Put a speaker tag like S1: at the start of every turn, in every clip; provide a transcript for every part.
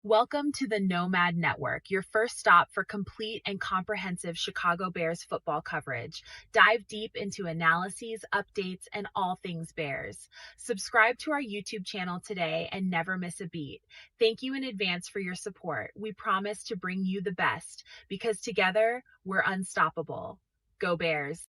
S1: Welcome to the Nomad Network, your first stop for complete and comprehensive Chicago Bears football coverage. Dive deep into analyses, updates, and all things Bears. Subscribe to our YouTube channel today and never miss a beat. Thank you in advance for your support. We promise to bring you the best because together we're unstoppable. Go Bears!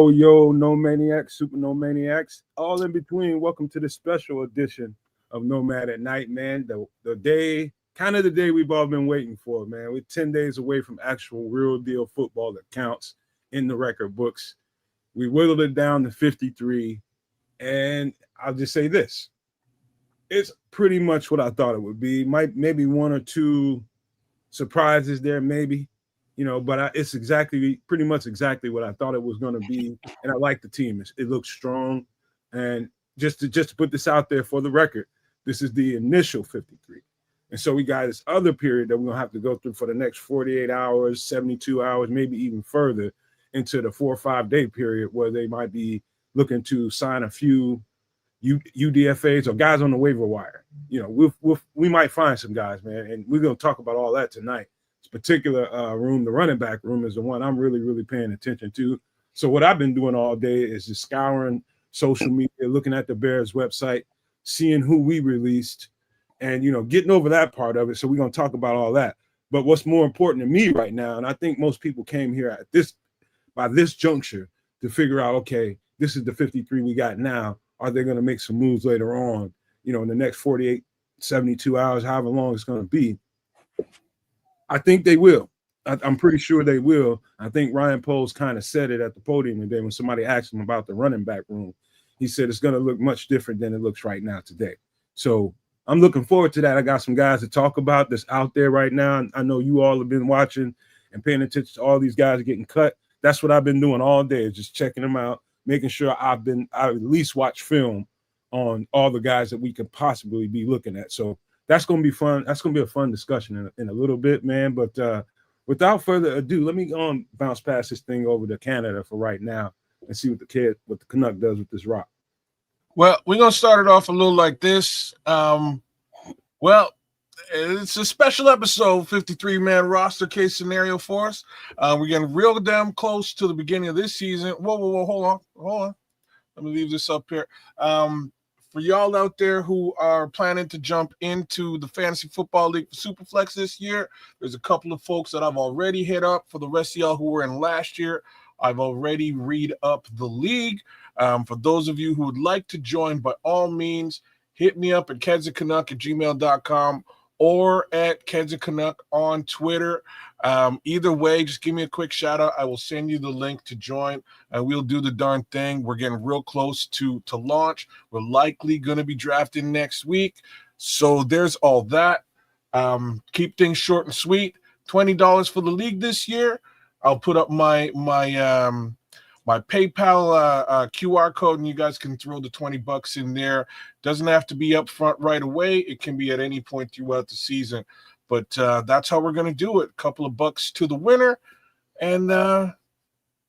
S2: Yo, No Maniacs, Super No Maniacs, all in between. Welcome to the special edition of Nomad at Night, man. The day, kind of the day we've all been waiting for, man. We're 10 days away from actual real deal football that counts in the record books. We whittled it down to 53, and I'll just say this. It's pretty much what I thought it would be. Maybe one or two surprises there, maybe. But it's pretty much exactly what I thought it was going to be, and I like the team. It looks strong, and just to put this out there for the record, this is the initial 53, and so we got this other period that we're gonna have to go through for the next 48 hours, 72 hours, maybe even further into the 4 or 5 day period where they might be looking to sign a few UDFAs or guys on the waiver wire. We might find some guys, man, and we're gonna talk about all that tonight. Particular room, the running back room, is the one I'm really paying attention to. So what I've been doing all day is just scouring social media, looking at the Bears website, seeing who we released, and getting over that part of it. So we're going to talk about all that. But what's more important to me right now, and I think most people came here by this juncture to figure out, okay, this is the 53 we got now. Are they going to make some moves later on, in the next 48, 72 hours, however long it's going to be? I think they will. I'm pretty sure they will. I think Ryan Poles kind of said it at the podium today when somebody asked him about the running back room. He said it's going to look much different than it looks right now today. So I'm looking forward to that. I got some guys to talk about that's out there right now. I know you all have been watching and paying attention to all these guys getting cut. That's what I've been doing all day, is just checking them out, making sure I at least watch film on all the guys that we could possibly be looking at. So that's going to be fun. That's going to be a fun discussion in a little bit, man. But without further ado, let me bounce past this thing over to Canada for right now and see what the Canuck does with this rock.
S3: Well, we're going to start it off a little like this. Well, it's a special episode, 53-man roster case scenario for us. We're getting real damn close to the beginning of this season. Whoa, hold on. Let me leave this up here. For y'all out there who are planning to jump into the Fantasy Football League for Superflex this year, there's a couple of folks that I've already hit up. For the rest of y'all who were in last year, I've already read up the league. For those of you who would like to join, by all means, hit me up at kedscanuck@gmail.com or at kedscanuck on Twitter. Either way, just give me a quick shout out. I will send you the link to join, and we'll do the darn thing. We're getting real close to launch. We're likely going to be drafting next week. So there's all that. Keep things short and sweet. $20 for the league this year. I'll put up my PayPal QR code, and you guys can throw the $20 in there. Doesn't have to be up front right away. It can be at any point throughout the season. But that's how we're going to do it. A couple of bucks to the winner. And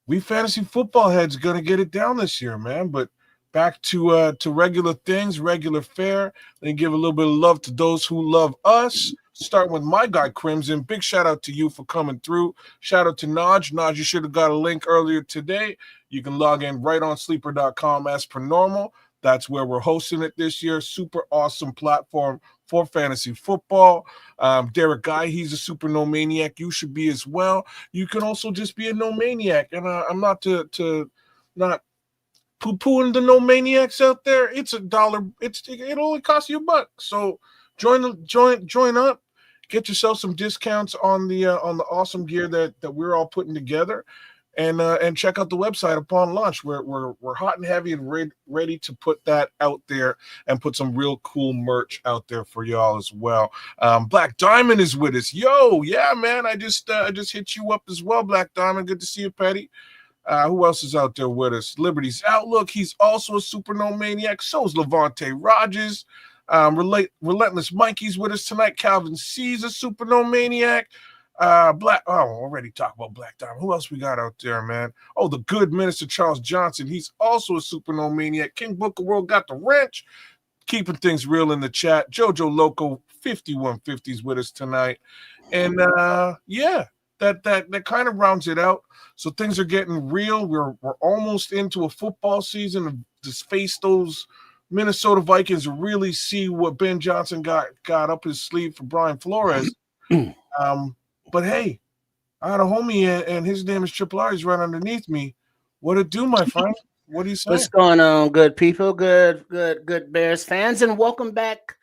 S3: we fantasy football heads going to get it down this year, man. But back to regular things, regular fare. Then give a little bit of love to those who love us. Starting with my guy, Crimson. Big shout out to you for coming through. Shout out to Naj. Naj, you should have got a link earlier today. You can log in right on sleeper.com as per normal. That's where we're hosting it this year. Super awesome platform for fantasy football. Derek Guy, he's a super no maniac. You should be as well. You can also just be a no maniac. And I'm not to not poo-pooing the no maniacs out there. It's $1. It only costs you $1. So join up. Get yourself some discounts on the awesome gear that we're all putting together. And check out the website upon launch. We're hot and heavy and ready to put that out there and put some real cool merch out there for y'all as well. Black Diamond is with us. Yo, yeah, man. I just hit you up as well, Black Diamond. Good to see you, Petty. Who else is out there with us? Liberty's Outlook. He's also a super no maniac. So is Levante Rogers. Relentless Mikey's with us tonight. Calvin C's a super no maniac. Already talked about Black Diamond. Who else we got out there, man? Oh, the good Minister Charles Johnson. He's also a super no maniac. King Booker World got the wrench, keeping things real in the chat. Jojo Loco 5150 is with us tonight, and that kind of rounds it out. So things are getting real. We're almost into a football season to face those Minnesota Vikings and really see what Ben Johnson got up his sleeve for Brian Flores. But hey, I had a homie and his name is Triple R. He's right underneath me. What it do, my friend? What are you saying?
S4: What's going on, good people? Good Bears fans, and welcome back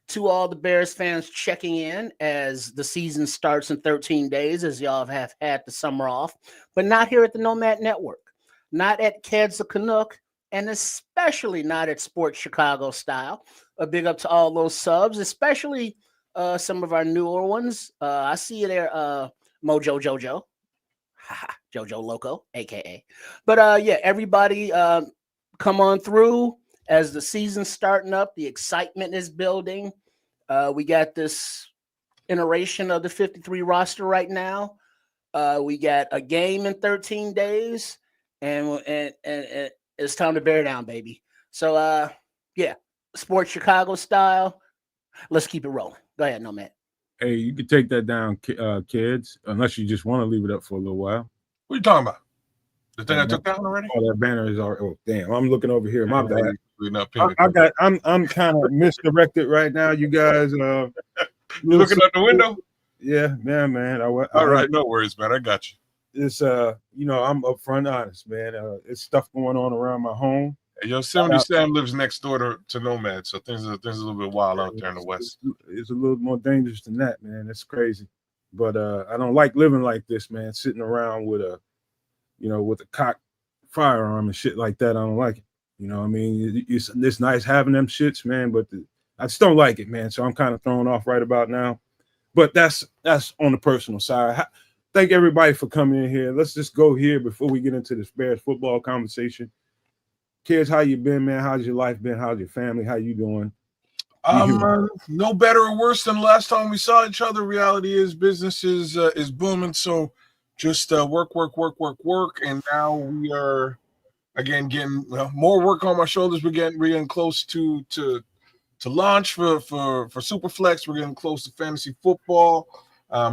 S4: to all the Bears fans checking in as the season starts in 13 days, as y'all have had the summer off, but not here at the Nomad Network, not at Keds the Canuck, and especially not at Sports Chicago Style. A big up to all those subs, especially some of our newer ones. I see you there, Mojo Jojo. Jojo Loco, aka. But yeah, everybody come on through as the season's starting up. The excitement is building. We got this iteration of the 53 roster right now. We got a game in 13 days, and it's time to bear down, baby. So yeah, Sports Chicago Style. Let's keep it rolling. Go ahead, Nomad.
S2: Hey, you can take that down, kids, unless you just want to leave it up for a little while.
S3: What are you talking about? The thing I took down already?
S2: Oh, that banner is already. Oh, damn! I'm looking over here. My bad. I'm kind of misdirected right now. You guys,
S3: you looking out the window?
S2: Yeah, man.
S3: All right, no worries, man. I got you.
S2: It's I'm upfront honest, man. It's stuff going on around my home.
S3: Yosemite Sam lives next door to Nomad, so things are a little bit wild out there in the West.
S2: It's a little more dangerous than that, man. It's crazy. But I don't like living like this, man. Sitting around with a cocked firearm and shit like that. I don't like it. You know what I mean? It's nice having them shits, man, but I just don't like it, man. So I'm kind of thrown off right about now. But that's on the personal side. Thank everybody for coming in here. Let's just go here before we get into this Bears football conversation. Kids, how you been, man? How's your life been? How's your family? How you doing?
S3: No better or worse than the last time we saw each other. Reality is business is booming. So just work. And now we are, again, getting more work on my shoulders. We're getting close to launch for Superflex. We're getting close to fantasy football.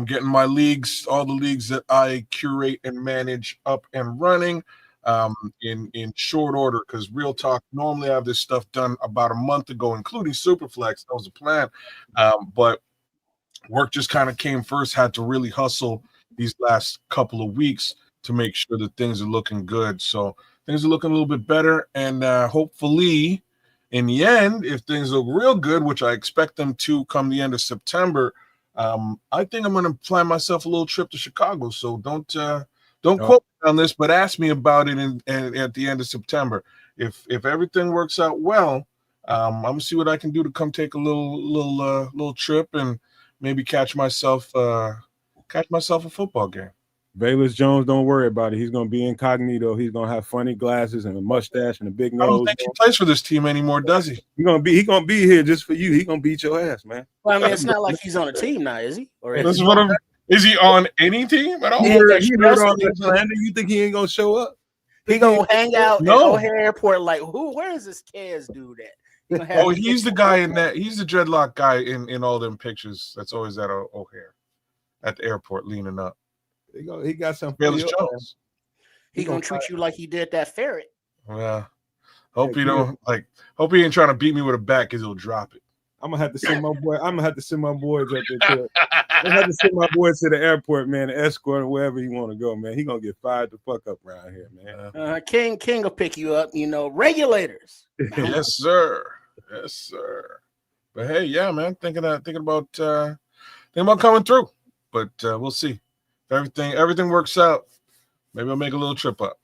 S3: Getting my leagues, all the leagues that I curate and manage up and running. In short order, because real talk, normally I have this stuff done about a month ago, including Superflex. That was the plan. But work just kind of came first. Had to really hustle these last couple of weeks to make sure that things are looking good. So things are looking a little bit better. And hopefully, in the end, if things look real good, which I expect them to come the end of September, I think I'm going to plan myself a little trip to Chicago. So don't quote me on this, but ask me about it at the end of September. If everything works out well, I'm gonna see what I can do to come take a little trip and maybe catch myself a football game.
S2: Bayless Jones, don't worry about it. He's gonna be incognito. He's gonna have funny glasses and a mustache and a big nose.
S3: I don't think he plays for this team anymore, does he?
S2: He gonna be here just for you. He gonna beat your ass, man.
S4: Well, I mean, it's not like he's on a team now, is he? Or
S3: is he on any team at all?
S2: He heard all that slander. You think he ain't gonna show up?
S4: He gonna hang out at O'Hare Airport like, where is this Kez dude at?
S3: He's the guy in that. He's the dreadlock guy in all them pictures. That's always at O'Hare at the airport leaning up.
S2: He got some.
S3: Bayless Jones.
S4: He gonna treat you like he did that ferret.
S3: Yeah. Hope you don't hope he ain't trying to beat me with a bat because he'll drop it.
S2: I'm gonna have to send my boy. I'm gonna have to send my boys up there. I'm gonna have to send my boys to the airport, man, to escort him wherever he want to go, man. He gonna get fired the fuck up around here, man.
S4: King will pick you up. Regulators.
S3: Yes, sir. Yes, sir. But hey, yeah, man, thinking about coming through. But we'll see. If everything works out, maybe I'll make a little trip up.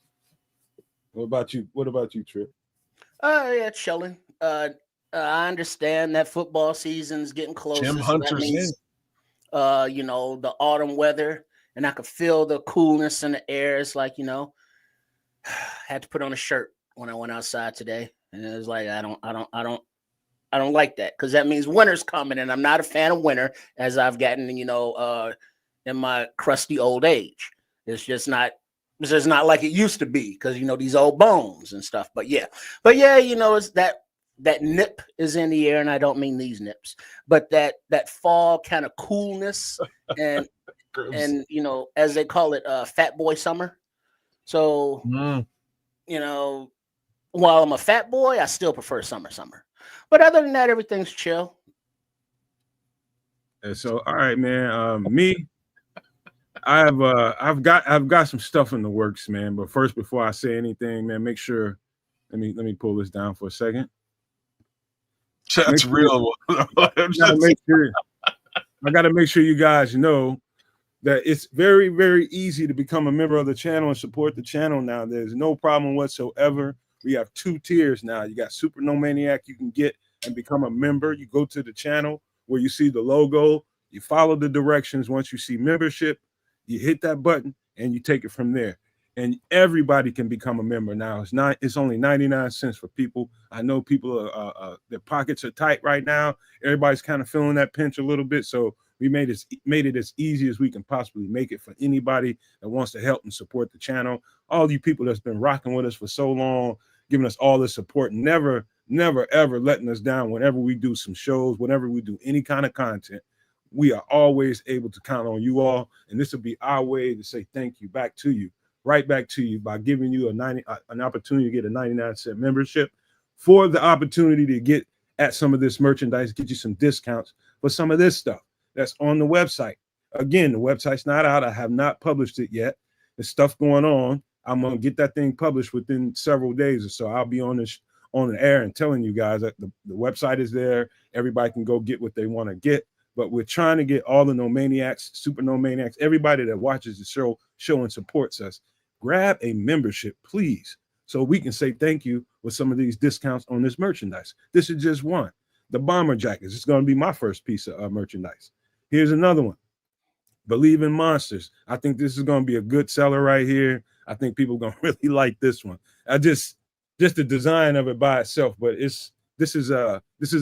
S2: What about you? What about you, Trip?
S4: Yeah, chilling. I understand that football season's getting closer.
S3: Jim Hunter's in.
S4: The autumn weather, and I could feel the coolness in the air. It's like, had to put on a shirt when I went outside today, and it was like I don't like that, because that means winter's coming, and I'm not a fan of winter, as I've gotten in my crusty old age. It's just not like it used to be, because these old bones and stuff. But yeah, it's that nip is in the air, and I don't mean these nips, but that fall kind of coolness and and as they call it, fat boy summer. So while I'm a fat boy, I still prefer summer. But other than that, everything's chill.
S2: And so, all right, man. Me, I've got some stuff in the works, man. But first, before I say anything, man, make sure. Let me pull this down for a second.
S3: That's real.
S2: I gotta make sure you guys know that it's very, very easy to become a member of the channel and support the channel now. There's no problem whatsoever. We have 2 tiers now. You got Super No Maniac you can get and become a member. You go to the channel where you see the logo, you follow the directions. Once you see membership, you hit that button and you take it from there. And everybody can become a member now. It's only 99 cents for people. I know people their pockets are tight right now. Everybody's kind of feeling that pinch a little bit. So we made it as easy as we can possibly make it for anybody that wants to help and support the channel. All you people that's been rocking with us for so long, giving us all the support, never, ever letting us down whenever we do some shows, whenever we do any kind of content. We are always able to count on you all. And this will be our way to say thank you back to you, right back to you, by giving you an opportunity to get a 99-cent membership, for the opportunity to get at some of this merchandise, get you some discounts for some of this stuff that's on the website. Again, the website's not out. I have not published it yet. There's stuff going on. I'm going to get that thing published within several days or so. I'll be on the air and telling you guys that the website is there. Everybody can go get what they want to get. But we're trying to get all the No Maniacs, Super No Maniacs, everybody that watches the show and supports us, grab a membership, please, so we can say thank you with some of these discounts on this merchandise. This is just one. The bomber jackets. It's going to be my first piece of merchandise. Here's another one. Believe in Monsters. I think this is going to be a good seller right here. I think people are going to really like this one. Just the design of it by itself, but this is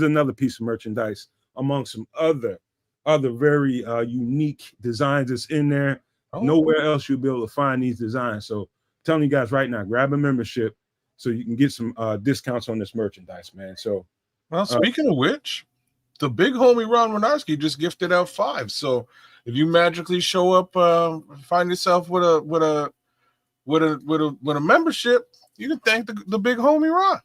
S2: another piece of merchandise among some other very unique designs that's in there. Oh. Nowhere else you'll be able to find these designs. So I'm telling you guys right now, grab a membership so you can get some discounts on this merchandise, man. So,
S3: well, speaking of which, the big homie Ron Winarski just gifted out 5. So if you magically show up, find yourself with a membership, you can thank the big homie Ron.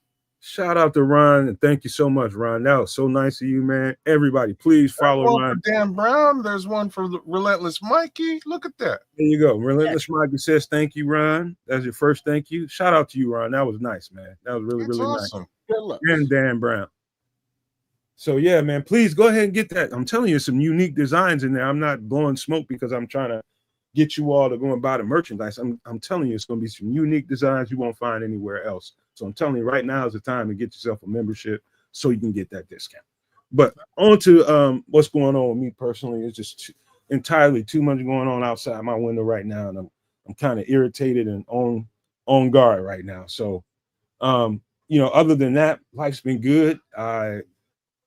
S2: Shout out to Ron, and thank you so much, Ron. That was so nice of you, man. Everybody, please follow Ron.
S3: For Dan Brown. There's one for the Relentless Mikey. Look at that.
S2: There you go. Relentless Mikey says thank you, Ron. That's your first thank you. Shout out to you, Ron. That was nice, man. That was really awesome. Nice.
S4: Good luck.
S2: And Dan Brown. So yeah, man, please go ahead and get that. I'm telling you, some unique designs in there. I'm not blowing smoke because I'm trying to get you all to go and buy the merchandise. I'm telling you, it's going to be some unique designs you won't find anywhere else. So I'm telling you, right now is the time to get yourself a membership so you can get that discount. But on to what's going on with me personally. It's just entirely too much going on outside my window right now, and I'm kind of irritated and on guard right now. So, other than that, life's been good. I've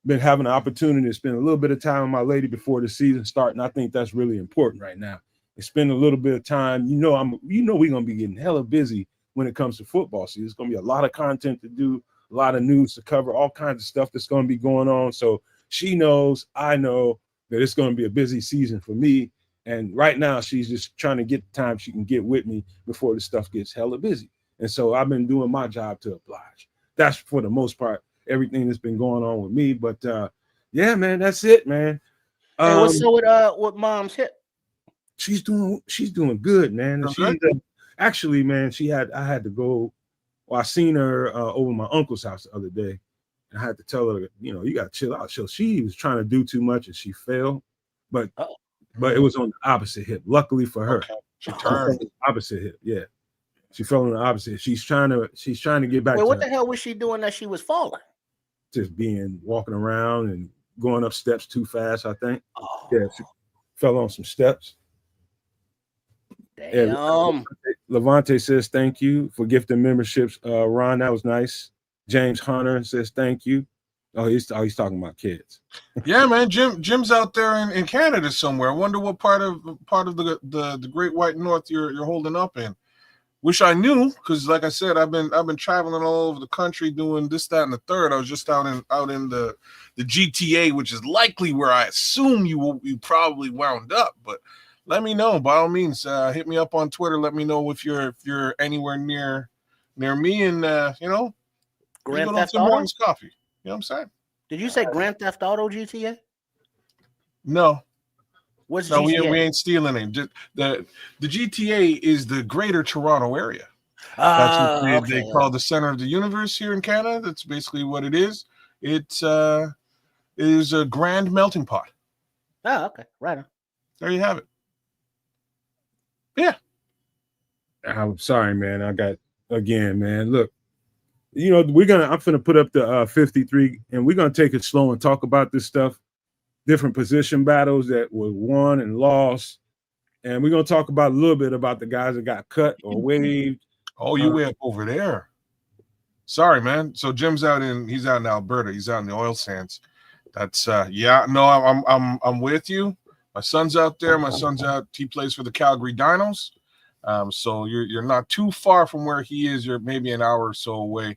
S2: been having an opportunity to spend a little bit of time with my lady before the season starts, and I think that's really important right now. Spend a little bit of time. We're gonna be getting hella busy when it comes to football season. There's gonna be a lot of content to do, a lot of news to cover, all kinds of stuff that's gonna be going on. So she knows, I know that it's gonna be a busy season for me. And right now she's just trying to get the time she can get with me before the stuff gets hella busy. And so I've been doing my job to oblige. that's for the most part everything that's been going on with me. But yeah, man, that's it, man.
S4: Hey, what's up with mom's hip?
S2: She's doing good, man. And
S3: Okay.
S2: Actually, man, I had to go. Well, I seen her over my uncle's house the other day, and I had to tell her, you got to chill out. So she was trying to do too much, and she fell, but it was on the opposite hip. Luckily for her,
S3: okay. She turned
S2: opposite hip. Yeah, she fell on the opposite. She's trying to get back.
S4: Wait, what the hell was she doing that she was falling?
S2: Just walking around and going up steps too fast, I think.
S4: Oh.
S2: Yeah, she fell on some steps.
S4: Damn.
S2: Yeah, Levante says thank you for gifting memberships. Ron, that was nice. James Hunter says thank you. Oh, he's talking about kids.
S3: Yeah, man. Jim's out there in Canada somewhere. I wonder what part of the Great White North you're holding up in. Wish I knew, because like I said, I've been traveling all over the country doing this, that, and the third. I was just out in the GTA, which is likely where I assume you probably wound up. But let me know, by all means. Hit me up on Twitter. Let me know if you're anywhere near me, and
S4: Grand
S3: go
S4: Theft
S3: Tim
S4: Auto?
S3: Hortons coffee. You know what I'm saying?
S4: Did you say Grand Theft Auto GTA?
S3: No.
S4: What's
S3: No,
S4: GTA?
S3: we ain't stealing it. The GTA is the greater Toronto area. That's what they call the center of the universe here in Canada. That's basically what it is. It is a grand melting pot.
S4: Oh, okay. Right on.
S3: There you have it. Yeah.
S2: I'm sorry, man. I got again, man. Look, I'm gonna put up the 53, and we're gonna take it slow and talk about this stuff. Different position battles that were won and lost, and we're gonna talk about a little bit about the guys that got cut or waived.
S3: Oh, you way up over there. Sorry, man. So Jim's he's out in Alberta. He's out in the oil sands. That's I'm with you. My son's out there. My son's out. He plays for the Calgary Dinos. So you're not too far from where he is. You're maybe an hour or so away.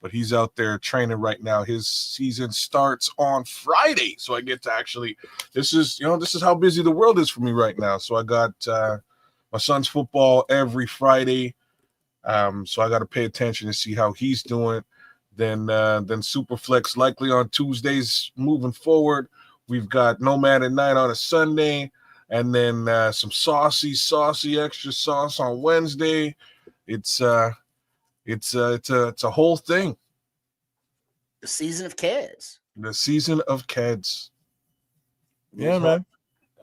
S3: But he's out there training right now. His season starts on Friday. So I get to actually, this is how busy the world is for me right now. So I got my son's football every Friday. So I got to pay attention to see how he's doing. Then Superflex likely on Tuesdays moving forward. We've got Nomad at Night on a Sunday, and then some saucy extra sauce on Wednesday. It's a whole thing.
S4: The season of Keds.
S3: The season of Keds. Yeah, man.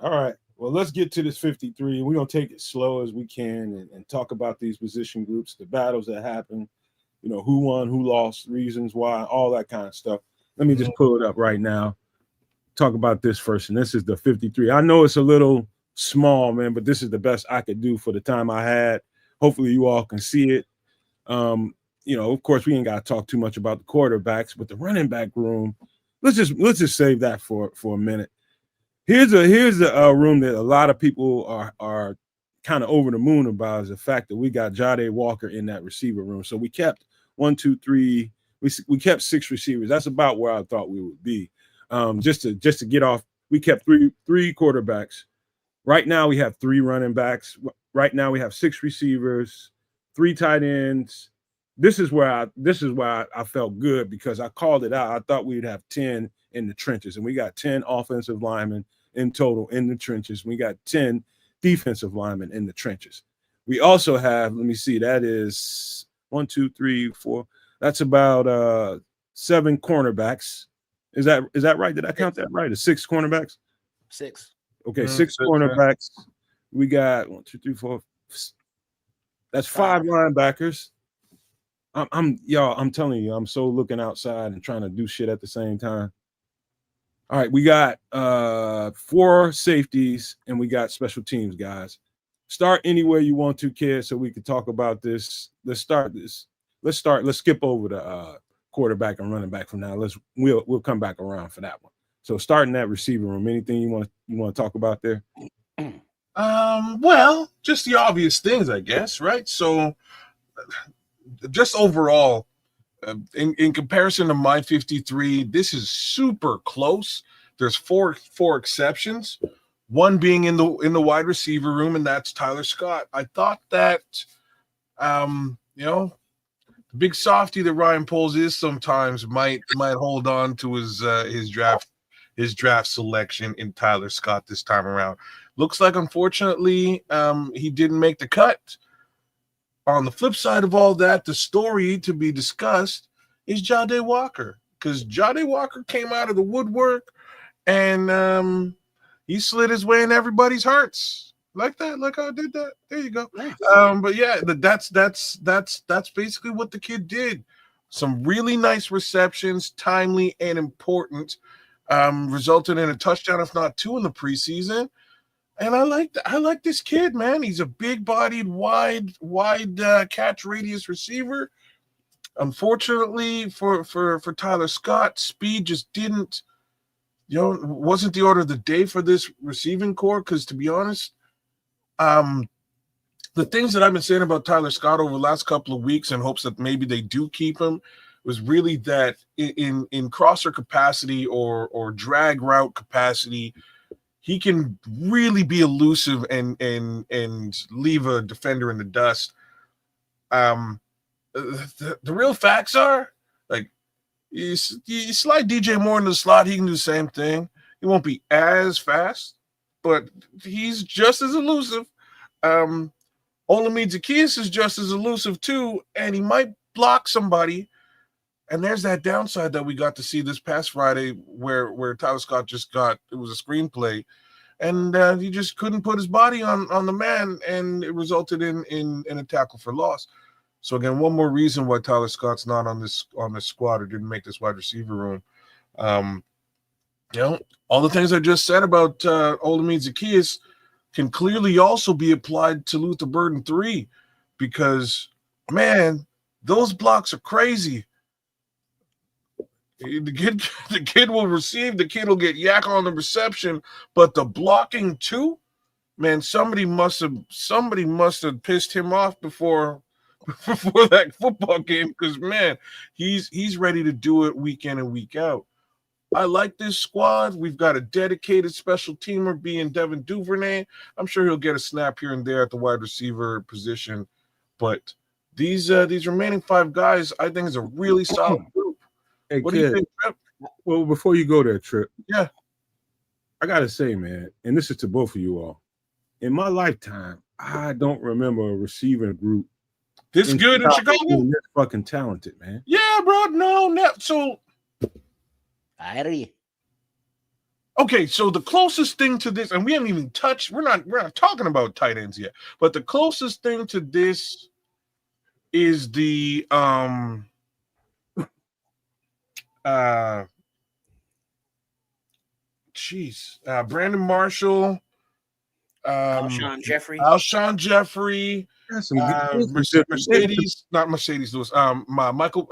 S2: All right. Well, let's get to this 53. We're going to take it slow as we can and talk about these position groups, the battles that happened, who won, who lost, reasons why, all that kind of stuff. Let me just pull it up right now. Talk about this first. And this is the 53. I know it's a little small, man, but this is the best I could do for the time I had. Hopefully you all can see it. Of course, we ain't got to talk too much about the quarterbacks, but the running back room, let's just save that for a minute. Here's a room that a lot of people are kind of over the moon about, is the fact that we got Jade Walker in that receiver room. So we kept 1, 2, 3. We kept 6 receivers. That's about where I thought we would be. Just to get off, we kept three quarterbacks. Right now we have 3 running backs. Right now we have 6 receivers, 3 tight ends. This is where I felt good, because I called it out. I thought we'd have 10 in the trenches, and we got 10 offensive linemen in total in the trenches. We got 10 defensive linemen in the trenches. We also have, let me see, that is 1, 2, 3, 4. That's about 7 cornerbacks. Is that right? Did I count that right? 6 cornerbacks?
S4: 6.
S2: Okay, 6 cornerbacks. We got 1, 2, 3, 4. That's 5 linebackers. I'm telling you, I'm so looking outside and trying to do shit at the same time. All right, we got 4 safeties, and we got special teams guys. Start anywhere you want to, kid, so we can talk about this. Let's start this. Let's skip over the quarterback and running back from now. We'll come back around for that one. So starting that receiver room, anything you want to talk about there?
S3: Well, just the obvious things, I guess, right? So just overall, in comparison to my 53, this is super close. There's four exceptions, one being in the wide receiver room, and that's Tyler Scott. I thought that, the big softy that Ryan Poles is sometimes might hold on to his draft selection in Tyler Scott this time around. Looks like, unfortunately, he didn't make the cut. On the flip side of all that, the story to be discussed is Jahdae Walker, because Jahdae Walker came out of the woodwork and he slid his way in everybody's hearts like that. Like how I did that. There you go.
S4: Nice.
S3: But yeah, that's basically what the kid did. Some really nice receptions, timely and important, resulted in a touchdown, if not two, in the preseason. And I like this kid, man. He's a big-bodied, wide catch radius receiver. Unfortunately for Tyler Scott, speed just wasn't the order of the day for this receiving core. Because to be honest, the things that I've been saying about Tyler Scott over the last couple of weeks in hopes that maybe they do keep him was really that in crosser capacity or drag route capacity, he can really be elusive and leave a defender in the dust. The real facts are, like, you slide DJ Moore into the slot, he can do the same thing. He won't be as fast, but he's just as elusive. Olamide Zaccheaus is just as elusive too, and he might block somebody. And there's that downside that we got to see this past Friday where Tyler Scott it was a screenplay, and he just couldn't put his body on the man, and it resulted in a tackle for loss. So again, one more reason why Tyler Scott's not on this squad or didn't make this wide receiver room. All the things I just said about Olamide Zaccheaus can clearly also be applied to Luther Burden 3, because, man, those blocks are crazy. The kid will receive, the kid will get yak on the reception, but the blocking too, man, somebody must have pissed him off before that football game, because, man, he's ready to do it week in and week out. I like this squad. We've got a dedicated special teamer being Devin Duvernay. I'm sure he'll get a snap here and there at the wide receiver position, but these remaining 5 guys, I think, is a really solid group.
S2: Hey,
S3: What
S2: kid,
S3: do you think, Trip?
S2: Well, before you go there, Trip,
S3: Yeah,
S2: I gotta say, man, and this is to both of you all. In my lifetime, I don't remember a receiving group
S3: this good in Chicago.
S2: This fucking talented, man.
S3: Yeah, bro. No. So, okay. So the closest thing to this, and we haven't even touched. We're not talking about tight ends yet. But the closest thing to this is the Brandon Marshall,
S4: Alshon Jeffrey.
S2: That's some good
S3: Mercedes, not Mercedes Lewis. Michael.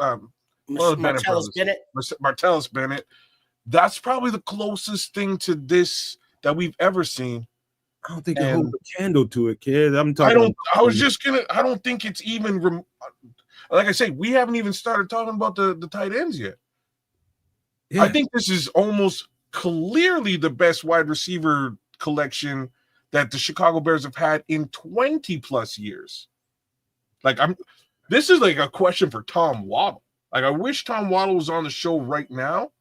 S3: Martellus Bennett. That's probably the closest thing to this that we've ever seen.
S2: I don't think it holds a candle to it, kid. I'm talking.
S3: I don't think it's even. Like I say, we haven't even started talking about the tight ends yet. Yeah. I think this is almost clearly the best wide receiver collection that the Chicago Bears have had in 20 plus years. This is like a question for Tom Waddle. Like, I wish Tom Waddle was on the show right now.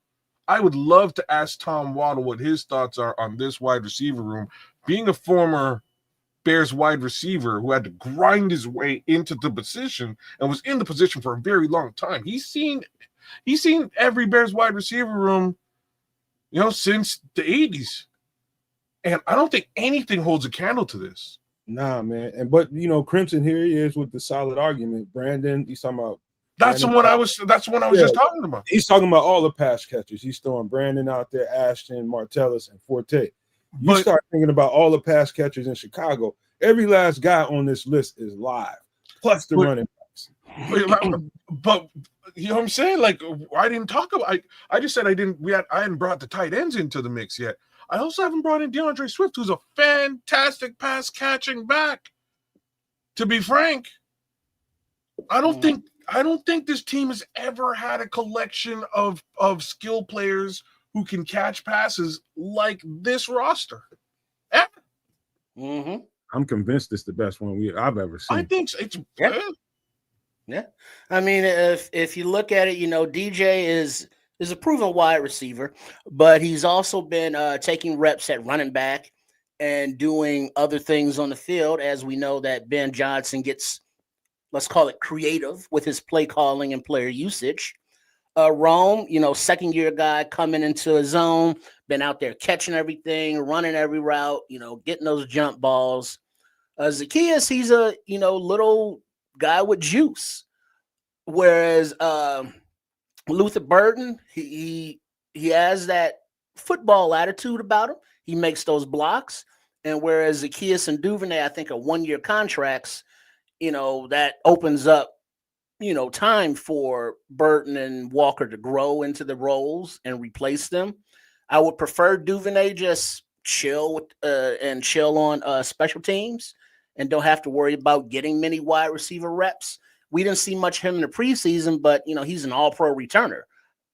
S3: I would love to ask Tom Waddle what his thoughts are on this wide receiver room. Being a former Bears wide receiver who had to grind his way into the position and was in the position for a very long time. He's seen every Bears wide receiver room, since the 80s. And I don't think anything holds a candle to this.
S2: Nah, man. But Crimson, here he is with the solid argument. Brandon, he's talking about.
S3: That's the one I was just talking about.
S2: He's talking about all the pass catchers. He's throwing Brandon out there, Ashton, Martellus, and Forte. You start thinking about all the pass catchers in Chicago. Every last guy on this list is live, plus the running backs.
S3: But you know what I'm saying? Like, I didn't talk about. I just said I hadn't brought the tight ends into the mix yet. I also haven't brought in DeAndre Swift, who's a fantastic pass catching back. To be frank, I don't think this team has ever had a collection of skill players who can catch passes like this roster. Ever.
S4: Mm-hmm.
S2: I'm convinced it's the best one I've ever seen.
S3: I think it's
S4: Yeah, I mean, if you look at it, DJ is a proven wide receiver, but he's also been taking reps at running back and doing other things on the field. As we know that Ben Johnson gets, let's call it, creative with his play calling and player usage. Rome, second year guy coming into a zone, been out there catching everything, running every route, getting those jump balls. Zacchaeus, he's a little guy with juice. Whereas Luther Burden, he has that football attitude about him. He makes those blocks. And whereas Zacchaeus and Duvernay, I think, are 1-year contracts, that opens up, time for Burton and Walker to grow into the roles and replace them. I would prefer Duvernay just chill with and chill on special teams and don't have to worry about getting many wide receiver reps. We didn't see much of him in the preseason, but he's an all-pro returner.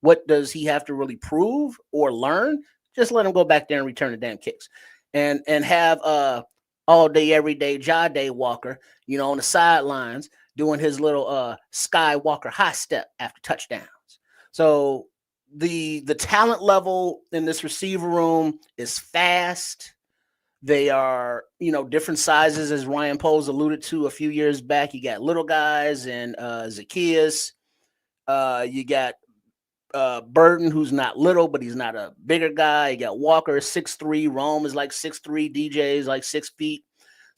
S4: What does he have to really prove or learn? Just let him go back there and return the damn kicks, and have all day, every day, Jade Walker, on the sidelines doing his little Skywalker high step after touchdowns. So the talent level in this receiver room is fast. They are, different sizes, as Ryan Poles alluded to a few years back. You got little guys and Zacchaeus. You got Burton, who's not little, but he's not a bigger guy. You got Walker, 6'3". Rome is like 6'3". DJ is like 6 feet.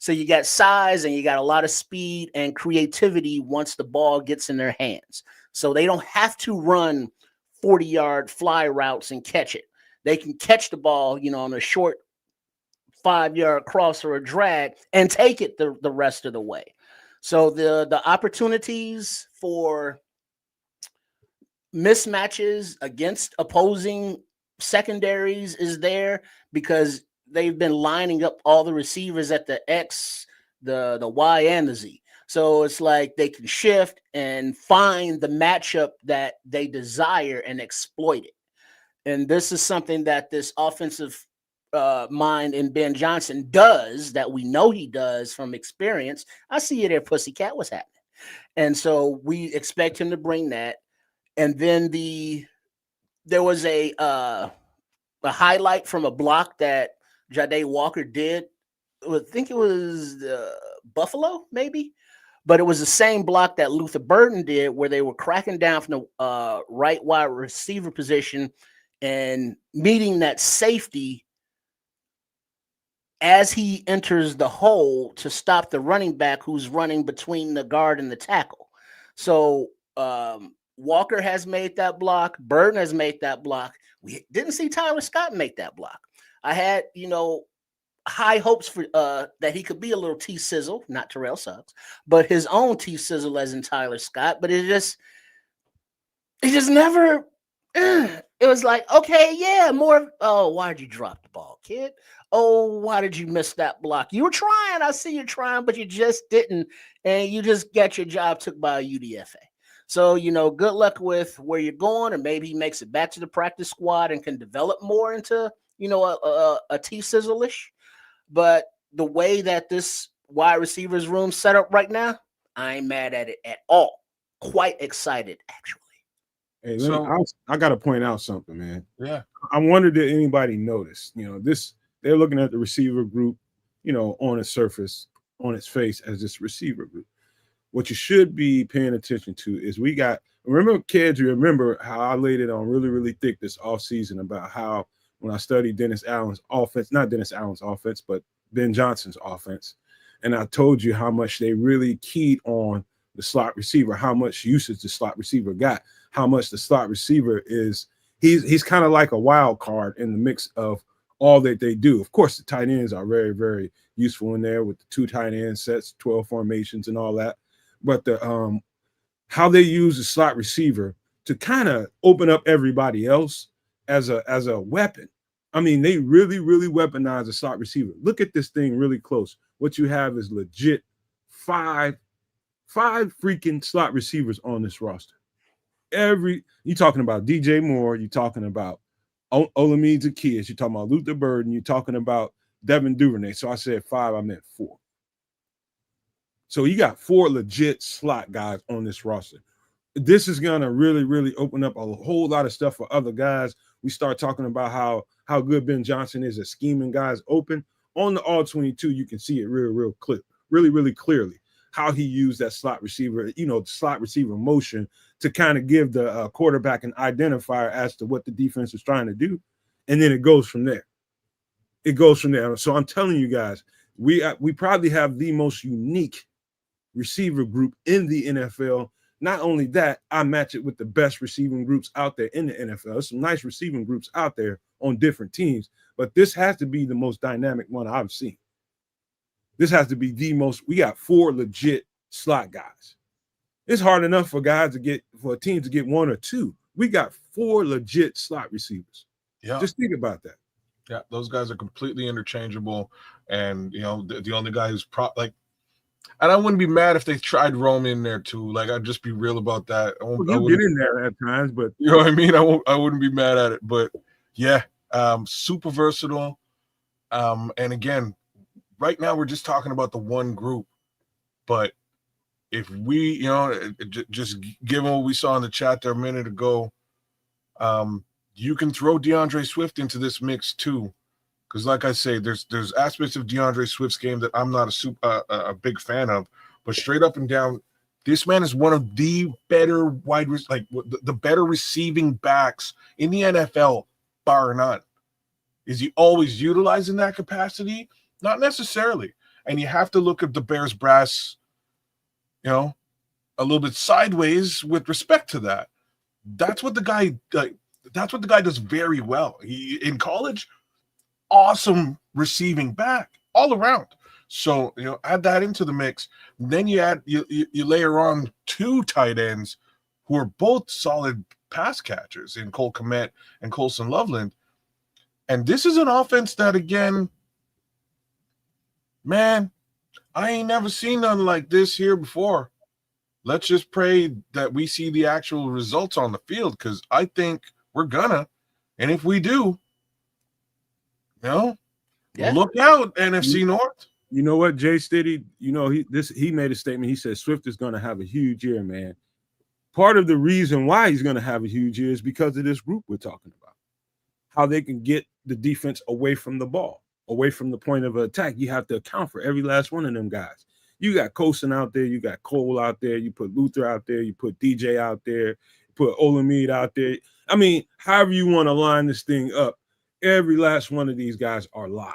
S4: So you got size and you got a lot of speed and creativity once the ball gets in their hands. So they don't have to run 40-yard fly routes and catch it. They can catch the ball, on a short 5-yard cross or a drag and take it the rest of the way. So the opportunities for mismatches against opposing secondaries is there because they've been lining up all the receivers at the X, the Y, and the Z. So it's like they can shift and find the matchup that they desire and exploit it. And this is something that this offensive mind in Ben Johnson does, that we know he does from experience. I see it there, Pussycat. What's happening? And so we expect him to bring that. And then there was a highlight from a block that Jade Walker did. I think it was Buffalo, maybe, but it was the same block that Luther Burden did, where they were cracking down from the right wide receiver position and meeting that safety as he enters the hole to stop the running back who's running between the guard and the tackle. So Walker has made that block. Burden has made that block. We didn't see Tyler Scott make that block. I had, high hopes for that he could be a little T-Sizzle, not Terrell Suggs, but his own T-Sizzle as in Tyler Scott. But it just never, it was like, okay, yeah, more. Oh, why did you drop the ball, kid? Oh, why did you miss that block? You were trying. I see you trying, but you just didn't. And you just got your job took by a UDFA. So, good luck with where you're going, and maybe he makes it back to the practice squad and can develop more into, a T-Sizzle-ish. But the way that this wide receivers room set up right now, I ain't mad at it at all. Quite excited, actually.
S2: Hey, I got to point out something, man.
S3: Yeah.
S2: I wonder did anybody notice, they're looking at the receiver group, on its surface, on its face as this receiver group. What you should be paying attention to is remember kids, you remember how I laid it on really, really thick this offseason about how when I studied Dennis Allen's offense, not Dennis Allen's offense, but Ben Johnson's offense. And I told you how much they really keyed on the slot receiver, how much usage the slot receiver got, how much the slot receiver he's kind of like a wild card in the mix of all that they do. Of course, the tight ends are very, very useful in there with the 2 tight end sets, 12 formations and all that. But the how they use the slot receiver to kind of open up everybody else as a weapon. I mean, they really, really weaponize the slot receiver. Look at this thing really close. What you have is legit five freaking slot receivers on this roster. You're talking about DJ Moore, you're talking about Olamide Zacchaeus, you're talking about Luther Burden, you're talking about Devin Duvernay. So I said 5, I meant 4. So you got 4 legit slot guys on this roster. This is gonna really, really open up a whole lot of stuff for other guys. We start talking about how good Ben Johnson is at scheming guys open. On the all 22, you can see it real clear, really clearly how he used that slot receiver, slot receiver motion to kind of give the quarterback an identifier as to what the defense is trying to do, and then it goes from there. So I'm telling you guys, we probably have the most unique receiver group in the NFL. Not only that, I match it with the best receiving groups out there in the NFL. There's some nice receiving groups out there on different teams, but this has to be the most dynamic one I've seen. This has to be the most. We got 4 legit slot guys. It's hard enough for a team to get 1 or 2. We got 4 legit slot receivers.
S3: Yeah.
S2: Just think about that.
S3: Yeah, those guys are completely interchangeable. And, the only guy who's and I wouldn't be mad if they tried Rome in there too. Like, I'd just be real about that. I
S2: He'll get in there at times, but
S3: you know what I mean? I wouldn't be mad at it. But yeah, super versatile. And again, right now we're just talking about the one group. But if we, just given what we saw in the chat there a minute ago, you can throw DeAndre Swift into this mix too. Because, like I say, there's aspects of DeAndre Swift's game that I'm not a big fan of, but straight up and down, this man is one of the better the better receiving backs in the NFL, bar none. Is he always utilizing that capacity? Not necessarily. And you have to look at the Bears brass, a little bit sideways with respect to that. That's what the guy does very well. He in college. Awesome receiving back all around. So, add that into the mix. Then you layer on 2 tight ends who are both solid pass catchers in Cole Kmet and Colson Loveland. And this is an offense that, again, man, I ain't never seen nothing like this here before. Let's just pray that we see the actual results on the field, because I think we're gonna. And if we do, look out, NFC North.
S2: You know what, Jay Stiddy? He made a statement. He said Swift is going to have a huge year, man. Part of the reason why he's going to have a huge year is because of this group we're talking about. How they can get the defense away from the ball, away from the point of attack. You have to account for every last one of them guys. You got Colson out there, you got Cole out there, you put Luther out there, you put DJ out there, you put Olamide out there. I mean, however you want to line this thing up, every last one of these guys are live.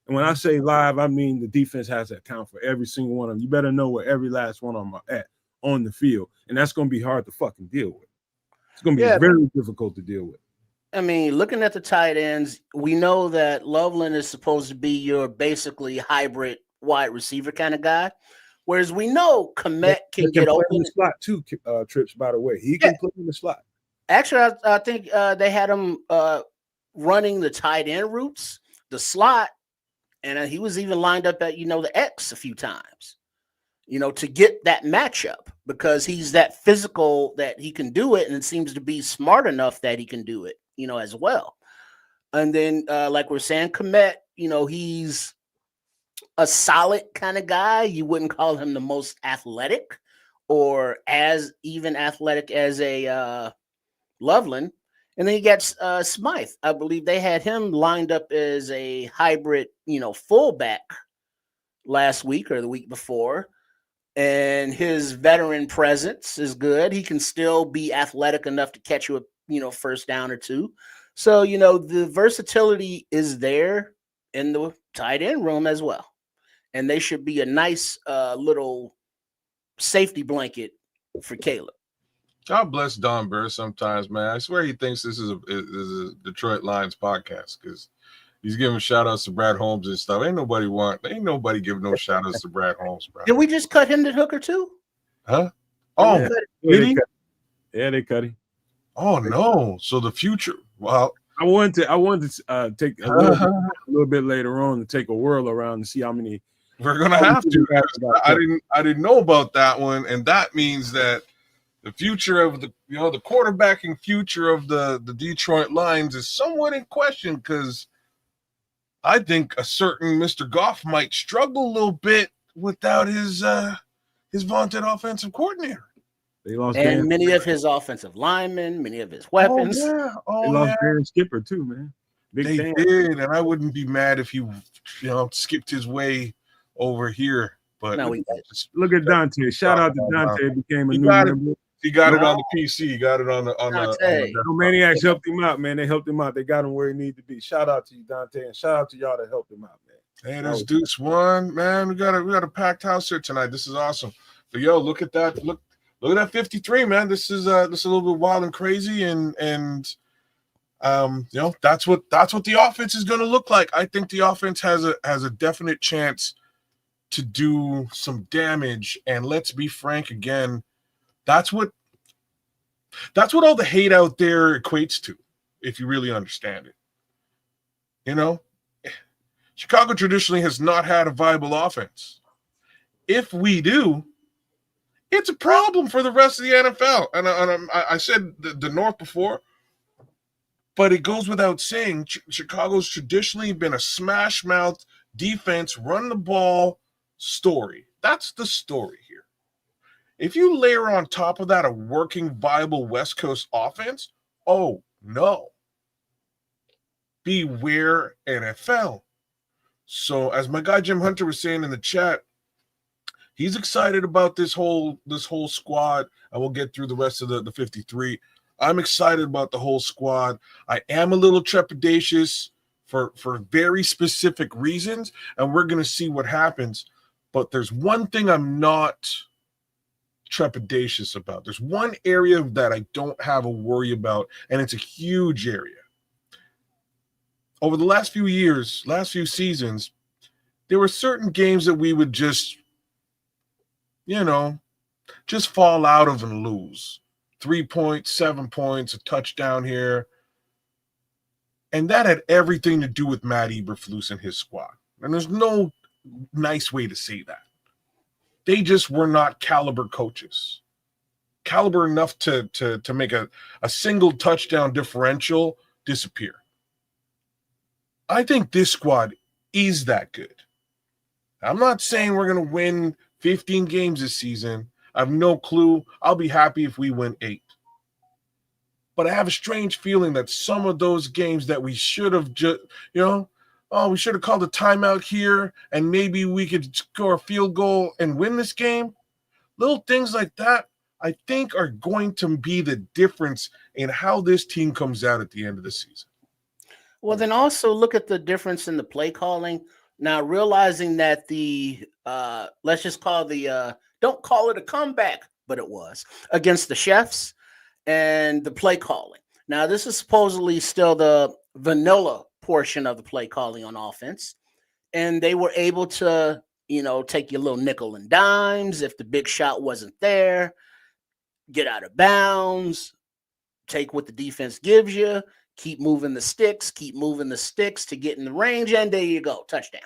S2: And when I say live, I mean the defense has to account for every single one of them. You better know where every last one of them are at on the field. And that's going to be hard to fucking deal with. It's going to be very difficult to deal with.
S4: I mean, looking at the tight ends, we know that Loveland is supposed to be your basically hybrid wide receiver kind of guy. Whereas we know Kmet can get open
S2: in the slot too, Trips, by the way. He can play in the slot.
S4: Actually, I think they had him running the tight end routes, the slot, and he was even lined up at the X a few times, to get that matchup, because he's that physical that he can do it, and it seems to be smart enough that he can do it, as well. And then, like we're saying, Kmet, he's a solid kind of guy. You wouldn't call him the most athletic or as even athletic as a Loveland. And then you got Smythe. I believe they had him lined up as a hybrid, fullback last week or the week before. And his veteran presence is good. He can still be athletic enough to catch you a, first down or 2. So, the versatility is there in the tight end room as well. And they should be a nice little safety blanket for Caleb.
S3: God bless Don Burr sometimes, man. I swear he thinks this is a Detroit Lions podcast, because he's giving shout outs to Brad Holmes and stuff. Ain't nobody giving no shout outs to Brad Holmes, bro.
S4: Did we just cut him to Hooker too?
S3: Huh? Oh,
S2: yeah, they cut him.
S3: Oh no! So the future. Well,
S2: I wanted to take a little bit later on to take a whirl around and see how many.
S3: We're gonna have to. I didn't know about that one, and that means that the future of the quarterbacking future of the Detroit Lions is somewhat in question, because I think a certain Mr. Goff might struggle a little bit without his his vaunted offensive coordinator.
S2: They lost
S4: And
S2: Dan.
S4: many of his offensive linemen, many of his
S3: Oh
S4: weapons.
S3: yeah,
S2: They
S3: oh
S2: lost
S3: yeah.
S2: Dan Skipper too, man. Big
S3: They
S2: Dan.
S3: did, and I wouldn't be mad if he, skipped his way over here. But
S4: No, we
S2: Look at Dante. Shout out to Dante. Became a
S3: He
S2: new
S3: got it.
S2: member.
S3: He got it
S4: No.
S3: on the PC. He got it on the
S4: Dante.
S2: No Maniacs helped him out, man. They helped him out. They got him where he needed to be. Shout out to you, Dante, and shout out to y'all that helped him out, man.
S3: Hey, there's Deuce One, man. We got a packed house here tonight. This is awesome. But yo, look at that. Look at that 53, man. This is a little bit wild and crazy, and that's what the offense is going to look like. I think the offense has a definite chance to do some damage. And let's be frank again, that's what all the hate out there equates to, if you really understand it. Chicago traditionally has not had a viable offense. If we do, it's a problem for the rest of the NFL. And I said the North before, but it goes without saying, Chicago's traditionally been a smash mouth defense, run the ball story. That's the story here. If you layer on top of that a working, viable West Coast offense, oh no. Beware NFL. So as my guy Jim Hunter was saying in the chat, he's excited about this whole squad, and we'll get through the rest of the 53. I'm excited about the whole squad. I am a little trepidatious for very specific reasons, and we're going to see what happens. But there's one thing I'm not trepidatious about. There's one area that I don't have a worry about, and it's a huge area. Over the last few years, last few seasons, there were certain games that we would just fall out of and lose. 3 points, 7 points, a touchdown here. And that had everything to do with Matt Eberflus and his squad. And there's no nice way to say that. They just were not caliber coaches. Caliber enough to make a single touchdown differential disappear. I think this squad is that good. I'm not saying we're going to win 15 games this season. I have no clue. I'll be happy if we win 8. But I have a strange feeling that some of those games that we should have just, we should have called a timeout here and maybe we could score a field goal and win this game. Little things like that, I think, are going to be the difference in how this team comes out at the end of the season.
S4: Well, then also look at the difference in the play calling. Now, realizing that let's just call don't call it a comeback, but it was against the Chefs and the play calling. Now, this is supposedly still the vanilla portion of the play calling on offense. And they were able to, take your little nickel and dimes. If the big shot wasn't there, get out of bounds, take what the defense gives you, keep moving the sticks to get in the range, and there you go, touchdown.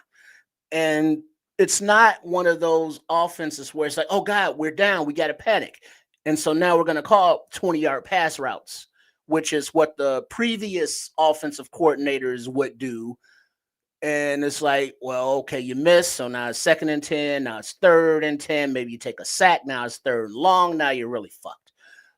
S4: And it's not one of those offenses where it's like, oh, God, we're down, we got to panic. And so now we're going to call 20-yard pass routes, which is what the previous offensive coordinators would do. And it's like, well, okay, you missed. So now it's 2nd and 10. Now it's 3rd and 10. Maybe you take a sack. Now it's 3rd and long. Now you're really fucked.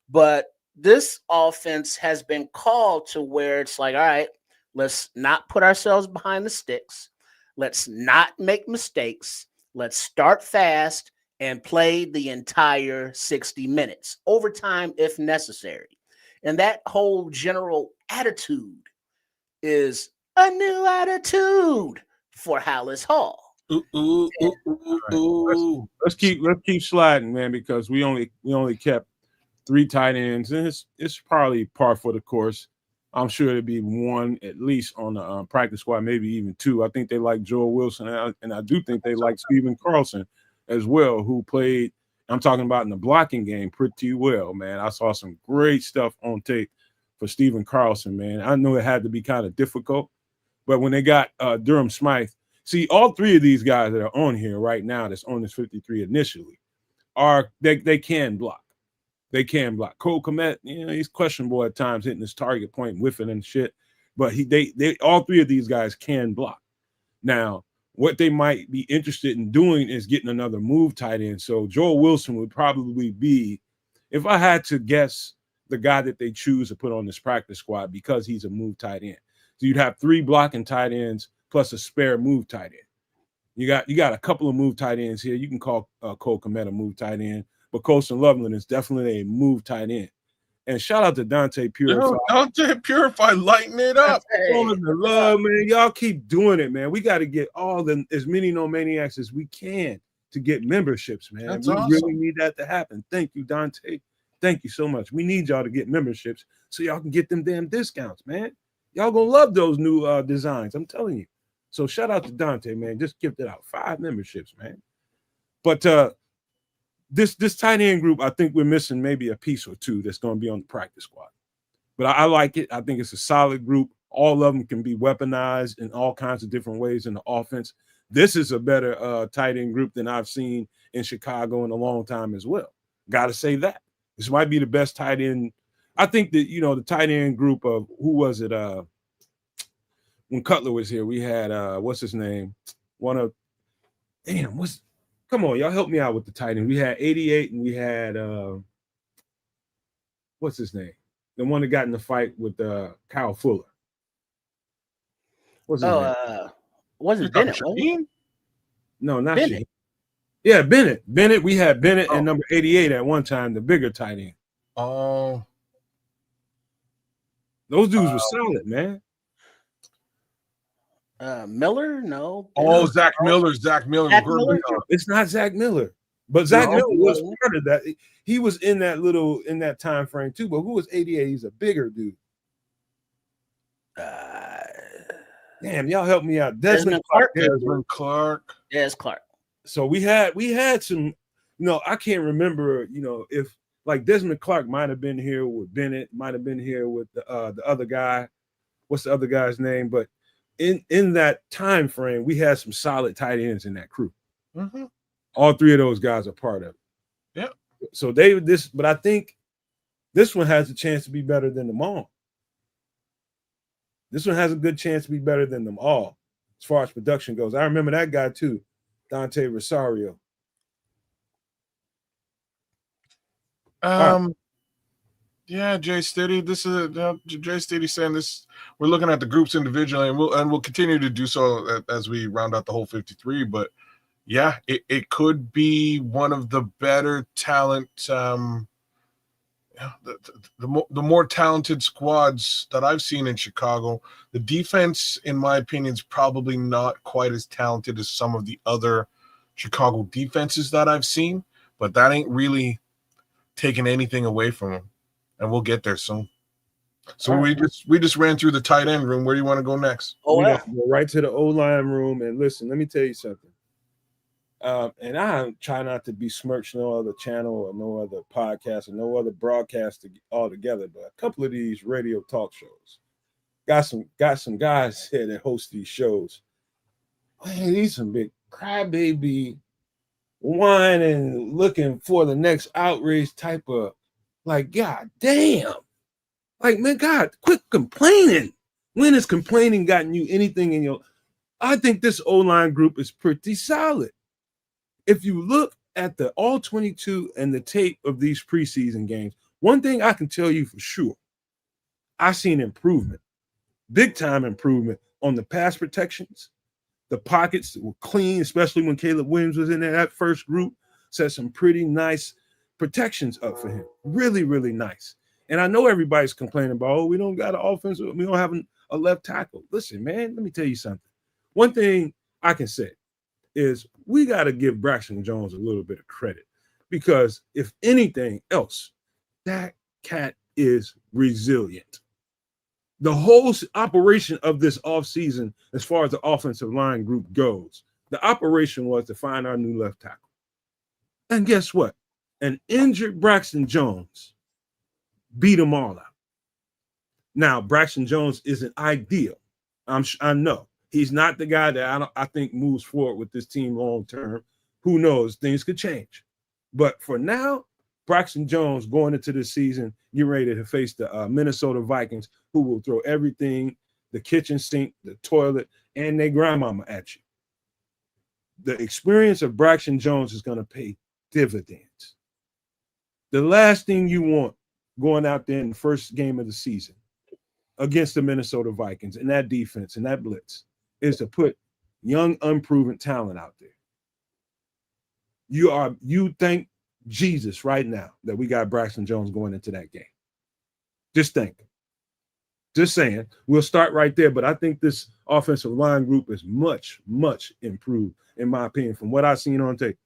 S4: But this offense has been called to where it's like, all right, let's not put ourselves behind the sticks. Let's not make mistakes. Let's start fast and play the entire 60 minutes, overtime if necessary. And that whole general attitude is a new attitude for Hallis Hall.
S2: Let's keep sliding, man, because we only kept 3 tight ends, and it's probably par for the course. I'm sure it'd be 1 at least on the practice squad, maybe even 2. I think they like Joel Wilson, and I do think they like Stephen Carlson as well, who played, I'm talking about in the blocking game, pretty well, man. I saw some great stuff on tape for Stephen Carlson, man. I know it had to be kind of difficult, but when they got Durham Smythe, see, all 3 of these guys that are on here right now that's on this 53 initially they can block. They can block. Cole Kmet, he's questionable at times, hitting his target point, whiffing and shit. But they all 3 of these guys can block. Now, what they might be interested in doing is getting another move tight end. So Joel Wilson would probably be, if I had to guess, the guy that they choose to put on this practice squad because he's a move tight end. So you'd have 3 blocking tight ends plus a spare move tight end. You got a couple of move tight ends here. You can call Cole Kmet a move tight end, but Colston Loveland is definitely a move tight end. And shout out to Dante Purify.
S3: Dante Purify lighting it up.
S2: All the love, man. Y'all keep doing it, man. We got to get as many No Maniacs as we can to get memberships, man.
S3: That's
S2: we
S3: awesome.
S2: really need that to happen. Thank you, Dante. Thank you so much. We need y'all to get memberships so y'all can get them damn discounts, man. Y'all gonna love those new designs. I'm telling you. So shout out to Dante, man. Just gifted out 5 memberships, man. But this tight end group, I think we're missing maybe a piece or 2 that's going to be on the practice squad. But I like it. I think it's a solid group. All of them can be weaponized in all kinds of different ways in the offense. This is a better tight end group than I've seen in Chicago in a long time as well. Got to say that. This might be the best tight end. I think that, the tight end group of, who was it? When Cutler was here, we had, what's his name? Come on, y'all help me out with the tight end. We had 88 and we had, what's his name? The one that got in the fight with Kyle Fuller. What's his name?
S4: Was it Bennett?
S2: No, not
S4: Bennett.
S2: Shaheen. Yeah, Bennett. We had Bennett and number 88 at one time, the bigger tight end.
S3: Oh.
S2: Those dudes were solid, man.
S4: Miller? No.
S3: Oh, Zach Miller.
S4: Zach Miller?
S2: No, it's not Zach Miller. But Zach Miller was part of that. He was in that time frame too. But who was 88? He's a bigger dude. Damn, y'all help me out. Desmond Clark.
S4: Yes, Clark.
S2: So we had some, I can't remember, if like Desmond Clark might have been here with Bennett, might have been here with the other guy. What's the other guy's name? But in that time frame, we had some solid tight ends in that crew.
S3: Mm-hmm.
S2: All 3 of those guys are part of it.
S3: Yeah.
S2: So but I think this one has a chance to be better than them all. This one has a good chance to be better than them all as far as production goes. I remember that guy too, Dante Rosario.
S3: Yeah, Jay Steady. This is Jay Steady saying this. We're looking at the groups individually, and we'll continue to do so as we round out the whole 53. But yeah, it could be one of the better talent, the more talented squads that I've seen in Chicago. The defense, in my opinion, is probably not quite as talented as some of the other Chicago defenses that I've seen, but that ain't really taking anything away from them. And we'll get there soon. So we just ran through the tight end room. Where do you want to go next?
S2: We got to go right to the O-line room. And listen, let me tell you something. And I try not to besmirch no other channel or no other podcast or no other broadcast altogether, but a couple of these radio talk shows got some guys here that host these shows. Man, these some big crybaby, whining, looking for the next outrage type of. Like, God damn. Like, man, God, quit complaining. When has complaining gotten you anything in your... I think this O-line group is pretty solid. If you look at the all 22 and the tape of these preseason games, one thing I can tell you for sure, I've seen improvement, big time improvement on the pass protections. The pockets were clean, especially when Caleb Williams was in there. That first group set some pretty nice protections up for him. Really, really nice. And I know everybody's complaining about, we don't got an offense, we don't have a left tackle. Listen, man, let me tell you something. One thing I can say is we got to give Braxton Jones a little bit of credit, because if anything else, that cat is resilient. The whole operation of this offseason, as far as the offensive line group goes, the operation was to find our new left tackle. And guess what? An injured Braxton Jones beat them all out. Now, Braxton Jones isn't ideal. I know. He's not the guy that I think moves forward with this team long term. Who knows? Things could change. But for now, Braxton Jones going into this season, getting ready to face the Minnesota Vikings, who will throw everything, the kitchen sink, the toilet, and their grandmama at you. the experience of Braxton Jones is going to pay dividends. The last thing you want going out there in the first game of the season against the Minnesota Vikings and that defense and that blitz is to put young, unproven talent out there. You thank Jesus right now that we got Braxton Jones going into that game. Just think. Just saying. We'll start right there, but I think this offensive line group is much, much improved, in my opinion, from what I've seen on tape.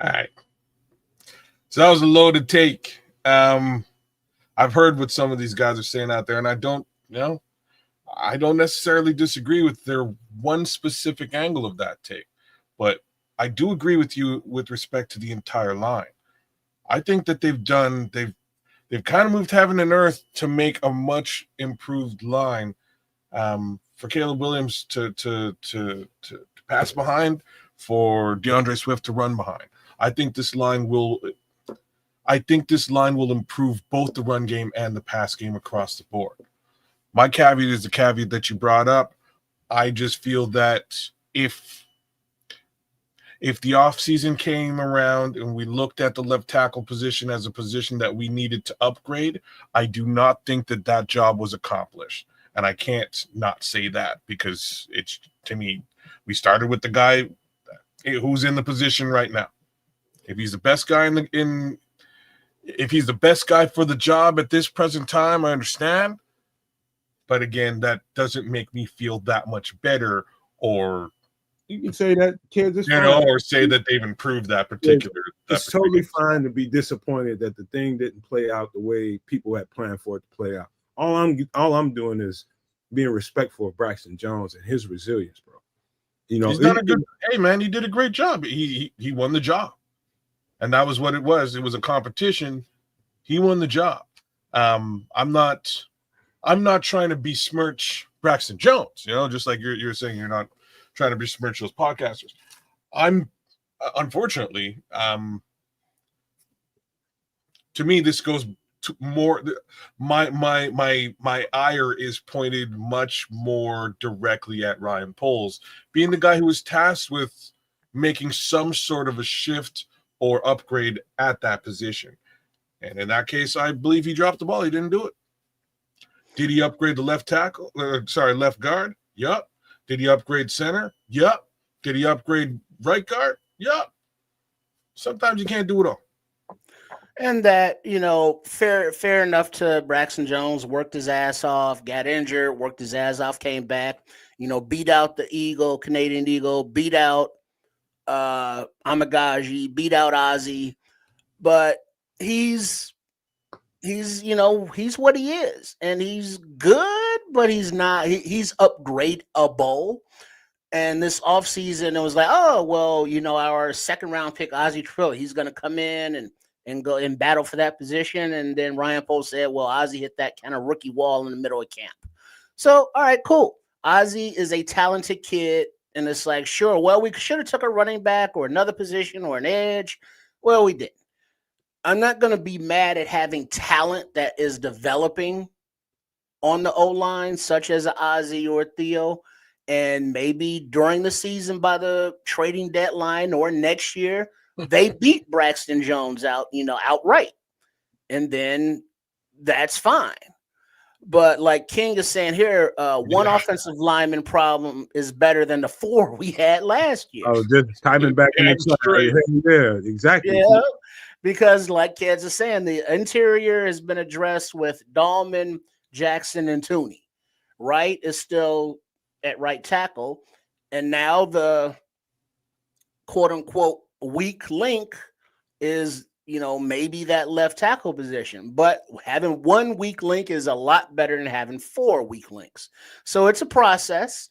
S3: All right. So that was a loaded take. I've heard what some of these guys are saying out there, and I don't necessarily disagree with their one specific angle of that take, but I do agree with you with respect to the entire line. I think that they've kind of moved heaven and earth to make a much improved line for Caleb Williams to pass behind, for DeAndre Swift to run behind. I think this line will improve both the run game and the pass game across the board. My caveat is the caveat that you brought up. I just feel that if the offseason came around and we looked at the left tackle position as a position that we needed to upgrade, I do not think that job was accomplished. And I can't not say that, because it's, to me, we started with the guy who's in the position right now. If he's the best guy if he's the best guy for the job at this present time, I understand. But again, that doesn't make me feel that much better, or
S2: you can say that, kids,
S3: or say that they've improved that particular.
S2: It's totally fine to be disappointed that the thing didn't play out the way people had planned for it to play out. All I'm doing is being respectful of Braxton Jones and his resilience, bro.
S3: He's done a good. Hey, man, he did a great job. He won the job, and that was what it was. It was a competition. He won the job. I'm not trying to besmirch Braxton Jones. Just like you're saying, you're not trying to besmirch those podcasters. I'm unfortunately, to me, this goes to more. My ire is pointed much more directly at Ryan Poles, being the guy who was tasked with making some sort of a shift or upgrade at that position. And in that case, I believe he dropped the ball. He didn't do it. Did he upgrade the left guard? Yup. Did he upgrade center? Yup. Did he upgrade right guard? Yup. Sometimes you can't do it all.
S4: And that, fair enough to Braxton Jones, worked his ass off, got injured, worked his ass off, came back, beat out the Canadian Eagle, beat out Amagaji, beat out Ozzy. But he's what he is, and he's good, but he's not. He's upgradeable. And this offseason, it was like, oh well, our second round pick Ozzy Trill, he's going to come in and go and battle for that position. And then Ryan Poles said, well, Ozzy hit that kind of rookie wall in the middle of camp. So all right, cool. Ozzy is a talented kid, and it's like, sure, well, we should have took a running back or another position or an edge. Well, we didn't. I'm not going to be mad at having talent that is developing on the O-line, such as an Ozzy or Theo, and maybe during the season by the trading deadline or next year, they beat Braxton Jones outright. And then that's fine. But like King is saying here, one offensive lineman problem is better than the 4 we had last year.
S2: Oh, just timing back in the yeah, exactly.
S4: Yeah. Because like kids are saying, the interior has been addressed with Dahlman, Jackson, and Tooney. Wright is still at right tackle. And now the quote-unquote weak link is, maybe that left tackle position. But having one weak link is a lot better than having 4 weak links. So it's a process.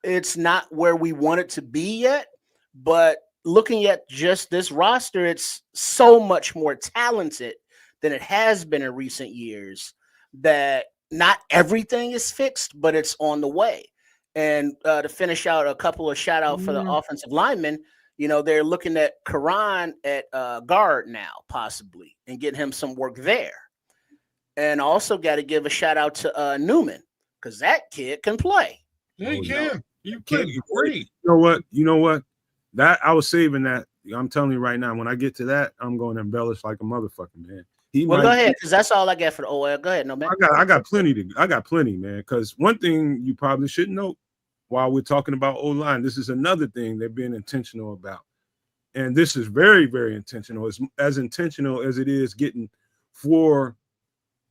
S4: It's not where we want it to be yet, but looking at just this roster, it's so much more talented than it has been in recent years that not everything is fixed, but it's on the way. And to finish out, a couple of shout out for the offensive linemen, they're looking at Karan at guard now, possibly, and getting him some work there. And also got to give a shout out to Newman, because that kid can play.
S3: Yeah, he can. You played great.
S2: You know what? That I was saving that. I'm telling you right now, when I get to that, I'm going to embellish like a motherfucking man.
S4: Well, go ahead, because that's all I got for the OL. Go ahead, no man.
S2: I got plenty, man. Because one thing you probably should know while we're talking about O-line, this is another thing they're being intentional about. And this is very, very intentional. It's as intentional as it is getting 4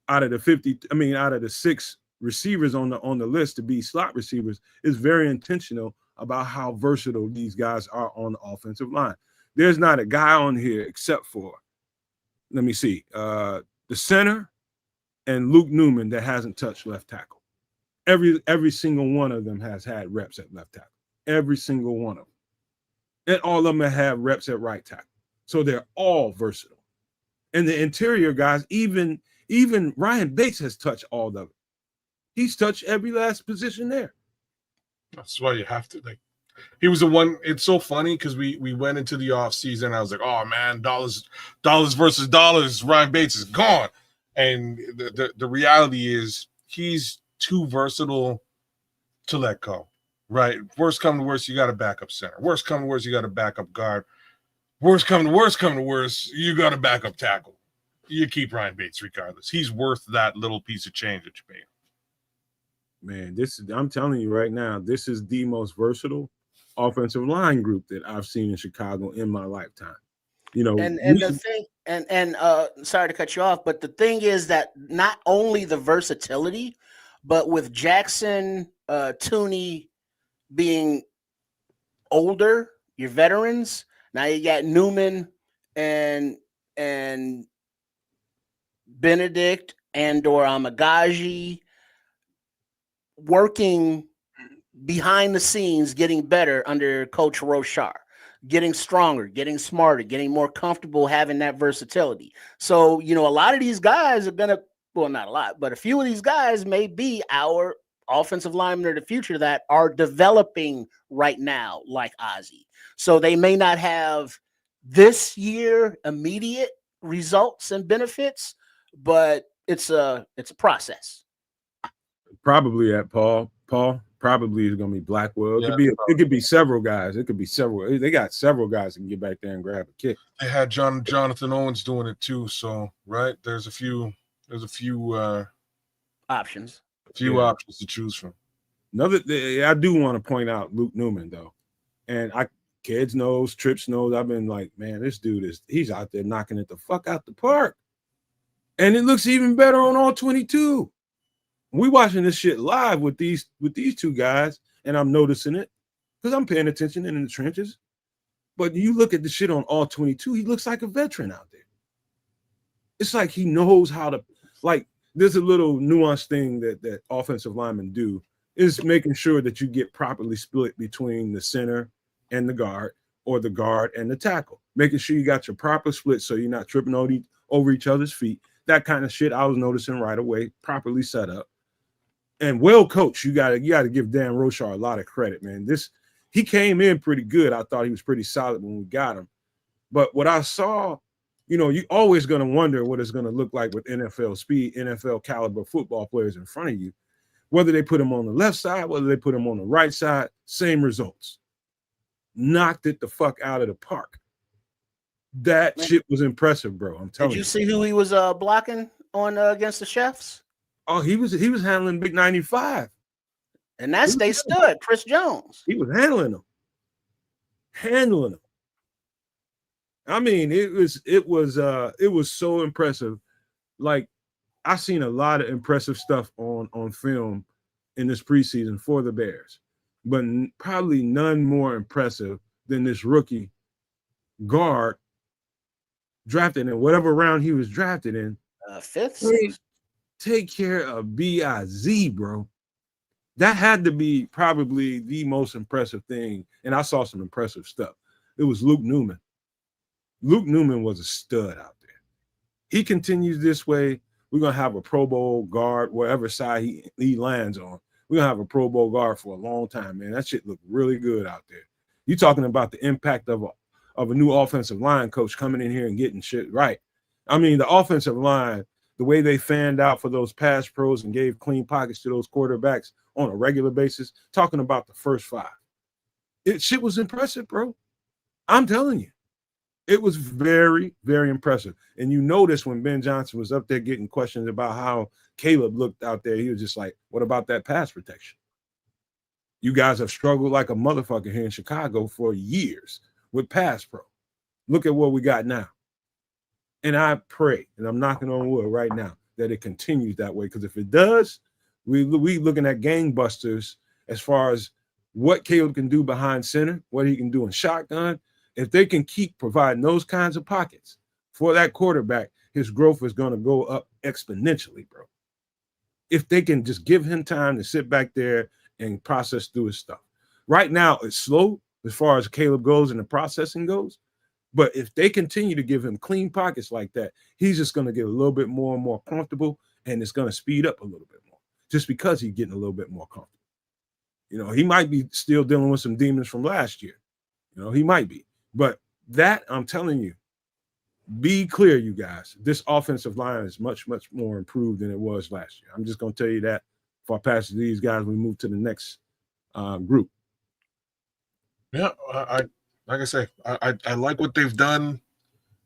S2: out of the 6 receivers on the list to be slot receivers. Is very intentional about how versatile these guys are on the offensive line. There's not a guy on here except for, let me see, the center and Luke Newman that hasn't touched left tackle. Every single one of them has had reps at left tackle. Every single one of them. And all of them have reps at right tackle. So they're all versatile. And the interior guys, even Ryan Bates has touched all of it. He's touched every last position there.
S3: That's why you have to, like, he was the one. It's so funny because we went into the off season. I was like, oh man, dollars versus dollars. Ryan Bates is gone. And the reality is he's too versatile to let go. Right. Worst come to worst, you got a backup center. Worst come to worst, you got a backup guard. Worst come to worst, you got a backup tackle. You keep Ryan Bates regardless. He's worth that little piece of change that you pay him.
S2: Man, I'm telling you right now, this is the most versatile offensive line group that I've seen in Chicago in my lifetime. You know,
S4: the thing, and sorry to cut you off, but the thing is that not only the versatility, but with Jackson, Tooney being older, your veterans. Now you got Newman and Benedict and/or Amagaji working behind the scenes, getting better under Coach Rochar, getting stronger, getting smarter, getting more comfortable, having that versatility. So, you know, a lot of these guys are gonna, well, not a lot, but a few of these guys may be our offensive linemen of the future that are developing right now, like Ozzie. So they may not have this year immediate results and benefits, but it's a process.
S2: Probably at Paul probably is going to be Blackwell. It could be several guys. It could be several. They got several guys that can get back there and grab a kick.
S3: They had Jonathan Owens doing it too. So right, there's a few
S4: options.
S3: Options to choose from.
S2: I do want to point out Luke Newman though, and kids knows, Trips knows. I've been like, man, this dude he's out there knocking it the fuck out the park, and it looks even better on all 22. We watching this shit live with these two guys, and I'm noticing it because I'm paying attention in the trenches. But you look at the shit on all 22, he looks like a veteran out there. It's like he knows how to, like, there's a little nuanced thing that offensive linemen do is making sure that you get properly split between the center and the guard, or the guard and the tackle, making sure you got your proper split so you're not tripping over each other's feet. That kind of shit I was noticing right away, properly set up. And well coached. You gotta give Dan Rochar a lot of credit, man. He came in pretty good. I thought he was pretty solid when we got him. But what I saw, you know, you're always gonna wonder what it's gonna look like with NFL speed, NFL caliber football players in front of you. Whether they put him on the left side, whether they put him on the right side, same results. Knocked it the fuck out of the park. That shit was impressive, bro. I'm telling you.
S4: Did you see who he was blocking on against the Chefs?
S2: Oh, he was handling Big 95.
S4: And that's they stood, Chris Jones.
S2: He was handling them. I mean, it was so impressive. Like, I've seen a lot of impressive stuff on film in this preseason for the Bears, but probably none more impressive than this rookie guard drafted in whatever round he was drafted in.
S4: Fifth.
S2: Take care of Biz, bro. That had to be probably the most impressive thing. And I saw some impressive stuff. It was Luke Newman. Luke Newman was a stud out there. He continues this way, we're going to have a Pro Bowl guard, wherever side he lands on. We're going to have a Pro Bowl guard for a long time, man. That shit looked really good out there. You're talking about the impact of a new offensive line coach coming in here and getting shit right. I mean, the offensive line, the way they fanned out for those pass pros and gave clean pockets to those quarterbacks on a regular basis, talking about the first 5. Shit was impressive, bro. I'm telling you. It was very, very impressive. And you notice when Ben Johnson was up there getting questions about how Caleb looked out there, he was just like, what about that pass protection? You guys have struggled like a motherfucker here in Chicago for years with pass pro. Look at what we got now. And I pray, and I'm knocking on wood right now, that it continues that way. Because if it does, we looking at gangbusters as far as what Caleb can do behind center, what he can do in shotgun. If they can keep providing those kinds of pockets for that quarterback, his growth is going to go up exponentially, bro. If they can just give him time to sit back there and process through his stuff. Right now, it's slow as far as Caleb goes and the processing goes. But if they continue to give him clean pockets like that, he's just going to get a little bit more and more comfortable, and it's going to speed up a little bit more just because he's getting a little bit more comfortable. You know, he might be still dealing with some demons from last year. You know, he might be. But that, I'm telling you, be clear, you guys. This offensive line is much, much more improved than it was last year. I'm just going to tell you that before I pass to these guys, we move to the next group.
S3: Yeah, like I say, I like what they've done.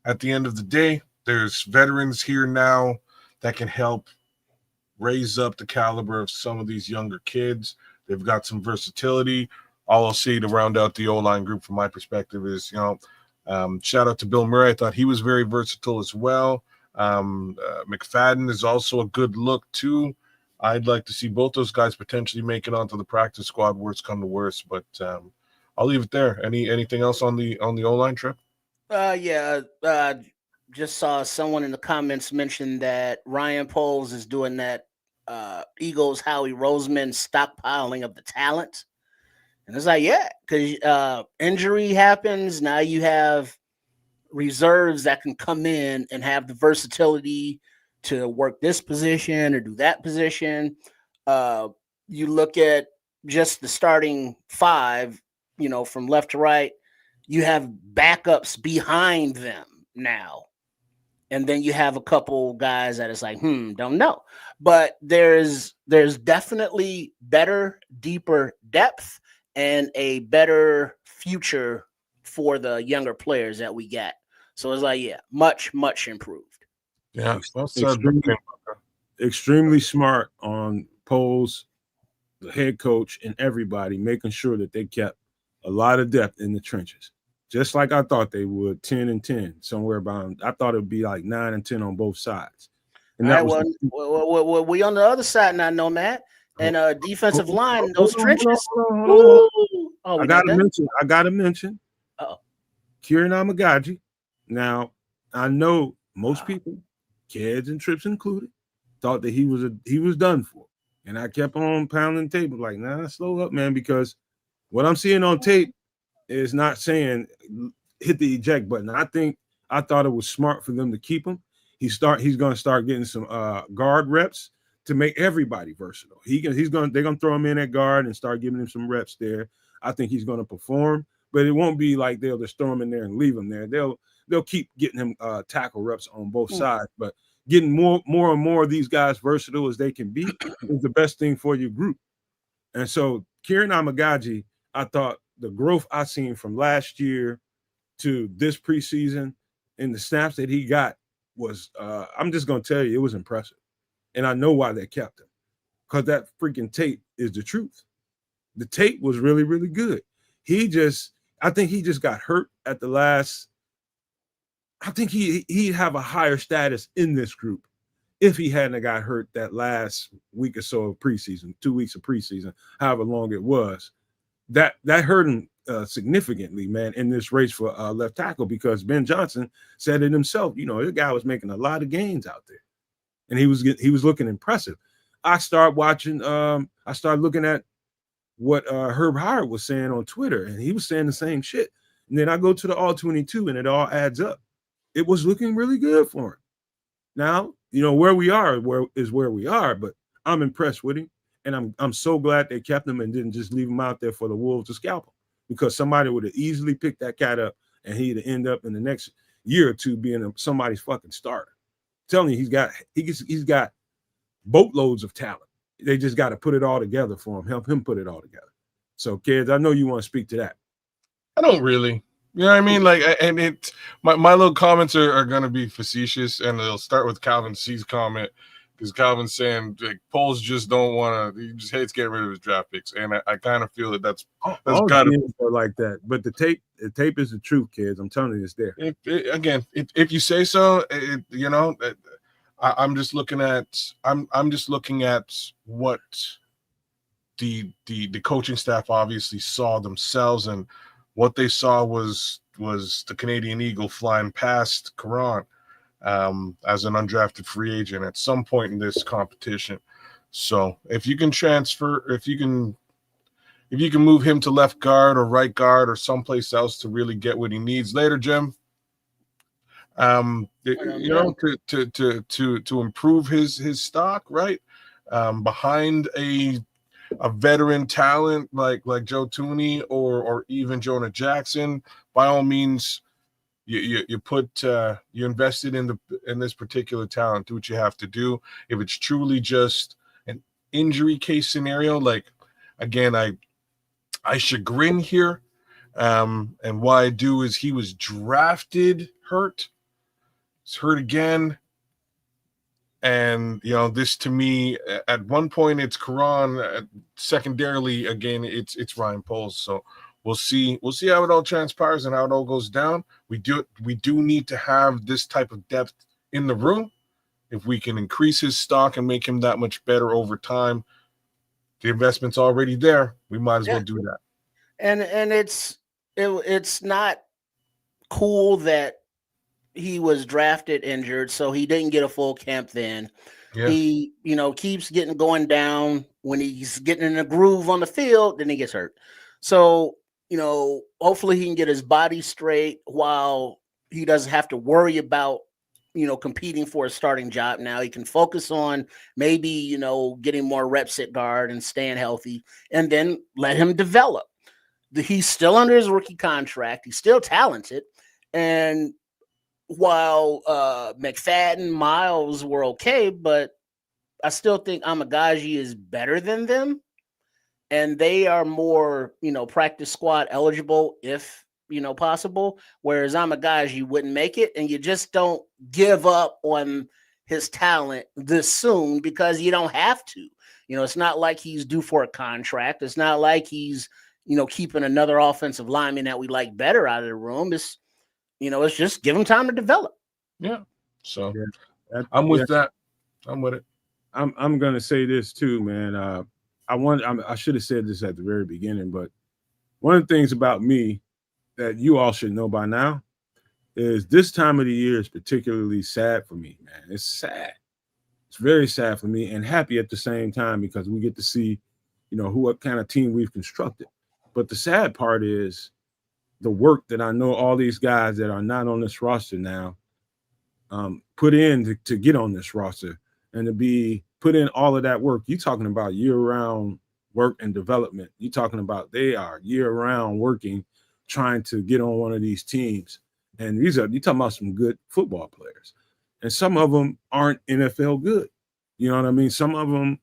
S3: At the end of the day, there's veterans here now that can help raise up the caliber of some of these younger kids. They've got some versatility. All I'll say to round out the O-line group from my perspective is, shout out to Bill Murray. I thought he was very versatile as well. McFadden is also a good look too. I'd like to see both those guys potentially make it onto the practice squad, worst come to worst. But I'll leave it there. Anything else on the O-line trip?
S4: Just saw someone in the comments mention that Ryan Poles is doing that Eagles Howie Roseman stockpiling of the talent. And it's like, yeah, because injury happens. Now you have reserves that can come in and have the versatility to work this position or do that position. You look at just the starting 5, from left to right, you have backups behind them now. And then you have a couple guys that is like, don't know. But there's definitely better, deeper depth and a better future for the younger players that we got. So it's like, yeah, much, much improved.
S3: Yeah,
S2: extremely smart on Poles, the head coach, and everybody making sure that they kept a lot of depth in the trenches. Just like I thought they would, 10 and 10, somewhere around. I thought it would be like 9 and 10 on both sides. And that
S4: well, we on the other side now, Nomad. And defensive line, those trenches.
S2: I gotta mention. Kieran Amagaji. Now, I know most people, kids and trips included, thought that he was done for. And I kept on pounding the table like, nah, slow up, man, because what I'm seeing on tape is not saying hit the eject button. I thought it was smart for them to keep him. He's going to start getting some guard reps to make everybody versatile. They're going to throw him in at guard and start giving him some reps there. I think he's going to perform, but it won't be like they'll just throw him in there and leave him there. They'll keep getting him tackle reps on both sides, but getting more and more of these guys versatile as they can be is the best thing for your group. And so Kieran Amagaji, I thought the growth I seen from last year to this preseason and the snaps that he got was, I'm just going to tell you, it was impressive. And I know why they kept him, because that freaking tape is the truth. The tape was really, really good. I think he just got hurt at the last. I think he'd have a higher status in this group if he hadn't got hurt that last week or so of preseason, 2 weeks of preseason, however long it was. That hurt him significantly, man, in this race for left tackle, because Ben Johnson said it himself. This guy was making a lot of gains out there, and he was looking impressive. I started looking at what Herb Howard was saying on Twitter, and he was saying the same shit. And then I go to the All-22, and it all adds up. It was looking really good for him. Now, where we are is where we are, but I'm impressed with him, and I'm so glad they kept him and didn't just leave him out there for the Wolves to scalp him, because somebody would have easily picked that cat up, and he'd end up in the next year or two being somebody's fucking starter. telling you, he's got boatloads of talent. They just got to put it all together for him, help him put it all together. So, kids, I know you want to speak to that.
S3: I don't really. You know what I mean? Like, and it, my little comments are going to be facetious, and they'll start with Calvin C's comment, because Calvin's saying like Poles just don't want to. He just hates getting rid of his draft picks, and I kind of feel that's
S2: all
S3: got to
S2: like that. But the tape is the truth, kids. I'm telling you, it's there.
S3: If you say so, you know, I'm just looking at what the coaching staff obviously saw themselves, and what they saw was the Canadian Eagle flying past Karan as an undrafted free agent at some point in this competition. So if you can move him to left guard or right guard or someplace else to really get what he needs later, Jim, you know, to improve his stock, right? Behind a veteran talent like Joe Tooney or even Jonah Jackson, by all means, you invested in this particular talent. Do what you have to do. If it's truly just an injury case scenario, like, again, I chagrin here, and why I do is he was drafted hurt. He's hurt again. And, you know, this to me, at one point it's Karan, secondarily, again, it's Ryan Poles. So we'll see how it all transpires and how it all goes down. We do need to have this type of depth in the room. If we can increase his stock and make him that much better over time, the investment's already there. We might as well do that.
S4: And it's not cool that he was drafted injured, so he didn't get a full camp then. Yeah. He, you know, keeps going down. When he's getting in a groove on the field, then he gets hurt. So, you know, hopefully he can get his body straight while he doesn't have to worry about, you know, competing for a starting job now. He can focus on maybe, you know, getting more reps at guard and staying healthy, and then let him develop. He's still under his rookie contract. He's still talented. And while McFadden, Miles were okay, but I still think Amagaji is better than them. And they are more, you know, practice squad eligible if, you know, possible. Whereas Amagaji wouldn't make it. And you just don't give up on his talent this soon because you don't have to. You know, it's not like he's due for a contract. It's not like he's, you know, keeping another offensive lineman that we like better out of the room. It's, you know, it's just give him time to develop.
S3: Yeah. So I'm with that. I'm with it.
S2: I'm going to say this too, man. I should have said this at the very beginning, but one of the things about me that you all should know by now is this time of the year is particularly sad for me, man. It's sad. It's very sad for me and happy at the same time because we get to see, you know, what kind of team we've constructed. But the sad part is the work that I know all these guys that are not on this roster now put in to get on this roster and to be put in all of that work. You're talking about year-round work and development. You're talking about they are year-round working, trying to get on one of these teams. And you're talking about some good football players. And some of them aren't NFL good. You know what I mean? Some of them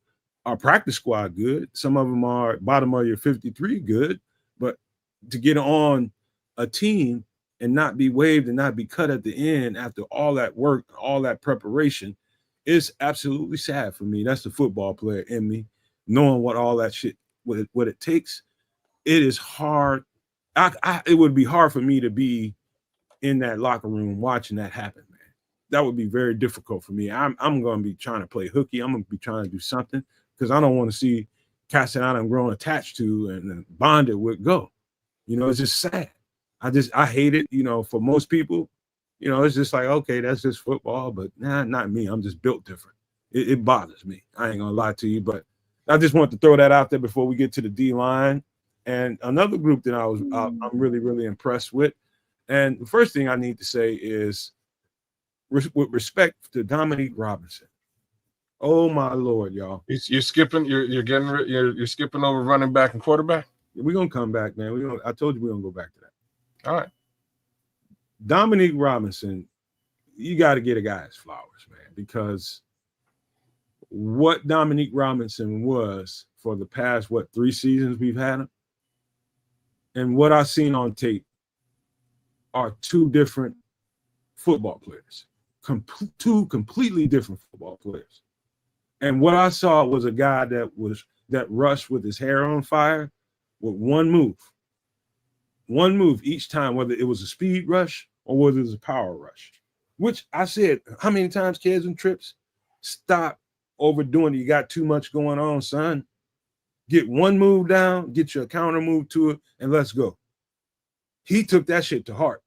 S2: are practice squad good. Some of them are bottom of your 53 good. But to get on a team and not be waived and not be cut at the end after all that work, all that preparation is absolutely sad for me. That's the football player in me, knowing what all that shit, what it takes. It is hard. It would be hard for me to be in that locker room watching that happen, man. That would be very difficult for me. I'm going to be trying to play hooky. I'm going to be trying to do something because I don't want to see cats that I'm grown attached to and bonded with go. You know, it's just sad. I hate it. You know, for most people, you know, it's just like, okay, that's just football, but nah, not me. I'm just built different. It bothers me. I ain't gonna lie to you, but I just want to throw that out there before we get to the D line. And another group that I'm really, really impressed with. And the first thing I need to say is with respect to Dominique Robinson. Oh my Lord, y'all.
S3: You're skipping, you're skipping over running back and quarterback.
S2: We're gonna come back, man. I told you we're gonna go back to that.
S3: All right.
S2: Dominique Robinson, you got to get a guy his flowers, man, because what Dominique Robinson was for the past, 3 seasons we've had him, and what I've seen on tape are two different football players, two completely different football players. And what I saw was a guy that rushed with his hair on fire with one move each time, whether it was a speed rush or whether it was a power rush. Which I said, how many times, kids and trips, stop overdoing it. You got too much going on, son. Get one move down, get your counter move to it, and let's go. He took that shit to heart.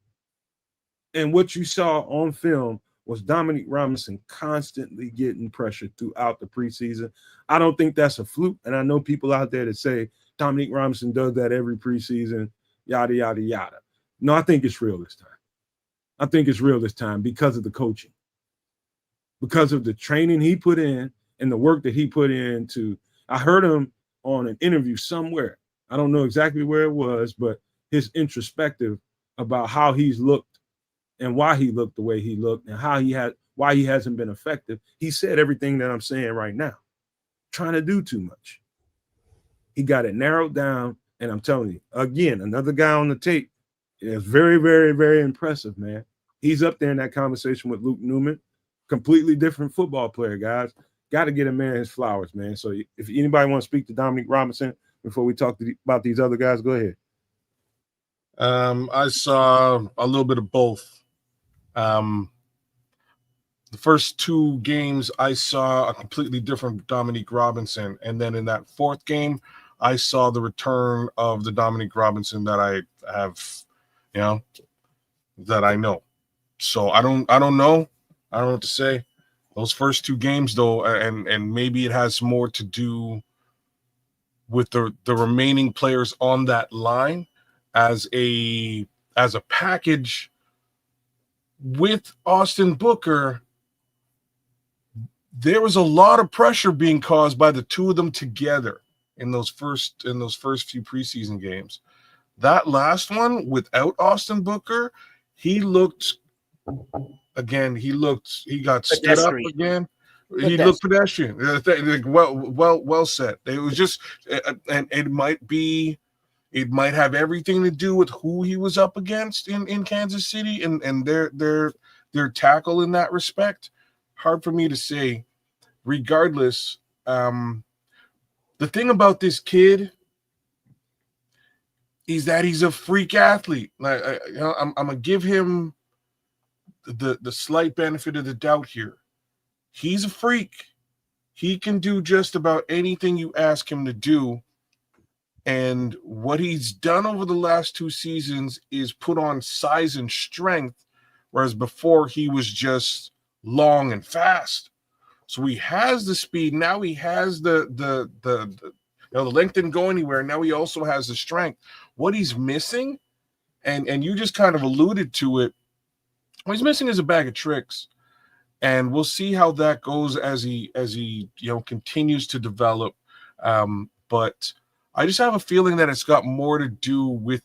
S2: And what you saw on film was Dominique Robinson constantly getting pressure throughout the preseason. I don't think that's a fluke. And I know people out there that say Dominique Robinson does that every preseason, yada, yada, yada. No, I think it's real this time. I think it's real this time because of the coaching, because of the training he put in and the work that he put into. I heard him on an interview somewhere. I don't know exactly where it was, but his introspective about how he's looked and why he looked the way he looked and why he hasn't been effective. He said everything that I'm saying right now, trying to do too much. He got it narrowed down. And I'm telling you, again, another guy on the tape is very, very, very impressive, man. He's up there in that conversation with Luke Newman. Completely different football player, guys. Got to get a man his flowers, man. So if anybody wants to speak to Dominique Robinson before we talk about these other guys, go ahead.
S3: I saw a little bit of both. The first 2 games, I saw a completely different Dominique Robinson. And then in that 4th game, I saw the return of the Dominique Robinson that I have, that I know. So I don't know. I don't know what to say. Those first 2 games, though, and maybe it has more to do with the remaining players on that line as a package with Austin Booker. There was a lot of pressure being caused by the 2 of them together in those first few preseason games. That last one without Austin Booker, he got stood up again. He looked pedestrian. Well said. It was just, and it might have everything to do with who he was up against in Kansas City and their tackle in that respect. Hard for me to say. Regardless, the thing about this kid is that he's a freak athlete. I'm gonna give him the slight benefit of the doubt here. He's a freak. He can do just about anything you ask him to do. And what he's done over the last 2 seasons is put on size and strength, whereas before he was just long and fast. So he has the speed. Now he has the length didn't go anywhere. Now he also has the strength. What he's missing, and you just kind of alluded to it, what he's missing is a bag of tricks. And we'll see how that goes as he continues to develop. But I just have a feeling that it's got more to do with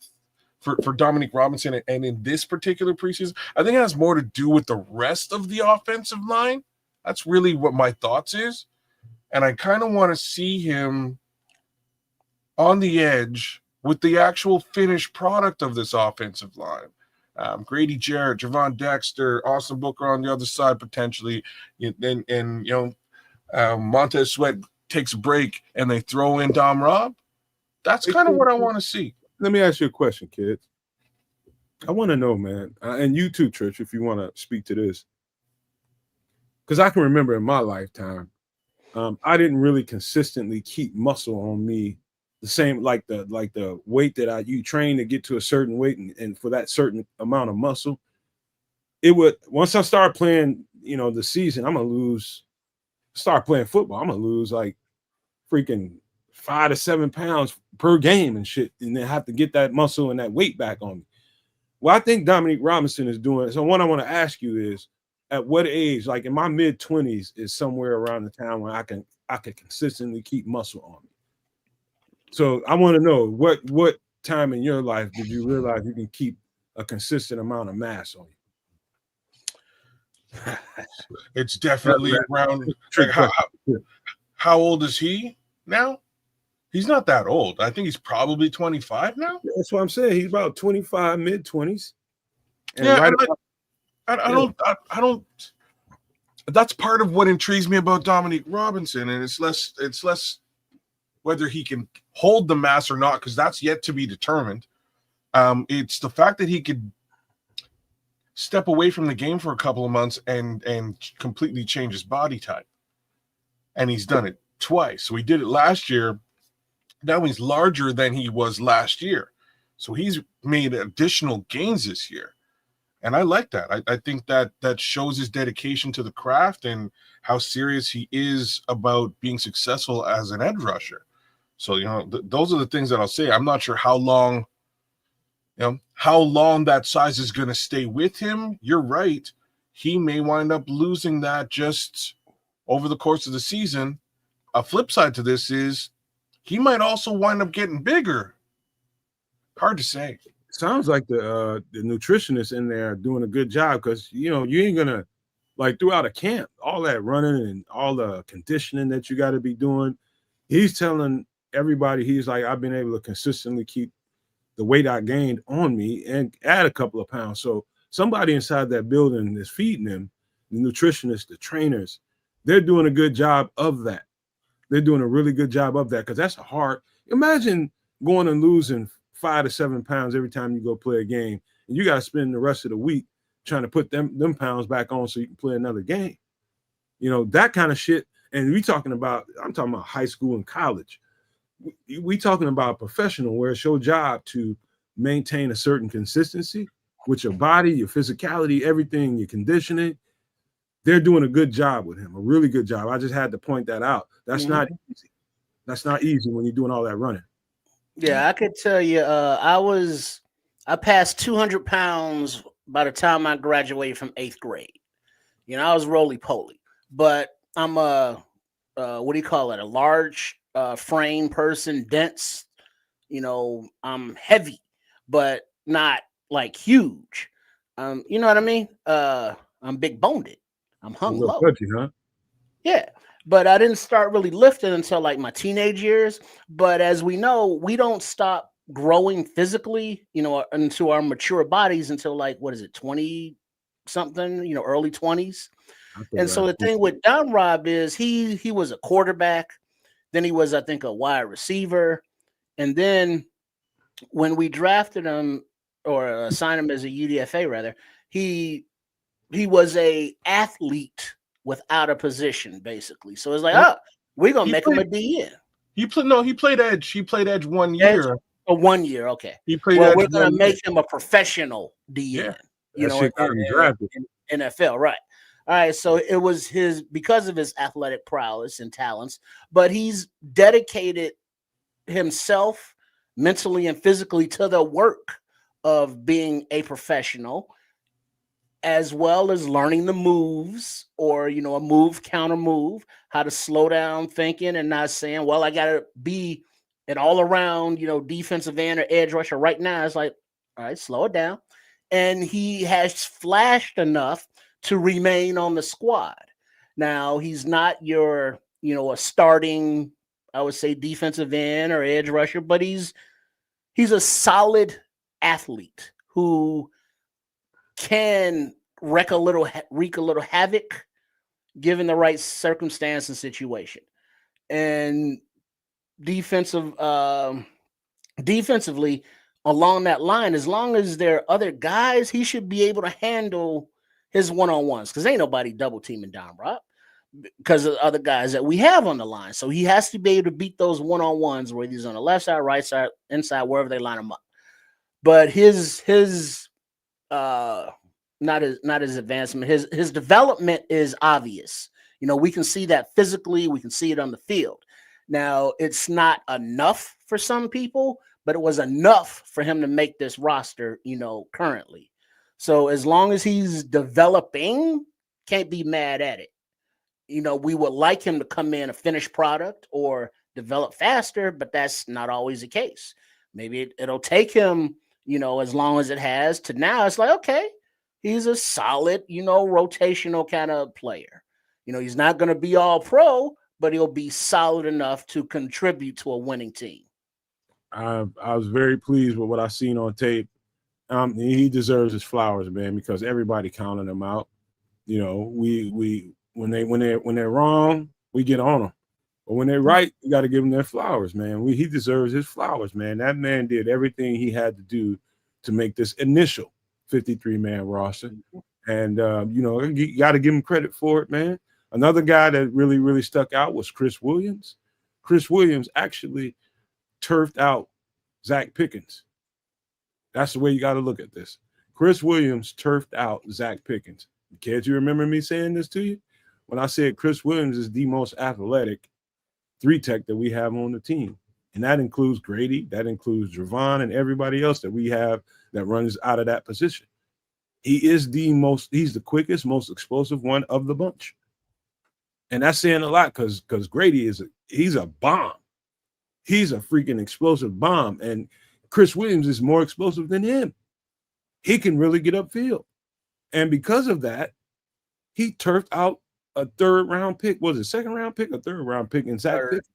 S3: for Dominique Robinson, and in this particular preseason, I think it has more to do with the rest of the offensive line. That's really what my thoughts is. And I kind of want to see him on the edge with the actual finished product of this offensive line. Grady Jarrett, Javon Dexter, Austin Booker on the other side potentially, and Montez Sweat takes a break and they throw in Dom Robb. That's kind of what I want to see.
S2: Let me ask you a question, kids. I want to know, man, and you too, Trish, if you want to speak to this, because I can remember in my lifetime, I didn't really consistently keep muscle on me the same like the weight that you train to get to a certain weight and for that certain amount of muscle. It would, once I start playing, the season, I'm gonna lose. Start playing football, I'm gonna lose like freaking 5 to 7 pounds per game and shit, and then have to get that muscle and that weight back on me. Well, I think Dominique Robinson is doing. So what I want to ask you is, at what age, like in my mid-20s, is somewhere around the time when I can consistently keep muscle on me. So I want to know what time in your life did you realize you can keep a consistent amount of mass on you?
S3: It's definitely around.
S2: Trick
S3: Like,
S2: question.
S3: how old is he now? He's not that old. I think he's probably 25 now.
S2: That's what I'm saying. He's about 25, mid-20s. And
S3: Yeah,
S2: right
S3: I don't. That's part of what intrigues me about Dominique Robinson, and it's less whether he can hold the mass or not, because that's yet to be determined. It's the fact that he could step away from the game for a couple of months and completely change his body type, and he's done it twice. So he did it last year. Now he's larger than he was last year, so he's made additional gains this year. And I like that. I think that shows his dedication to the craft and how serious he is about being successful as an edge rusher. So, those are the things that I'll say. I'm not sure how long that size is going to stay with him. You're right. He may wind up losing that just over the course of the season. A flip side to this is he might also wind up getting bigger. Hard to say.
S2: Sounds like the nutritionists in there are doing a good job, because you ain't gonna, like, throughout a camp, all that running and all the conditioning that you got to be doing. He's telling everybody, he's like, I've been able to consistently keep the weight I gained on me and add a couple of pounds. So somebody inside that building is feeding him. The nutritionists, the trainers, they're doing a good job of that. They're doing a really good job of that, because that's a hard. Imagine going and losing 5 to 7 pounds every time you go play a game, and you got to spend the rest of the week trying to put them pounds back on so you can play another game. That kind of shit. And I'm talking about high school and college. We talking about professional, where it's your job to maintain a certain consistency with your body, your physicality, everything, your conditioning. They're doing a good job with him, a really good job. I just had to point that out. That's not easy. That's not easy when you're doing all that running.
S4: Yeah, I could tell you, I passed 200 pounds by the time I graduated from 8th grade. I was roly-poly, but I'm what do you call it? A large frame person, dense. I'm heavy, but not like huge. You know what I mean? I'm big boned. I'm hung low.
S2: Pudgy, huh?
S4: Yeah. But I didn't start really lifting until like my teenage years. But as we know, we don't stop growing physically, into our mature bodies until, like, 20 something, early 20s. And so the thing with Don Rob is he was a quarterback. Then he was, I think, a wide receiver. And then when we drafted him, or assigned him as a UDFA rather, he was a athlete without a position, basically. So it's like, we're gonna make him a DN.
S3: He played edge. He played edge 1 year.
S4: 1 year, okay.
S3: He played edge.
S4: We're gonna make him a professional DN. In NFL, right? All right. So it was because of his athletic prowess and talents, but he's dedicated himself mentally and physically to the work of being a professional, as well as learning the moves, or, a move, counter move, how to slow down thinking and not saying, well, I got to be an all around, defensive end or edge rusher right now. It's like, all right, slow it down. And he has flashed enough to remain on the squad. Now, he's not your, a starting, I would say, defensive end or edge rusher, but he's a solid athlete who can wreak a little havoc given the right circumstance and situation. And defensively, along that line, as long as there are other guys, he should be able to handle his one-on-ones, because ain't nobody double teaming Don Rob because of the other guys that we have on the line. So he has to be able to beat those one-on-ones, whether he's on the left side, right side, inside, wherever they line him up. But his not his advancement, his development is obvious. We can see that physically, we can see it on the field. Now, it's not enough for some people, but it was enough for him to make this roster, currently. So as long as he's developing, can't be mad at it. We would like him to come in a finished product or develop faster, but that's not always the case. Maybe it'll take him, as long as it has to now. It's like, okay, he's a solid, rotational kind of player. He's not going to be all pro, but he'll be solid enough to contribute to a winning team.
S2: I was very pleased with what I seen on tape. He deserves his flowers, man, because everybody counted him out. We when they're wrong, we get on them. But when they're right, you got to give them their flowers, man. He deserves his flowers, man. That man did everything he had to do to make this initial 53-man roster. And, you got to give him credit for it, man. Another guy that really, really stuck out was Chris Williams. Chris Williams actually turfed out Zach Pickens. That's the way you got to look at this. Chris Williams turfed out Zach Pickens. Kids, you remember me saying this to you? When I said Chris Williams is the most athletic 3-tech that we have on the team. And that includes Grady, that includes Javon, and everybody else that we have that runs out of that position. He's the quickest, most explosive one of the bunch. And that's saying a lot because Grady he's a bomb. He's a freaking explosive bomb. And Chris Williams is more explosive than him. He can really get upfield. And because of that, he turfed out a 3rd-round pick. Was it 2nd-round pick or 3rd-round pick in Zach Pickens?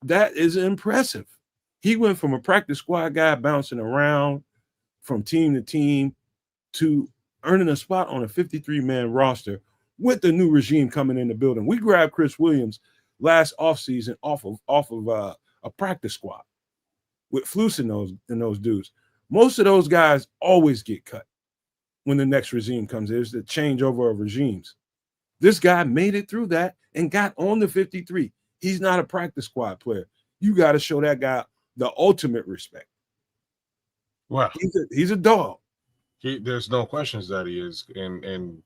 S2: That is impressive. He went from a practice squad guy bouncing around from team to team to earning a spot on a 53-man roster with the new regime coming in the building. We grabbed Chris Williams last offseason off of a practice squad with Flus and those dudes. Most of those guys always get cut when the next regime comes. There's the changeover of regimes. This guy made it through that and got on the 53. He's not a practice squad player. You got to show that guy the ultimate respect.
S3: Wow.
S2: He's a dog.
S3: There's no questions that he is. And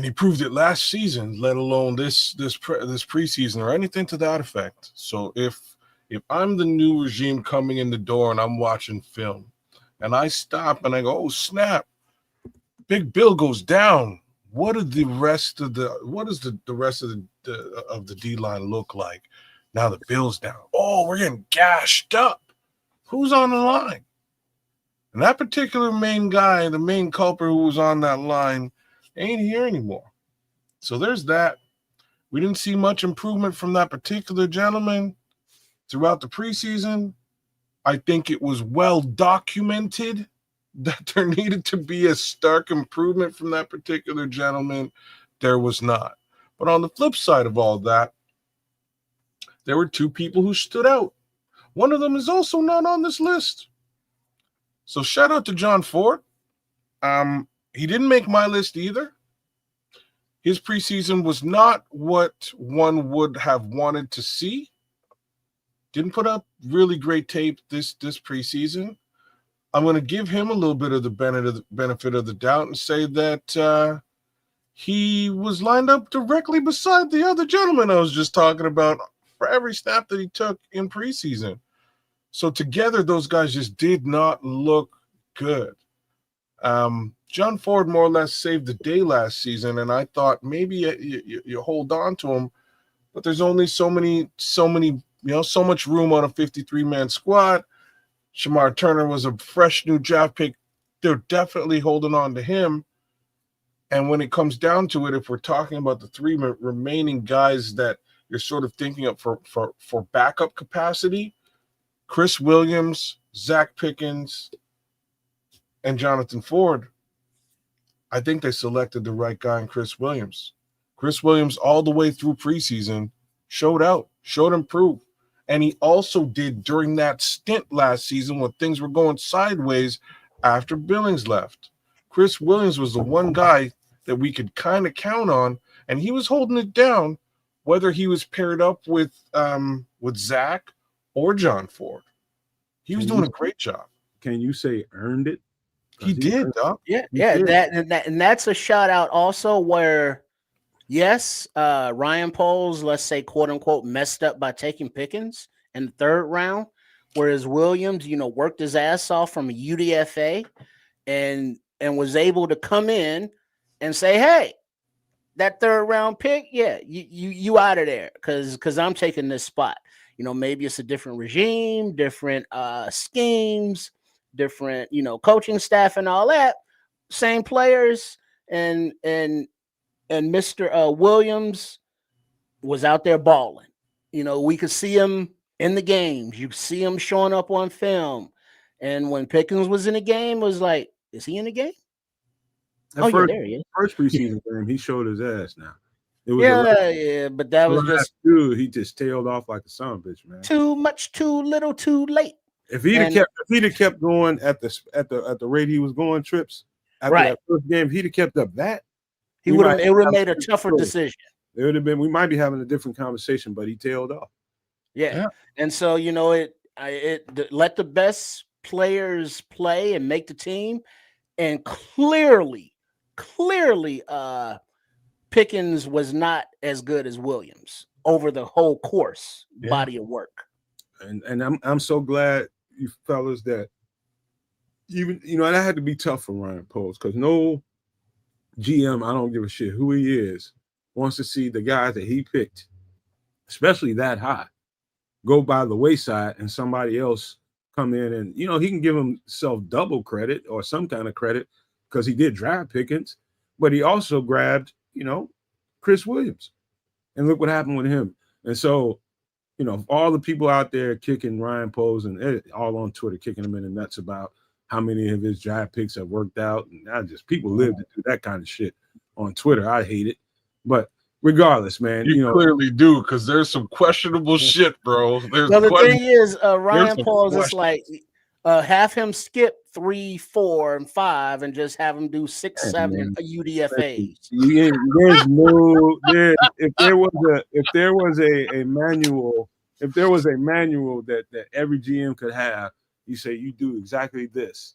S3: he proved it last season, let alone this preseason or anything to that effect. So if I'm the new regime coming in the door and I'm watching film and I stop and I go, oh, snap, Big Bill goes down. What does the rest of the D line look like now? The Bill's down. Oh, we're getting gashed up. Who's on the line? And that particular main guy, the main culprit who was on that line, ain't here anymore. So there's that. We didn't see much improvement from that particular gentleman throughout the preseason. I think it was well documented that there needed to be a stark improvement from that particular gentleman. There was not. But on the flip side of all that, there were 2 people who stood out. One of them is also not on this list. So shout out to John Ford. He didn't make my list either. His preseason was not what one would have wanted to see. Didn't put up really great tape this preseason. I'm going to give him a little bit of the benefit of the doubt and say that he was lined up directly beside the other gentleman I was just talking about for every snap that he took in preseason. So together, those guys just did not look good. John Ford more or less saved the day last season, and I thought maybe you hold on to him, but there's only so much room on a 53-man squad. Shamar Turner was a fresh new draft pick. They're definitely holding on to him. And when it comes down to it, if we're talking about the 3 remaining guys that you're sort of thinking of for backup capacity, Chris Williams, Zach Pickens, and Jonathan Ford, I think they selected the right guy in Chris Williams. Chris Williams, all the way through preseason, showed improved. And he also did during that stint last season when things were going sideways after Billings left. Chris Williams was the one guy that we could kind of count on, and he was holding it down, whether he was paired up with Zach or John Ford. He was doing a great job.
S2: Can you say earned it?
S3: He did, Doc.
S4: Yeah. And that's a shout out also where, yes, Ryan Poles, let's say, quote unquote, messed up by taking Pickens in the 3rd round, whereas Williams, worked his ass off from a UDFA and was able to come in and say, hey, that 3rd round pick, yeah, you out of there because I'm taking this spot. Maybe it's a different regime, different schemes, different, coaching staff and all that. same players, and Mr. Williams was out there balling. You know, we could see him in the games. You could see him showing up on film. And when Pickens was in the game, it was like, is he in the game?
S2: Yeah,
S4: there he is.
S2: First preseason game, he showed his ass now. It was
S4: but that was just
S2: dude. He just tailed off like a son of a bitch, man.
S4: Too much, too little, too late.
S2: If he'd have kept going at the rate he was going trips after that first game, if he'd have kept up that,
S4: it would have made a tougher decision.
S2: It would have been. We might be having a different conversation, but he tailed off.
S4: Yeah. And so let the best players play and make the team, and clearly, Pickens was not as good as Williams over the whole course body of work.
S2: And I'm so glad you fellas that even that had to be tough for Ryan Poles, because no GM, I don't give a shit who he is, wants to see the guys that he picked, especially that high, go by the wayside and somebody else come in and he can give himself double credit or some kind of credit because he did draft Pickens, but he also grabbed Chris Williams, and look what happened with him. And so all the people out there kicking Ryan Poles and all on Twitter kicking him in the nuts about how many of his draft picks have worked out, and people live to do that kind of shit on Twitter. I hate it, but regardless, man,
S3: you clearly do, because there's some questionable shit, bro.
S4: The thing is, Ryan Poles is like, have him skip 3, 4, and 5, and just have him do 6, 7 UDFAs.
S2: There's no there. If there was a manual that every GM could have, you say you do exactly this,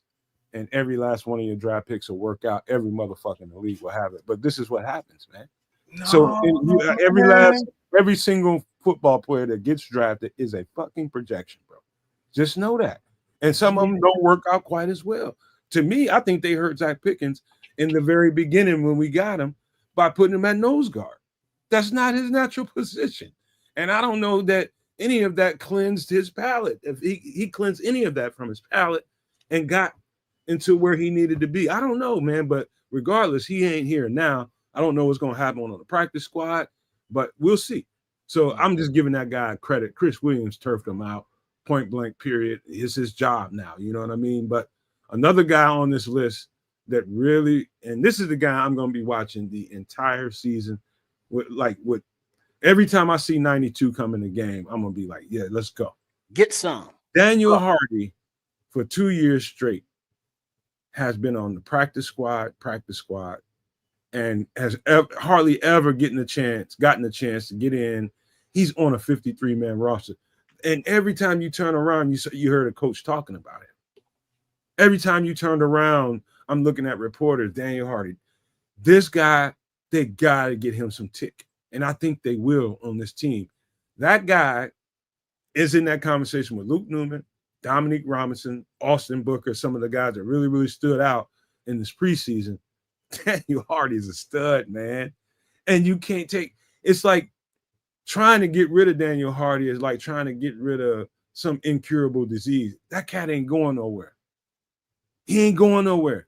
S2: and every last one of your draft picks will work out. Every motherfucker in the league will have it. But this is what happens, man. Every single football player that gets drafted is a fucking projection, bro. Just know that. And some of them don't work out quite as well. To me, I think they hurt Zach Pickens in the very beginning when we got him by putting him at nose guard. That's not his natural position. And I don't know that any of that cleansed his palate. If he cleansed any of that from his palate and got into where he needed to be. I don't know, man. But regardless, he ain't here now. I don't know what's going to happen on the practice squad, but we'll see. So I'm just giving that guy credit. Chris Williams turfed him out. Point blank, period. It's his job now. You know what I mean? But another guy on this list that really, and this is the guy I'm going to be watching the entire season with every time I see 92 come in the game, I'm going to be like, yeah, let's go.
S4: Get some.
S2: Daniel Hardy for 2 years straight has been on the practice squad, and has hardly ever gotten a chance to get in. He's on a 53-man roster. And every time you turn around, you heard a coach talking about it. Every time you turned around, I'm looking at reporters, Daniel Hardy. This guy, they got to get him some tick. And I think they will on this team. That guy is in that conversation with Luke Newman, Dominique Robinson, Austin Booker, some of the guys that really, really stood out in this preseason. Daniel Hardy is a stud, man. And you can't it's like trying to get rid of Daniel Hardy is like trying to get rid of some incurable disease. That cat ain't going nowhere. He ain't going nowhere.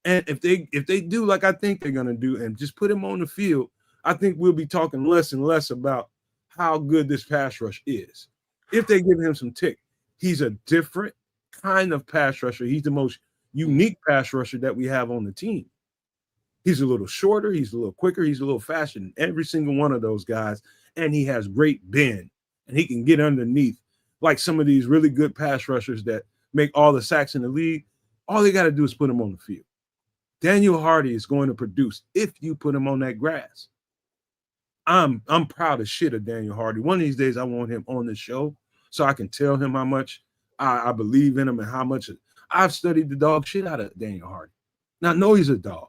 S2: And if they do like I think they're gonna do and just put him on the field, I think we'll be talking less and less about how good this pass rush is. If they give him some tick, he's a different kind of pass rusher. He's the most unique pass rusher that we have on the team. He's a little shorter, he's a little quicker, he's a little faster than every single one of those guys, and he has great bend, and he can get underneath like some of these really good pass rushers that make all the sacks in the league. All they got to do is put him on the field. Daniel Hardy is going to produce if you put him on that grass. I'm proud as shit of Daniel Hardy. One of these days I want him on the show so I can tell him how much I believe in him and how much I've studied the dog shit out of Daniel Hardy. Now I know he's a dog.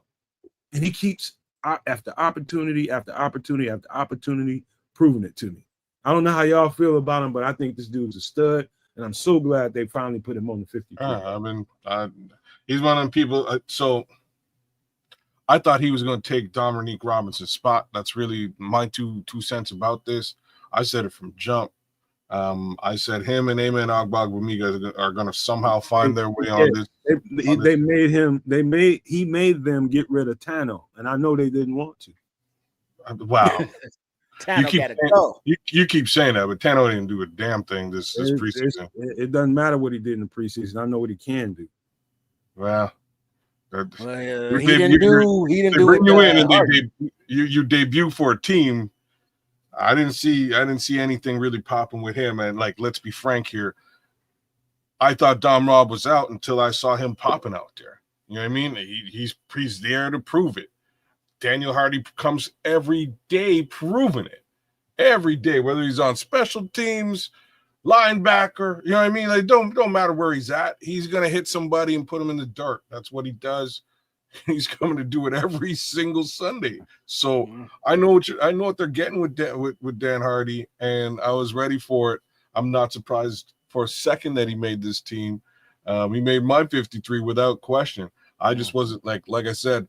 S2: And he keeps after opportunity after opportunity after opportunity proving it to me. I don't know how y'all feel about him, but I think this dude's a stud, and I'm so glad they finally put him on the 53.
S3: He's one of them people. So I thought he was going to take Dominique Robinson's spot. That's really my two cents about this. I said it from jump. I said him and Amen Agbagbamiga are going to somehow find their way
S2: Yeah,
S3: on this.
S2: they made him. He made them get rid of Tano, and I know they didn't want to.
S3: Wow.
S4: Tano got to go.
S3: You keep saying that, but Tano didn't do a damn thing this preseason.
S2: It doesn't matter what he did in the preseason. I know what he can do.
S3: Well,
S4: he didn't do
S3: bring
S4: it.
S3: You in and you debut for a team. I didn't see anything really popping with him. And like, let's be frank here. I thought Dom Robb was out until I saw him popping out there. You know what I mean? He's there to prove it. Daniel Hardy comes every day proving it. Every day, whether he's on special teams, linebacker, you know what I mean? Like, don't matter where he's at. He's gonna hit somebody and put him in the dirt. That's what he does. He's coming to do it every single Sunday. So I know what they're getting with Dan Hardy, and I was ready for it. I'm not surprised for a second that he made this team. He made my 53 without question. I just wasn't like I said,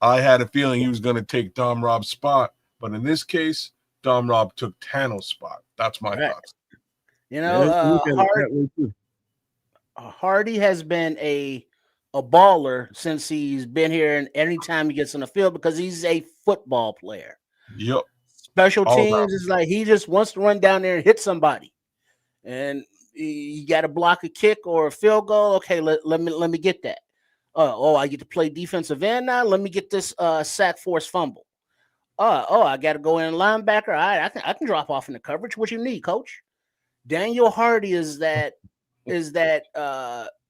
S3: I had a feeling he was going to take Dom Robb's spot, but in this case, Dom Robb took Tano's spot. That's my thoughts.
S4: You know, Hardy has been a baller since he's been here, and anytime he gets on the field, because he's a football player.
S3: Yep.
S4: Special teams is like he just wants to run down there and hit somebody, and you got to block a kick or a field goal. Okay, let me get that. I get to play defensive end now. Let me get this sack force fumble. I got to go in linebacker. All right, I can drop off in the coverage. What you need, coach? Daniel Hardy is that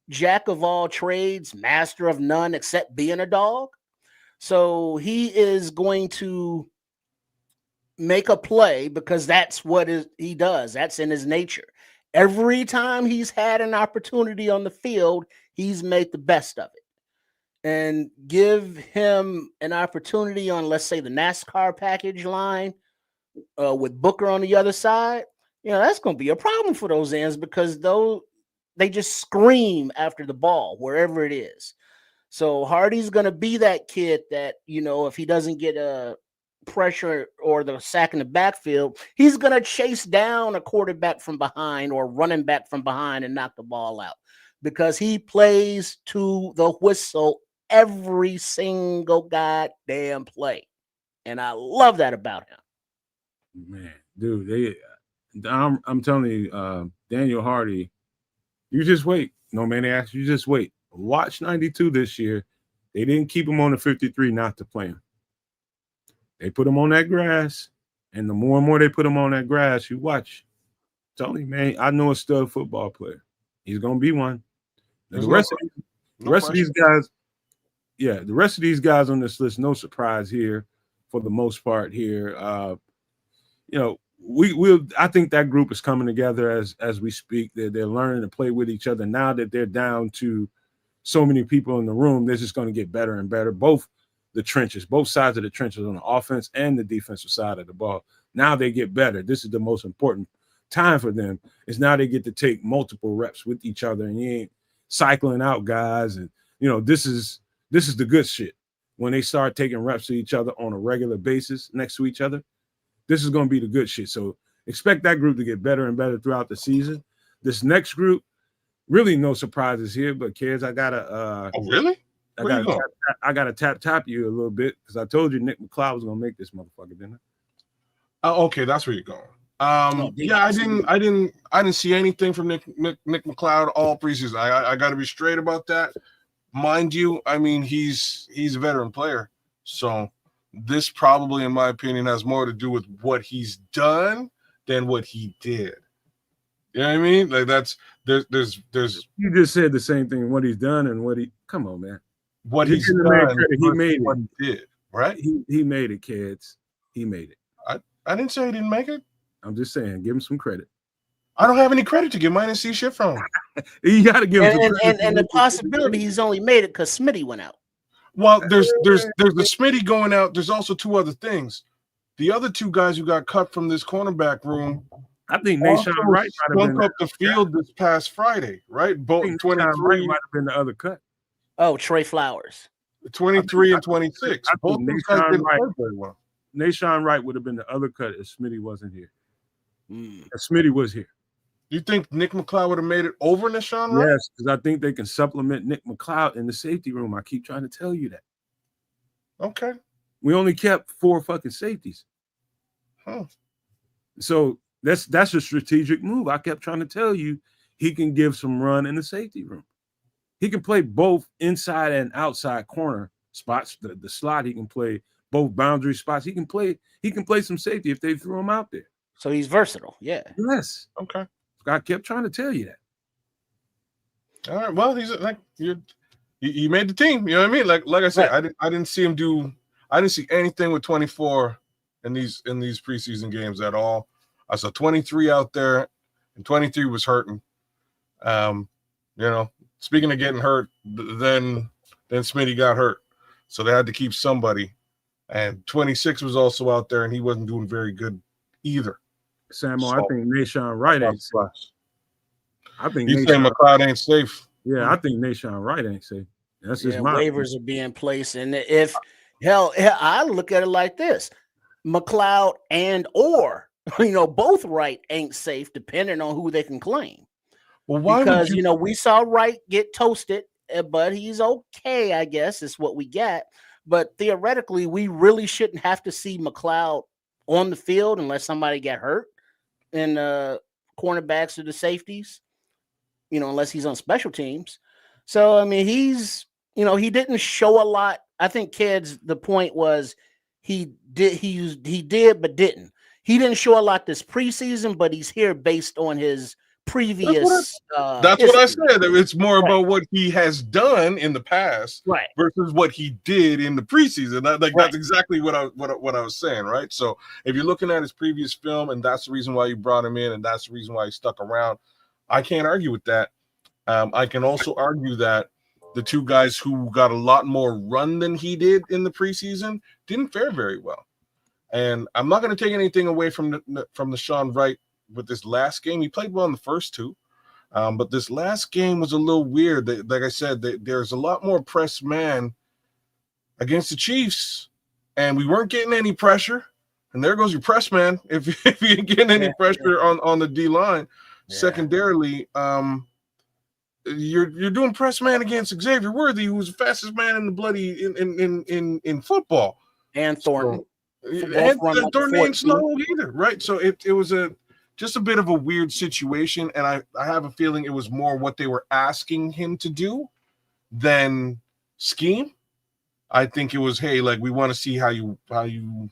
S4: jack of all trades, master of none except being a dog. So he is going to make a play because that's what he does. That's in his nature. Every time he's had an opportunity on the field, he's made the best of it. And give him an opportunity on, let's say, the NASCAR package line with Booker on the other side. You know, that's going to be a problem for those ends because they just scream after the ball wherever it is. So Hardy's going to be that kid that, you know, if he doesn't get a pressure or the sack in the backfield, he's going to chase down a quarterback from behind or running back from behind and knock the ball out because he plays to the whistle every single goddamn play. And I love that about him.
S2: Man, dude, I'm telling you, Daniel Hardy, you just wait. No maniacs, you just wait. Watch 92 this year. They didn't keep him on the 53 not to play him. They put him on that grass, and the more and more they put him on that grass, you watch. I'm telling you, man, I know a stud football player. He's gonna be one. The rest of these guys, yeah, the rest of these guys on this list, no surprise here for the most part here. You know, I think that group is coming together as we speak. They're learning to play with each other. Now that they're down to so many people in the room, they're just going to get better and better. Both sides of the trenches on the offense and the defensive side of the ball. Now they get better. This is the most important time for them, is now they get to take multiple reps with each other, and you ain't cycling out guys. And, you know, this is the good shit. When they start taking reps with each other on a regular basis next to each other, this is going to be the good shit. So expect that group to get better and better throughout the season. This next group, really no surprises here, but kids, I gotta
S3: really?
S2: I gotta tap you a little bit because I told you Nick McLeod was gonna make this motherfucker, didn't I?
S3: Okay, that's where you're going. Yeah, I didn't see anything from Nick McLeod all preseason. I got to be straight about that. Mind you, I mean he's a veteran player, so this probably, in my opinion, has more to do with what he's done than what he did. You know what I mean? Like there's.
S2: You just said the same thing. What he's done and what he. Come on, man.
S3: What he's done.
S2: He made
S3: what
S2: it.
S3: He did right.
S2: He made it, kids. He made it.
S3: I didn't say he didn't make it.
S2: I'm just saying, give him some credit.
S3: I don't have any credit to give him. I didn't see shit from him.
S2: You got to give him some credit.
S4: And the possibility he's only made it because Smitty went out.
S3: Well, there's the Smitty going out. There's also two other things. The other two guys who got cut from this cornerback room,
S2: I think Nashawn Wright might have been
S3: up the field this past Friday, right? Both 23
S2: might have been the other cut.
S4: Oh, Trey Flowers,
S3: 23 and 26. Both those guys didn't play very well.
S2: Nashawn Wright would have been the other cut if Smitty wasn't here. If Smitty was here.
S3: You think Nick McLeod would have made it over Nashawn Wright?
S2: Yes, because I think they can supplement Nick McLeod in the safety room. I keep trying to tell you that.
S3: Okay.
S2: We only kept 4 fucking safeties.
S3: Huh.
S2: So that's a strategic move. I kept trying to tell you he can give some run in the safety room. He can play both inside and outside corner spots. The slot, he can play both boundary spots. He can play some safety if they threw him out there.
S4: So he's versatile. Yeah.
S2: Yes.
S3: Okay.
S2: I kept trying to tell you that.
S3: All right. Well, he's like he made the team. You know what I mean? Like I said,
S4: Right.
S3: I didn't see him do. I didn't see anything with 24 in these preseason games at all. I saw 23 out there, and 23 was hurting. Speaking of getting hurt, then Smitty got hurt, so they had to keep somebody. And 26 was also out there, and he wasn't doing very good either.
S2: Samo, I think Nashawn Wright ain't safe. I think
S3: you saying McLeod ain't safe.
S2: Yeah, I think Nashawn Wright ain't safe. That's just my
S4: waivers are being placed, and if hell, I look at it like this: McLeod and or both Wright ain't safe, depending on who they can claim.
S3: Well, why?
S4: Because we saw Wright get toasted, but he's okay, I guess is what we got. But theoretically, we really shouldn't have to see McLeod on the field unless somebody got hurt in cornerbacks or the safeties, unless he's on special teams. So, I mean, he's, he didn't show a lot. I think, kids, the point was he did, but didn't. He didn't show a lot this preseason, but he's here based on his previous.
S3: That's what I said. It's more about what he has done in the past,
S4: right,
S3: versus what he did in the preseason. That's exactly what I was saying, right? So if you're looking at his previous film, and that's the reason why you brought him in, and that's the reason why he stuck around, I can't argue with that. I can also argue that the two guys who got a lot more run than he did in the preseason didn't fare very well. And I'm not going to take anything away from the Sean Wright with this last game. He played well in the first two, but this last game was a little weird. Like I said, there's a lot more press man against the Chiefs, and we weren't getting any pressure. And there goes your press man if you ain't getting any pressure on the D line. Yeah. Secondarily, you're doing press man against Xavier Worthy, who's the fastest man in the bloody in football,
S4: and Thornton.
S3: So, and Thornton ain't slow either, right? So it was just a bit of a weird situation, and I have a feeling it was more what they were asking him to do than scheme. I think it was, hey, like, we want to see how you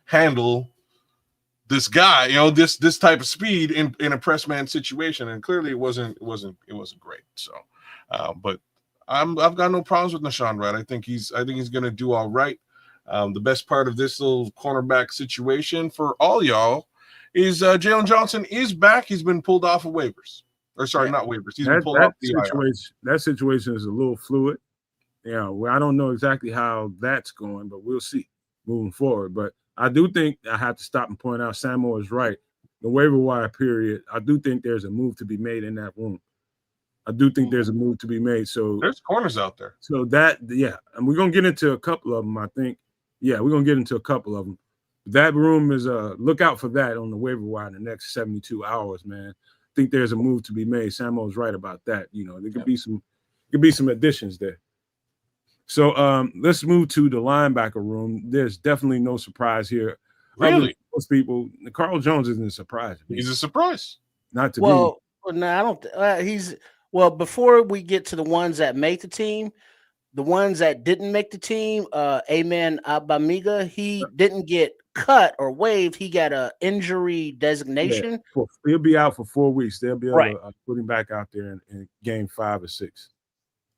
S3: handle this guy, this type of speed in a press man situation, and clearly it wasn't great. So, but I've got no problems with Nashawn Wright. I think he's going to do all right. The best part of this little cornerback situation for all y'all is Jalen Johnson is back. He's been pulled off of waivers. Or sorry, not waivers. He's been pulled off the IR.
S2: That situation is a little fluid. I don't know exactly how that's going, but we'll see moving forward. But I do think I have to stop and point out Samo is right. The waiver wire period, I do think there's a move to be made in that room. I do think there's a move to be made. So
S3: there's corners out there.
S2: So and we're going to get into a couple of them, I think. Yeah, we're going to get into a couple of them. That room is look out for that on the waiver wire in the next 72 hours, man. I think there's a move to be made. Samo's right about that. There could be some additions there. So let's move to the linebacker room. There's definitely no surprise here.
S3: Really?
S2: Most people, Carl Jones isn't a surprise.
S3: He's a surprise.
S2: Not to
S4: me. No, I don't. Before we get to the ones that make the team, the ones that didn't make the team, Amen Abamiga, he didn't get cut or waived. He got an injury designation.
S2: Yeah, he'll be out for 4 weeks. They'll be able to put him back out there in game 5 or 6.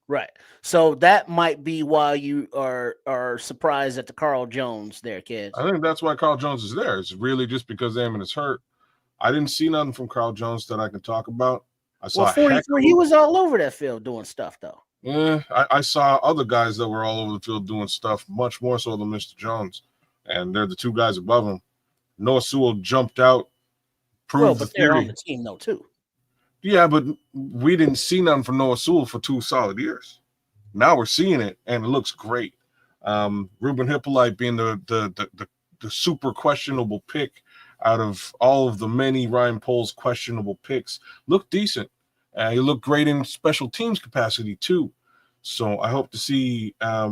S4: Right. So that might be why you are surprised at the Carl Jones there, kids.
S3: I think that's why Carl Jones is there. It's really just because Amon is hurt. I didn't see nothing from Carl Jones that I can talk about. I saw
S4: 43. He was all over that field doing stuff, though.
S3: Yeah, I saw other guys that were all over the field doing stuff, much more so than Mr. Jones. And they're the two guys above him. Noah Sewell jumped out, proved the theory.
S4: They're on the team, though, too.
S3: Yeah, but we didn't see nothing from Noah Sewell for 2 solid years. Now we're seeing it, and it looks great. Ruben Hippolyte being the super questionable pick out of all of the many Ryan Poles questionable picks, looked decent. He looked great in special teams capacity too. So I hope to see, I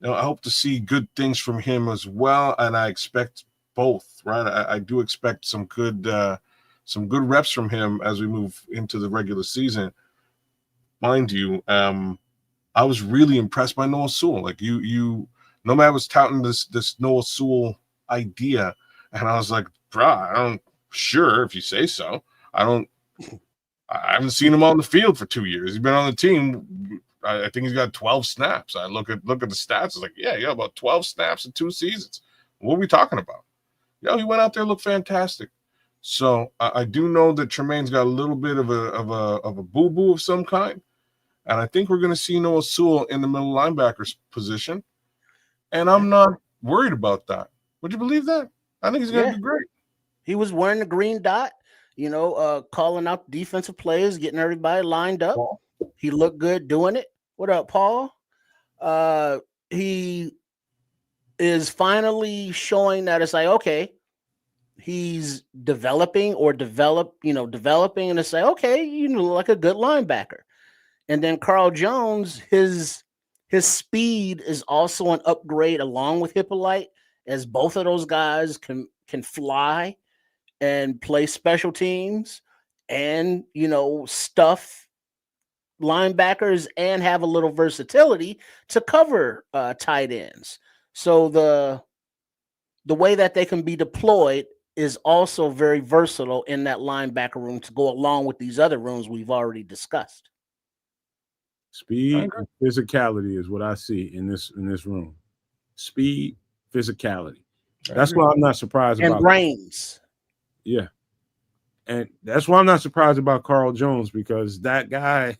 S3: hope to see good things from him as well, and I expect both. Right, I do expect some good reps from him as we move into the regular season. Mind you, I was really impressed by Noah Sewell. Like Nomad was touting this Noah Sewell idea, and I was like, bruh, sure, if you say so. I haven't seen him on the field for 2 years. He's been on the team. I think he's got 12 snaps. I look at the stats. It's like, yeah, about 12 snaps in 2 seasons. What are we talking about? He went out there, looked fantastic. So I do know that Tremaine's got a little bit of a boo-boo of some kind. And I think we're going to see Noah Sewell in the middle linebacker position. And I'm not worried about that. Would you believe that? I think he's going to do great.
S4: He was wearing the green dot, calling out defensive players, getting everybody lined up.
S3: Paul?
S4: He looked good doing it. What up, Paul? He is finally showing that it's like, okay, he's developing, and it's like, okay, you look like a good linebacker. And then Carl Jones, his speed is also an upgrade along with Hippolyte, as both of those guys can fly and play special teams and, stuff linebackers and have a little versatility to cover tight ends. So the way that they can be deployed is also very versatile in that linebacker room to go along with these other rooms we've already discussed.
S2: Speed and physicality is what I see in this room. Speed, physicality. That's why I'm not surprised about
S4: brains.
S2: Yeah. And that's why I'm not surprised about Carl Jones, because that guy,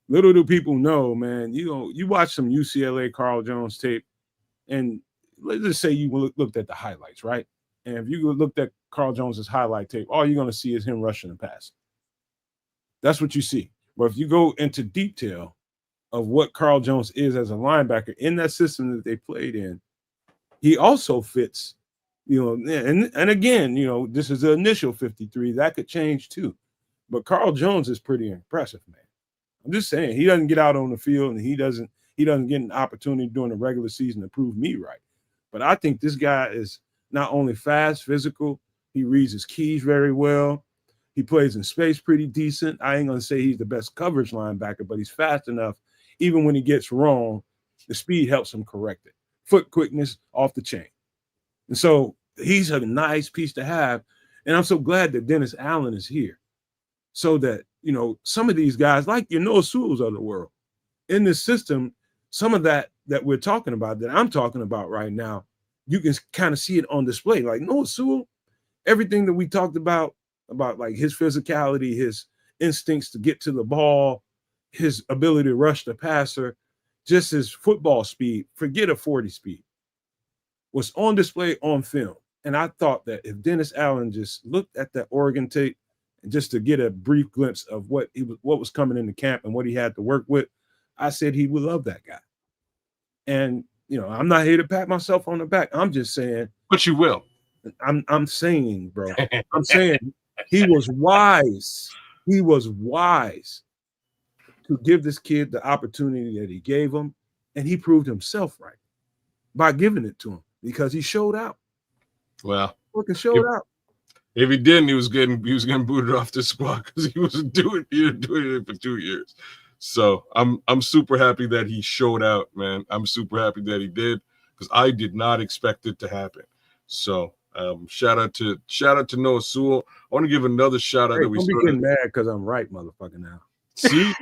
S2: little do people know, man, you watch some UCLA Carl Jones tape, and let's just say you looked at the highlights, right? And if you looked at Carl Jones's highlight tape, all you're going to see is him rushing the pass. That's what you see. But if you go into detail of what Carl Jones is as a linebacker in that system that they played in, he also fits, and again, this is the initial 53. That could change too. But Carl Jones is pretty impressive, man. I'm just saying, he doesn't get out on the field, and he doesn't get an opportunity during the regular season to prove me right. But I think this guy is not only fast, physical, he reads his keys very well. He plays in space pretty decent. I ain't going to say he's the best coverage linebacker, but he's fast enough. Even when he gets wrong, the speed helps him correct it. Foot quickness off the chain. And so he's a nice piece to have. And I'm so glad that Dennis Allen is here, so that, some of these guys, like Noah Sewell's of the world, in this system, some of that we're talking about, that I'm talking about right now, you can kind of see it on display. Like Noah Sewell, everything that we talked about like his physicality, his instincts to get to the ball, his ability to rush the passer, just his football speed, forget a 40 speed, was on display on film. And I thought that if Dennis Allen just looked at that Oregon tape, and just to get a brief glimpse of what was coming into camp and what he had to work with, I said he would love that guy. And I'm not here to pat myself on the back. I'm just saying.
S3: But you will.
S2: I'm saying, bro. I'm saying he was wise. He was wise to give this kid the opportunity that he gave him, and he proved himself right by giving it to him, because he showed out.
S3: Well,
S2: showed out.
S3: If he didn't, he was getting booted off this squad, because he was doing it for 2 years. So I'm super happy that he showed out, man. I'm super happy that he did, because I did not expect it to happen. So shout out to Noah Sewell. I want to give another shout out that we
S2: started. Don't be getting mad because I'm right, motherfucker. Now,
S3: see,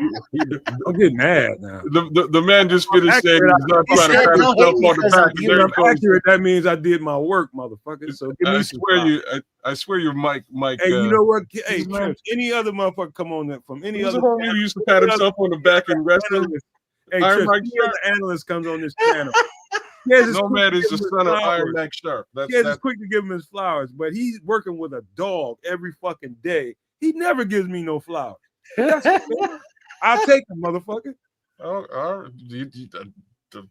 S2: don't get mad now.
S3: The man just finished saying he's not trying to pat himself on the back.
S2: If I'm accurate, that means I did my work, motherfucker. So give me
S3: I swear your Mike.
S2: Hey, you know what? Hey, any other mother come on that from any other
S3: homie who used to pat himself on the back and wrestling.
S2: Hey, Iron Mike Sharp, the analyst comes on this channel.
S3: Nomad is the son of Iron Mike Sharp.
S2: It's quick to give him his flowers, but he's working with a dog every fucking day. He never gives me no flowers. I'll take him, motherfucker.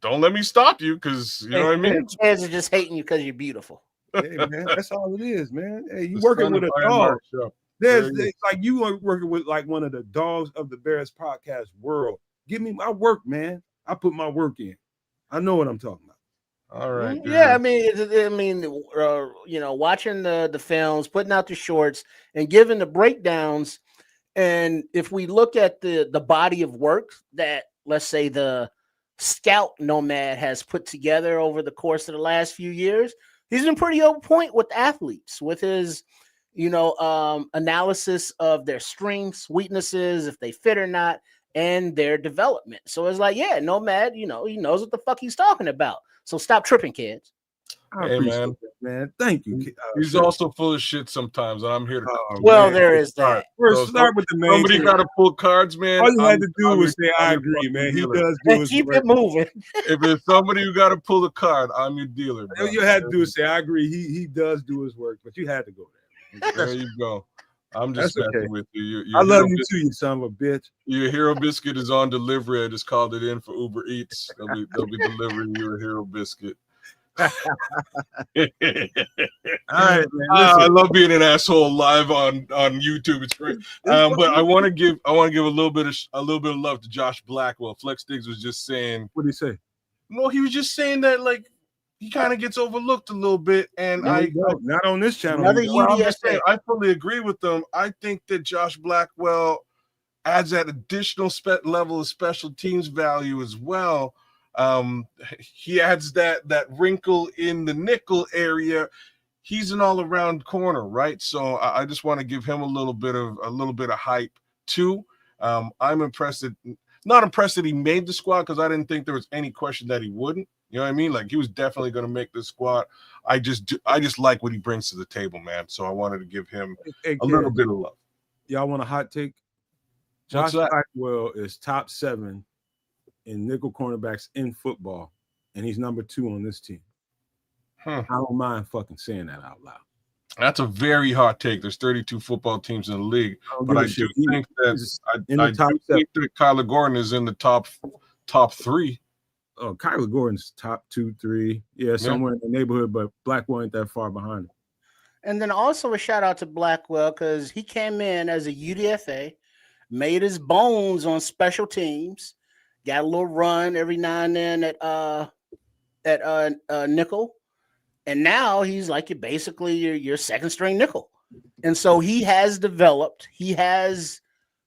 S3: Don't let me stop you, because you know what I mean.
S4: Kids are just hating you because you're beautiful.
S2: Hey, man, that's all it is, man. Hey, you
S3: The
S2: working
S3: son
S2: with
S3: of
S2: a
S3: Iron
S2: dog.
S3: Mark Show.
S2: There's
S3: There he is.
S2: like you are working with like one of the dogs of the Bears podcast world. Give me my work, man. I put my work in. I know what I'm talking about.
S3: All right.
S4: Yeah, I
S3: Good.
S4: mean, watching the films, putting out the shorts, and giving the breakdowns. And if we look at the body of work that, let's say, the scout nomad has put together over the course of the last few years, he's been pretty on point with athletes, with his analysis of their strengths, weaknesses, if they fit or not, and their development. So it's like, yeah, nomad, he knows what the fuck he's talking about. So stop tripping, kids.
S2: I
S3: Hey,
S2: appreciate
S3: man.
S2: that, man. Thank you.
S3: He's
S2: sir.
S3: also full of shit sometimes, and I'm here to.
S2: Oh,
S4: Well,
S2: man.
S4: there is
S3: All right.
S4: that.
S2: First,
S3: So
S2: start with the main
S3: somebody
S2: thing.
S3: got to pull cards, man.
S2: All you had to do
S3: I'm
S2: was
S3: your-
S2: say,
S3: I'm
S2: "I
S3: your
S2: agree,
S3: fucking
S2: man." He
S3: dealer.
S2: does do
S4: And
S2: his
S4: keep
S2: work.
S4: it moving.
S3: If there's somebody who got to pull the card, I'm your dealer, bro.
S2: All you had to do is say, "I agree." He does do his work, but you had to go there.
S3: There you go. I'm just
S2: That's okay.
S3: messing with you.
S2: I
S3: Your
S2: love
S3: hero
S2: you too, you son of a bitch.
S3: Your hero biscuit is on delivery. I just called it in for Uber Eats. They'll be delivering you a hero biscuit.
S2: All right, man.
S3: I love being an asshole live on YouTube. It's great. But I want to give a little bit of love to Josh Blackwell. Flex Diggs was just saying.
S2: What did he say?
S3: No, he was just saying that like he kind of gets overlooked a little bit, and
S2: not on this channel.
S4: Another
S3: I'm just saying,
S4: UDFA.
S3: I fully agree with them. I think that Josh Blackwell adds that additional level of special teams value as well. He adds that wrinkle in the nickel area. He's an all-around corner, right? So I just want to give him a little bit of hype too. I'm impressed not impressed that he made the squad, because I didn't think there was any question that he wouldn't. You know what I mean? Like, he was definitely going to make the squad. I just like what he brings to the table, man. So I wanted to give him a little bit of love.
S2: Y'all want a hot take? Josh Blackwell is top 7 in nickel cornerbacks in football, and he's number 2 on this team. I don't mind fucking saying that out loud.
S3: That's a very hot take. There's 32 football teams in the league, but I do think that Kyler Gordon is in the top 3.
S2: Oh, Kyler Gordon's top 2, 3. Yeah, somewhere in the neighborhood, but Blackwell ain't that far behind him.
S4: And then also a shout out to Blackwell, because he came in as a UDFA, made his bones on special teams, got a little run every now and then at nickel, and now he's like basically your second string nickel. And so he has developed, he has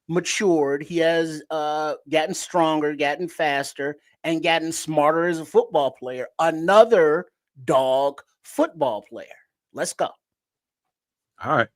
S4: matured, he has gotten stronger, gotten faster, and gotten smarter as a football player. Another dog football player. Let's go.
S2: All right.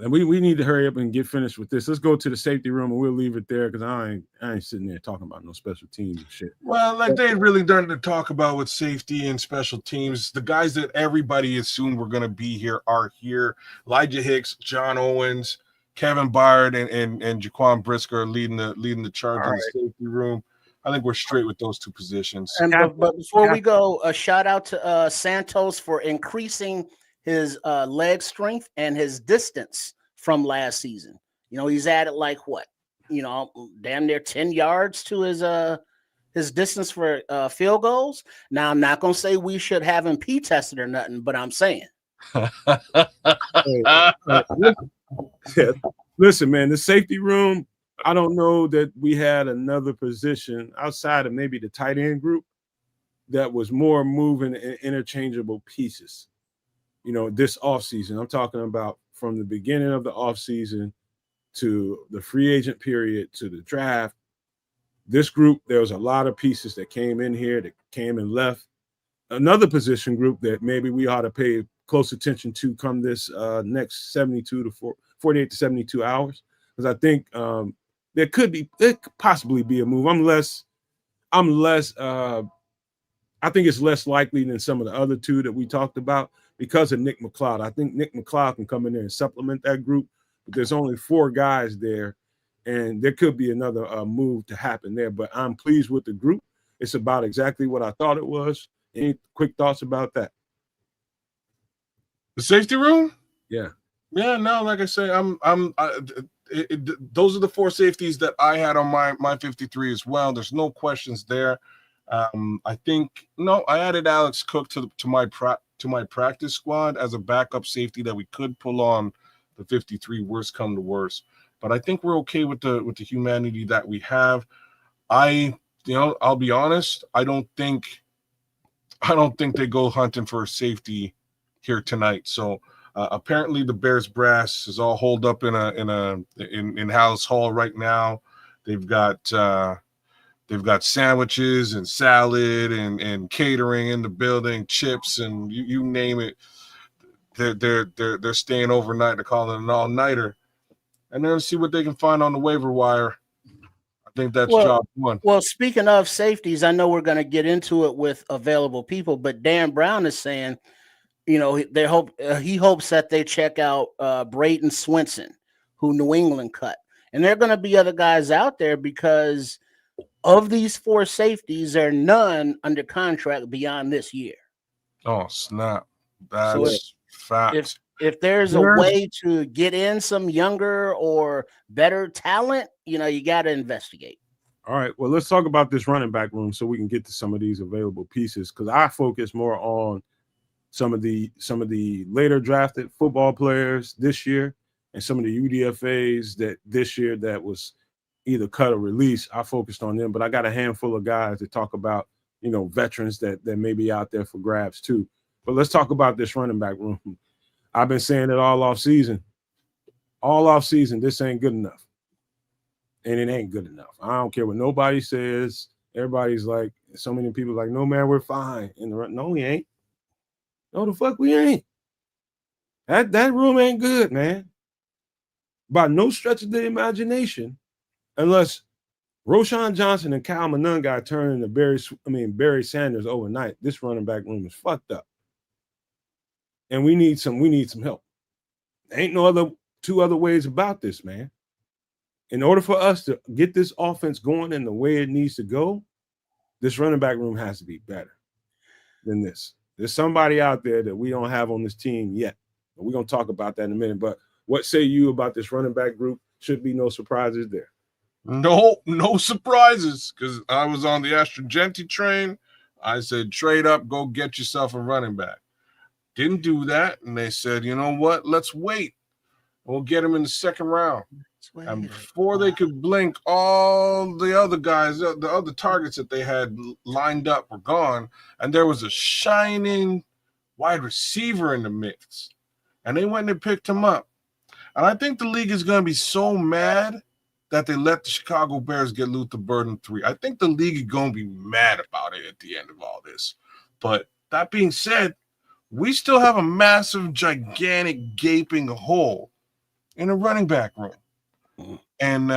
S2: We need to hurry up and get finished with this. Let's go to the safety room, and we'll leave it there, because I ain't sitting there talking about no special teams and shit.
S3: Well, like, they ain't really done to talk about with safety and special teams. The guys that everybody assumed were going to be here are here. Elijah Hicks, John Owens, Kevin Byard, and Jaquan Brisker are leading the charge in the safety room. I think we're straight with those 2 positions.
S4: And but before we go, a shout out to Santos for increasing his leg strength and his distance from last season. He's added like what? Damn near 10 yards to his distance for field goals. Now, I'm not gonna say we should have him P tested or nothing, but I'm saying.
S2: Listen, man, the safety room, I don't know that we had another position outside of maybe the tight end group that was more moving and interchangeable pieces. This offseason, I'm talking about from the beginning of the offseason to the free agent period to the draft. This group, there was a lot of pieces that came in here, that came and left. Another position group that maybe we ought to pay close attention to come this next 48 to 72 hours, because I think there could possibly be a move. I think it's less likely than some of the other 2 that we talked about, because of Nick McLeod. I think Nick McLeod can come in there and supplement that group, but there's only 4 guys there, and there could be another move to happen there. But I'm pleased with the group. It's about exactly what I thought it was. Any quick thoughts about that?
S3: The safety room?
S2: Yeah.
S3: Yeah, no, like I say, those are the 4 safeties that I had on my 53 as well. There's no questions there. I think I added Alex Cook to my to my practice squad as a backup safety that we could pull on the 53 worst come to worst. But I think we're okay with the humanity that we have. I'll be honest, I don't think they go hunting for a safety here tonight. So apparently the Bears brass is all holed up in House Hall right now. They've got sandwiches and salad and catering in the building, chips and you name it. They're staying overnight. They're calling it an all-nighter, and they're gonna see what they can find on the waiver wire. I think that's job one.
S4: Well, speaking of safeties, I know we're going to get into it with available people, but Dan Brown is saying, he hopes that they check out Braden Swinson, who New England cut, and there are going to be other guys out there because of these 4 safeties, there are none under contract beyond this year.
S3: Oh snap! That's fact.
S4: If there's a way to get in some younger or better talent, you got to investigate.
S2: All right. Well, let's talk about this running back room so we can get to some of these available pieces, because I focus more on some of the later drafted football players this year and some of the UDFAs that this year that was either cut or released. I focused on them, but I got a handful of guys to talk about, veterans that may be out there for grabs too. But let's talk about this running back room. I've been saying it all off season. This ain't good enough. And it ain't good enough. I don't care what nobody says. Everybody's like, so many people like, no, man, we're fine. No, we ain't. No, the fuck we ain't. That room ain't good, man. By no stretch of the imagination, unless Roschon Johnson and Kyle Monangai turn into Barry Sanders overnight, this running back room is fucked up. And we need some help. There ain't no two other ways about this, man. In order for us to get this offense going in the way it needs to go, this running back room has to be better than this. There's somebody out there that we don't have on this team yet. We're going to talk about that in a minute. But what say you about this running back group? Should be no surprises there.
S3: No surprises, because I was on the Astrogenti train. I said, trade up, go get yourself a running back. Didn't do that, and they said, you know what? Let's wait. We'll get him in the second round. And before they could blink, all the other guys, the other targets that they had lined up were gone, and there was a shining wide receiver in the mix. And they went and picked him up. And I think the league is going to be so mad that they let the Chicago Bears get Luther Burden 3. I think the league is going to be mad about it at the end of all this. But that being said, we still have a massive, gigantic, gaping hole in a running back room. And,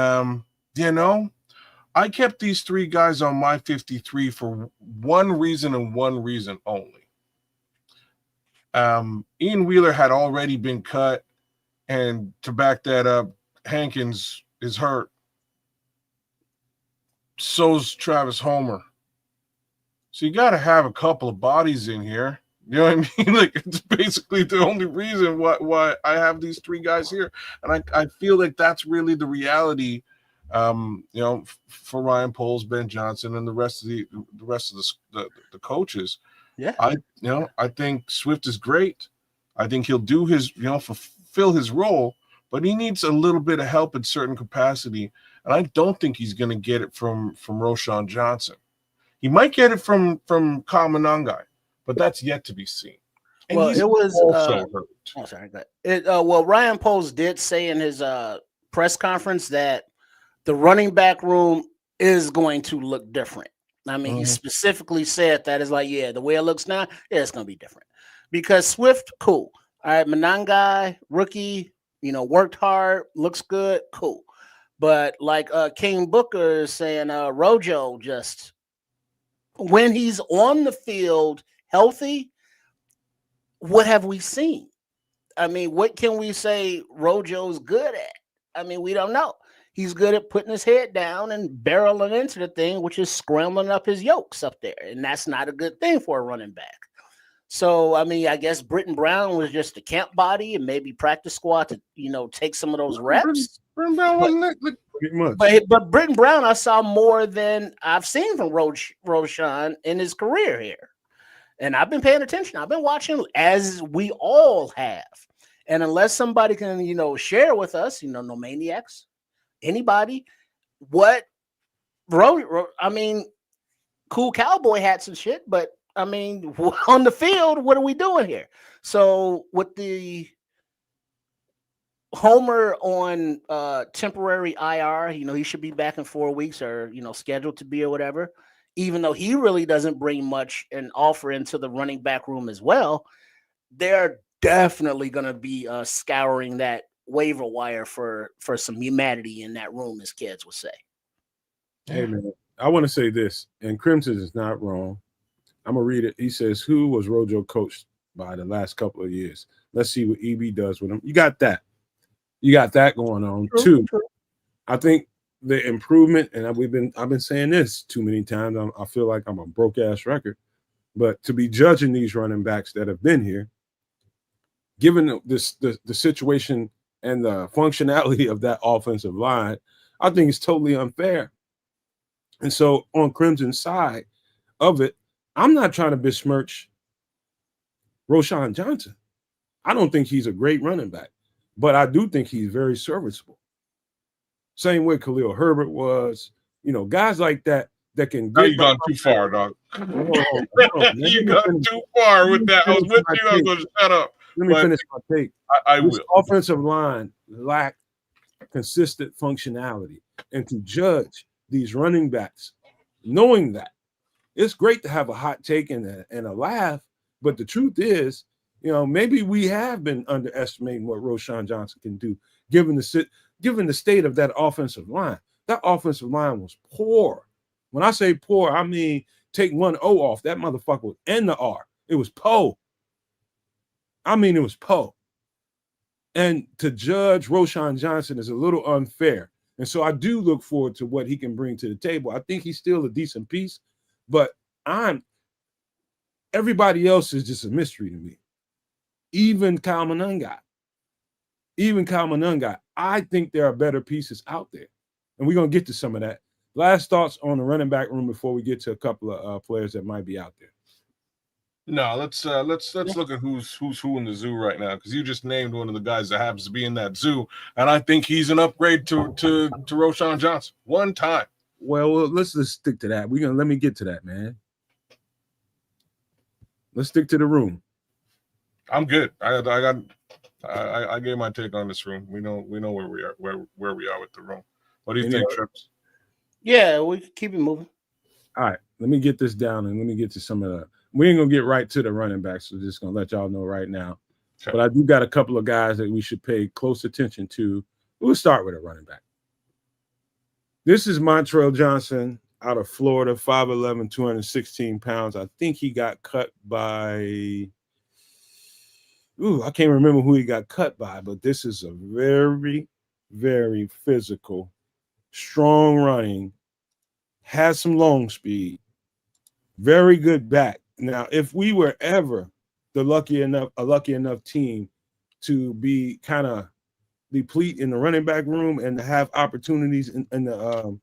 S3: I kept these 3 guys on my 53 for one reason and one reason only. Ian Wheeler had already been cut, and to back that up, Hankins is hurt. So's Travis Homer. So you got to have a couple of bodies in here. You know what I mean? Like, it's basically the only reason why I have these 3 guys here. And I feel like that's really the reality, for Ryan Poles, Ben Johnson, and the rest of the coaches.
S4: Yeah.
S3: I think Swift is great. I think he'll do his, fulfill his role, but he needs a little bit of help in certain capacity. And I don't think he's going to get it from Roschon Johnson. He might get it from Kyle Monangai, but that's yet to be seen. And
S4: well, it was also
S3: hurt.
S4: Oh, sorry. Ryan Poles did say in his press conference that the running back room is going to look different. I mean, he specifically said that. It's like, the way it looks now, it's going to be different. Because Swift, cool. All right, Monangai, rookie, worked hard, looks good, cool. But like King Booker is saying, Rojo just, when he's on the field healthy, what have we seen? I mean, what can we say Rojo's good at? I mean, we don't know. He's good at putting his head down and barreling into the thing, which is scrambling up his yokes up there. And that's not a good thing for a running back. So, I mean, I guess Britton Brown was just a camp body and maybe practice squad to, take some of those reps.
S3: Britton Brown wasn't pretty much.
S4: But Britton Brown, I saw more than I've seen from Roschon in his career here. And I've been paying attention. I've been watching, as we all have. And unless somebody can, share with us, no maniacs, anybody, what I mean, cool cowboy hats and shit, but I mean, on the field, what are we doing here? So with the Homer on temporary IR, he should be back in 4 weeks or, scheduled to be or whatever, even though he really doesn't bring much and offer into the running back room as well. They're definitely going to be scouring that waiver wire for some humanity in that room, as kids would say.
S2: Hey, man, I want to say this, and Crimson is not wrong. I'm going to read it. He says, who was Rojo coached by the last couple of years? Let's see what EB does with him. You got that. You got that going on. True. I think the improvement, and I've been saying this too many times. I feel like I'm a broke ass record, but to be judging these running backs that have been here, given the situation and the functionality of that offensive line, I think it's totally unfair. And so on Crimson's side of it, I'm not trying to besmirch Roschon Johnson. I don't think he's a great running back, but I do think he's very serviceable. Same way Khalil Herbert was, guys like that can get.
S3: You gone too far, dog. Hold on. You gone too far with that. I was with you. I was going to shut up.
S2: Let me finish my take.
S3: I
S2: this
S3: will.
S2: Offensive line lacked consistent functionality, and to judge these running backs, knowing that, it's great to have a hot take and a laugh, but the truth is, maybe we have been underestimating what Roschon Johnson can do, given the state of that offensive line. That offensive line was poor. When I say poor, I mean take one O off. That motherfucker was in the R. It was Poe. I mean, it was Poe. And to judge Roschon Johnson is a little unfair. And so I do look forward to what he can bring to the table. I think he's still a decent piece, but everybody else is just a mystery to me. Even Kyle Monangai. I think there are better pieces out there. And we're going to get to some of that. Last thoughts on the running back room before we get to a couple of players that might be out there.
S3: No, let's look at who's who in the zoo right now, because you just named one of the guys that happens to be in that zoo, and I think he's an upgrade to Roschon Johnson one time.
S2: Well, let's just stick to that. Let me get to that, man. Let's stick to the room.
S3: I'm good. I gave my take on this room. We know where we are with the room. What do you think, Trips?
S4: Yeah, we can keep it moving.
S2: All right, let me get this down and let me get to some of the. We ain't gonna get right to the running backs, so just gonna let y'all know right now. Okay. But I do got a couple of guys that we should pay close attention to. We'll start with a running back. This is Montrell Johnson out of Florida, 5'11", 216 pounds. I think he got cut by. I can't remember who he got cut by, but this is a very, very physical, strong running, has some long speed, very good back. Now, if we were ever a lucky enough team to be kind of deplete in the running back room and to have opportunities in the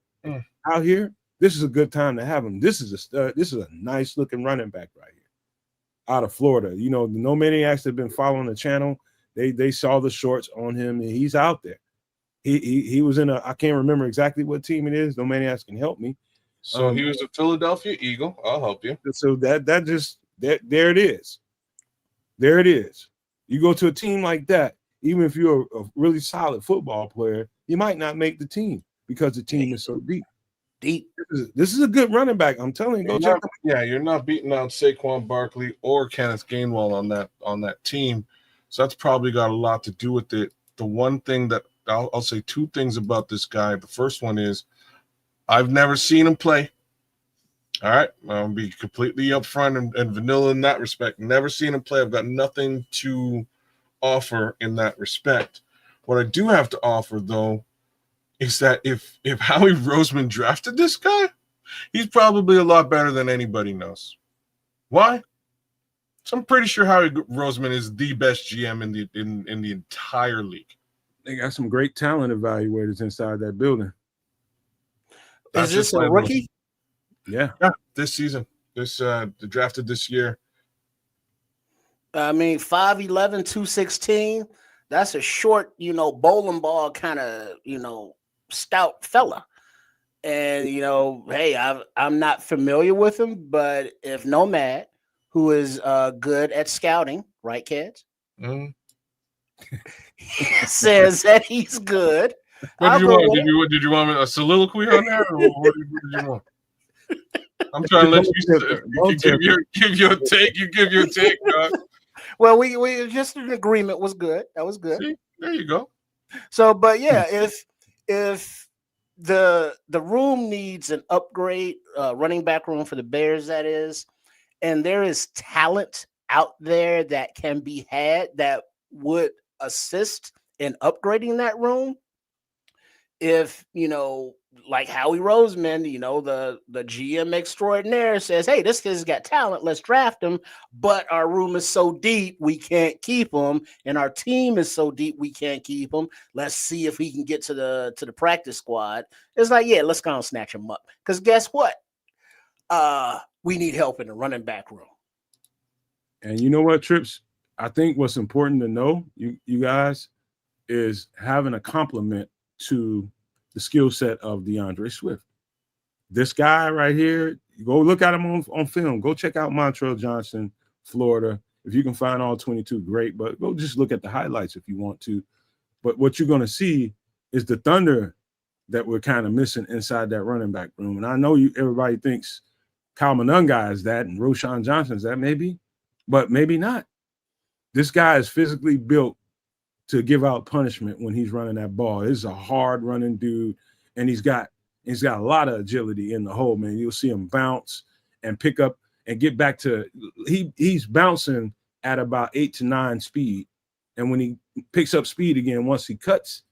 S2: out here, this is a good time to have him. This is a nice looking running back right here out of Florida. The No Maniacs that have been following the channel, they saw the shorts on him, and he's out there. He was in I can't remember exactly what team it is. No Maniacs can help me.
S3: So he was a Philadelphia Eagle. I'll help you.
S2: So there it is. There it is. You go to a team like that, even if you're a really solid football player, you might not make the team because the team is so deep. This is a good running back. I'm telling you.
S3: You're not beating out Saquon Barkley or Kenneth Gainwell on that team. So that's probably got a lot to do with it. The one thing that I'll say two things about this guy. The first one is I've never seen him play. All right. I'll be completely upfront and vanilla in that respect. Never seen him play. I've got nothing to offer in that respect. What I do have to offer, though, is that if Howie Roseman drafted this guy, he's probably a lot better than anybody knows. Why? So I'm pretty sure Howie Roseman is the best GM in the entire league.
S2: They got some great talent evaluators inside that building.
S4: Is this a rookie?
S2: Yeah.
S3: This season, drafted this year.
S4: I mean, 5'11", 216. That's a short, bowling ball kind of, stout fella. And hey, I'm not familiar with him, but if Nomad, who is good at scouting, right, kids, says that he's good,
S3: What
S4: I'll
S3: did you
S4: go
S3: want?
S4: with it.
S3: Did you want a soliloquy on there, or what did you want? I'm trying to let you give your take. You give your take, dog.
S4: Well, we just an agreement was good. That was good.
S3: See, there you go.
S4: So, but yeah, if the room needs an upgrade, running back room for the Bears, that is, and there is talent out there that can be had that would assist in upgrading that room. If like Howie Roseman, the GM extraordinaire says, "Hey, this kid's got talent. Let's draft him." But our room is so deep we can't keep him, and our team is so deep we can't keep him. Let's see if he can get to the practice squad. It's like, yeah, let's go and snatch him up. Because guess what? We need help in the running back room.
S2: And you know what, Trips? I think what's important to know, you guys, is having a compliment to the skill set of DeAndre Swift. This guy right here, go look at him on film. Go check out Montrell Johnson, Florida. If you can find all 22, great. But go just look at the highlights if you want to. But what you're going to see is the thunder that we're kind of missing inside that running back room. And I know everybody thinks Kyle Monunga is that and Roshan Johnson is that, maybe, but maybe not. This guy is physically built to give out punishment when he's running that ball. This is a hard running dude, and he's got a lot of agility in the hole, man. You'll see him bounce and pick up and get back to he's bouncing at about 8 to 9 speed. And when he picks up speed again, once he cuts,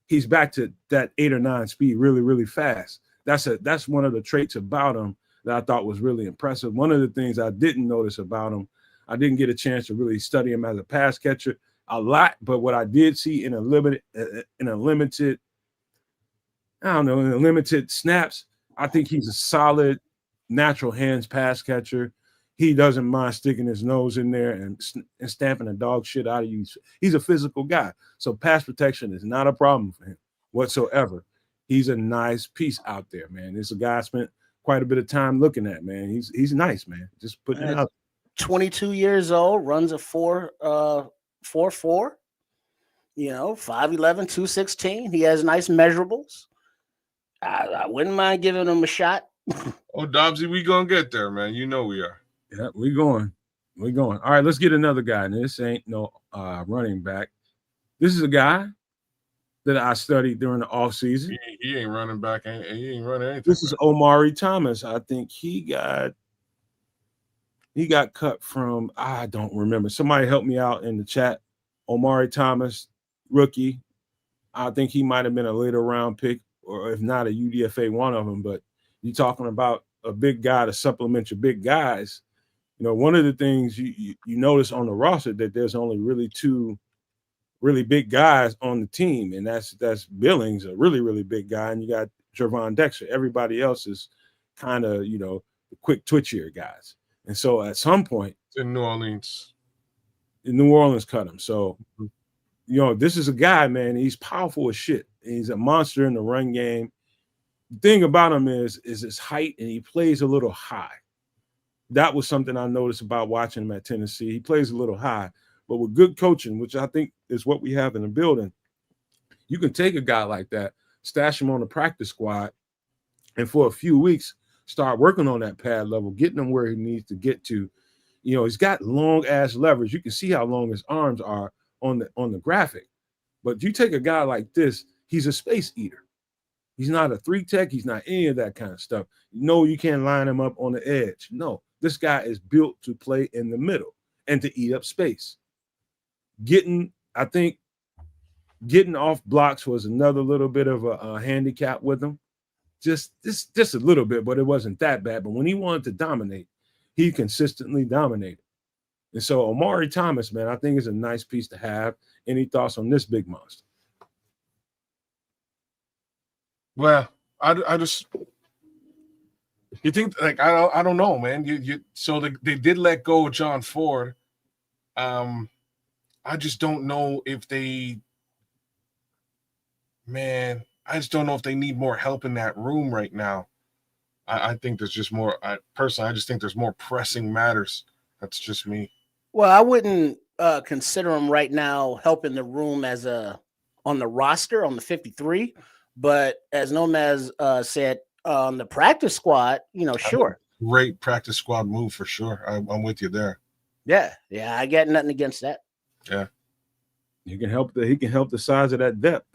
S2: he's back to that 8 or 9 speed really, really fast. That's one of the traits about him that I thought was really impressive. One of the things I didn't notice about him, I didn't get a chance to really study him as a pass catcher a lot, but what I did see in a limited snaps, I think he's a solid natural hands pass catcher. He doesn't mind sticking his nose in there and stamping the dog shit out of you. He's a physical guy, so pass protection is not a problem for him whatsoever. He's a nice piece out there, man. It's a guy I spent quite a bit of time looking at, man. He's nice, man. Just putting it out.
S4: 22 years old, runs a 4.4, 5'11", 216. He has nice measurables. I wouldn't mind giving him a shot.
S3: Oh, Dobbsy, we gonna get there, man. You know we are.
S2: Yeah, we're going. All right, let's get another guy. And this ain't no running back. This is a guy that I studied during the offseason.
S3: He ain't running back. He ain't running anything.
S2: This is Omari Thomas. I think he got cut from, I don't remember. Somebody help me out in the chat. Omari Thomas, rookie. I think he might have been a later round pick, or if not a UDFA, one of them. But you're talking about a big guy to supplement your big guys. One of the things you notice on the roster that there's only really two really big guys on the team, and that's Billings, a really, really big guy, and you got Jervon Dexter. Everybody else is kind of, the quick twitchier guys. And so at some point
S3: in New Orleans
S2: cut him. So, this is a guy, man, he's powerful as shit. He's a monster in the run game. The thing about him is his height, and he plays a little high. That was something I noticed about watching him at Tennessee. He plays a little high, but with good coaching, which I think is what we have in the building, you can take a guy like that, stash him on the practice squad, and for a few weeks, start working on that pad level, getting him where he needs to get to. He's got long ass leverage. You can see how long his arms are on the graphic. But you take a guy like this, he's a space eater. He's not a 3-tech. He's not any of that kind of stuff. You can't line him up on the edge. No, this guy is built to play in the middle and to eat up space. Getting off blocks was another little bit of a handicap with him. Just a little bit, but it wasn't that bad. But when he wanted to dominate, he consistently dominated. And so Omari Thomas, man, I think is a nice piece to have. Any thoughts on this big monster?
S3: Well, I just, you think, like, I don't know, man. So they did let go of John Ford, I just don't know if they, man, I just don't know if they need more help in that room right now. I think there's just more. Personally, I just think there's more pressing matters. That's just me.
S4: Well, I wouldn't consider him right now helping the room as on the roster on the 53, but as Nomaz said on the practice squad, sure.
S3: Great practice squad move for sure. I'm with you there.
S4: Yeah, I got nothing against that.
S3: Yeah,
S2: he can help the size of that depth.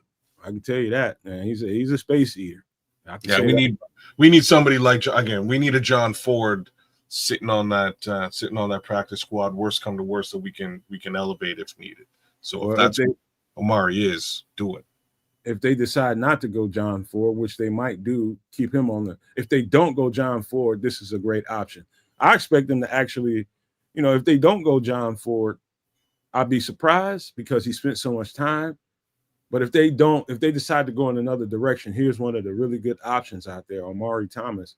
S2: I can tell you that, man. He's a space eater.
S3: Yeah, we need somebody like, again, we need a John Ford sitting on that practice squad. Worst come to worst, so we can elevate if needed. So if that's what Omari is, do it.
S2: If they decide not to go John Ford, which they might do, keep him on the. If they don't go John Ford, this is a great option. I expect them to actually, if they don't go John Ford, I'd be surprised because he spent so much time. But if they decide to go in another direction, here's one of the really good options out there. Omari Thomas.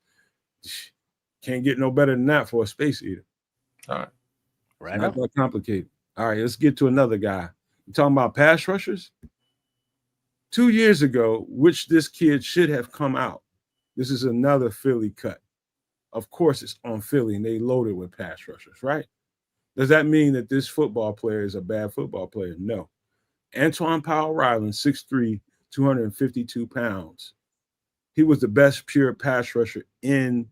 S2: Can't get no better than that for a space eater.
S3: All right.
S4: Right.
S2: Not that complicated. All right, let's get to another guy. You talking about pass rushers? 2 years ago, which this kid should have come out. This is another Philly cut. Of course, it's on Philly, and they loaded with pass rushers, right? Does that mean that this football player is a bad football player? No. Antoine Powell-Ryland, 6'3", 252 pounds. He was the best pure pass rusher in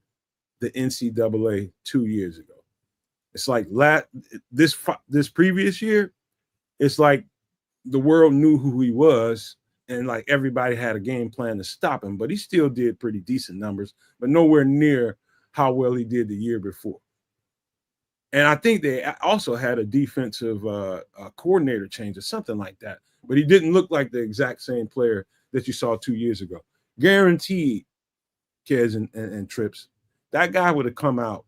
S2: the NCAA 2 years ago. It's like this previous year, it's like the world knew who he was, and like everybody had a game plan to stop him, but he still did pretty decent numbers, but nowhere near how well he did the year before. And I think they also had a defensive coordinator change or something like that, but he didn't look like the exact same player that you saw 2 years ago. Guaranteed, kids and trips, that guy would have come out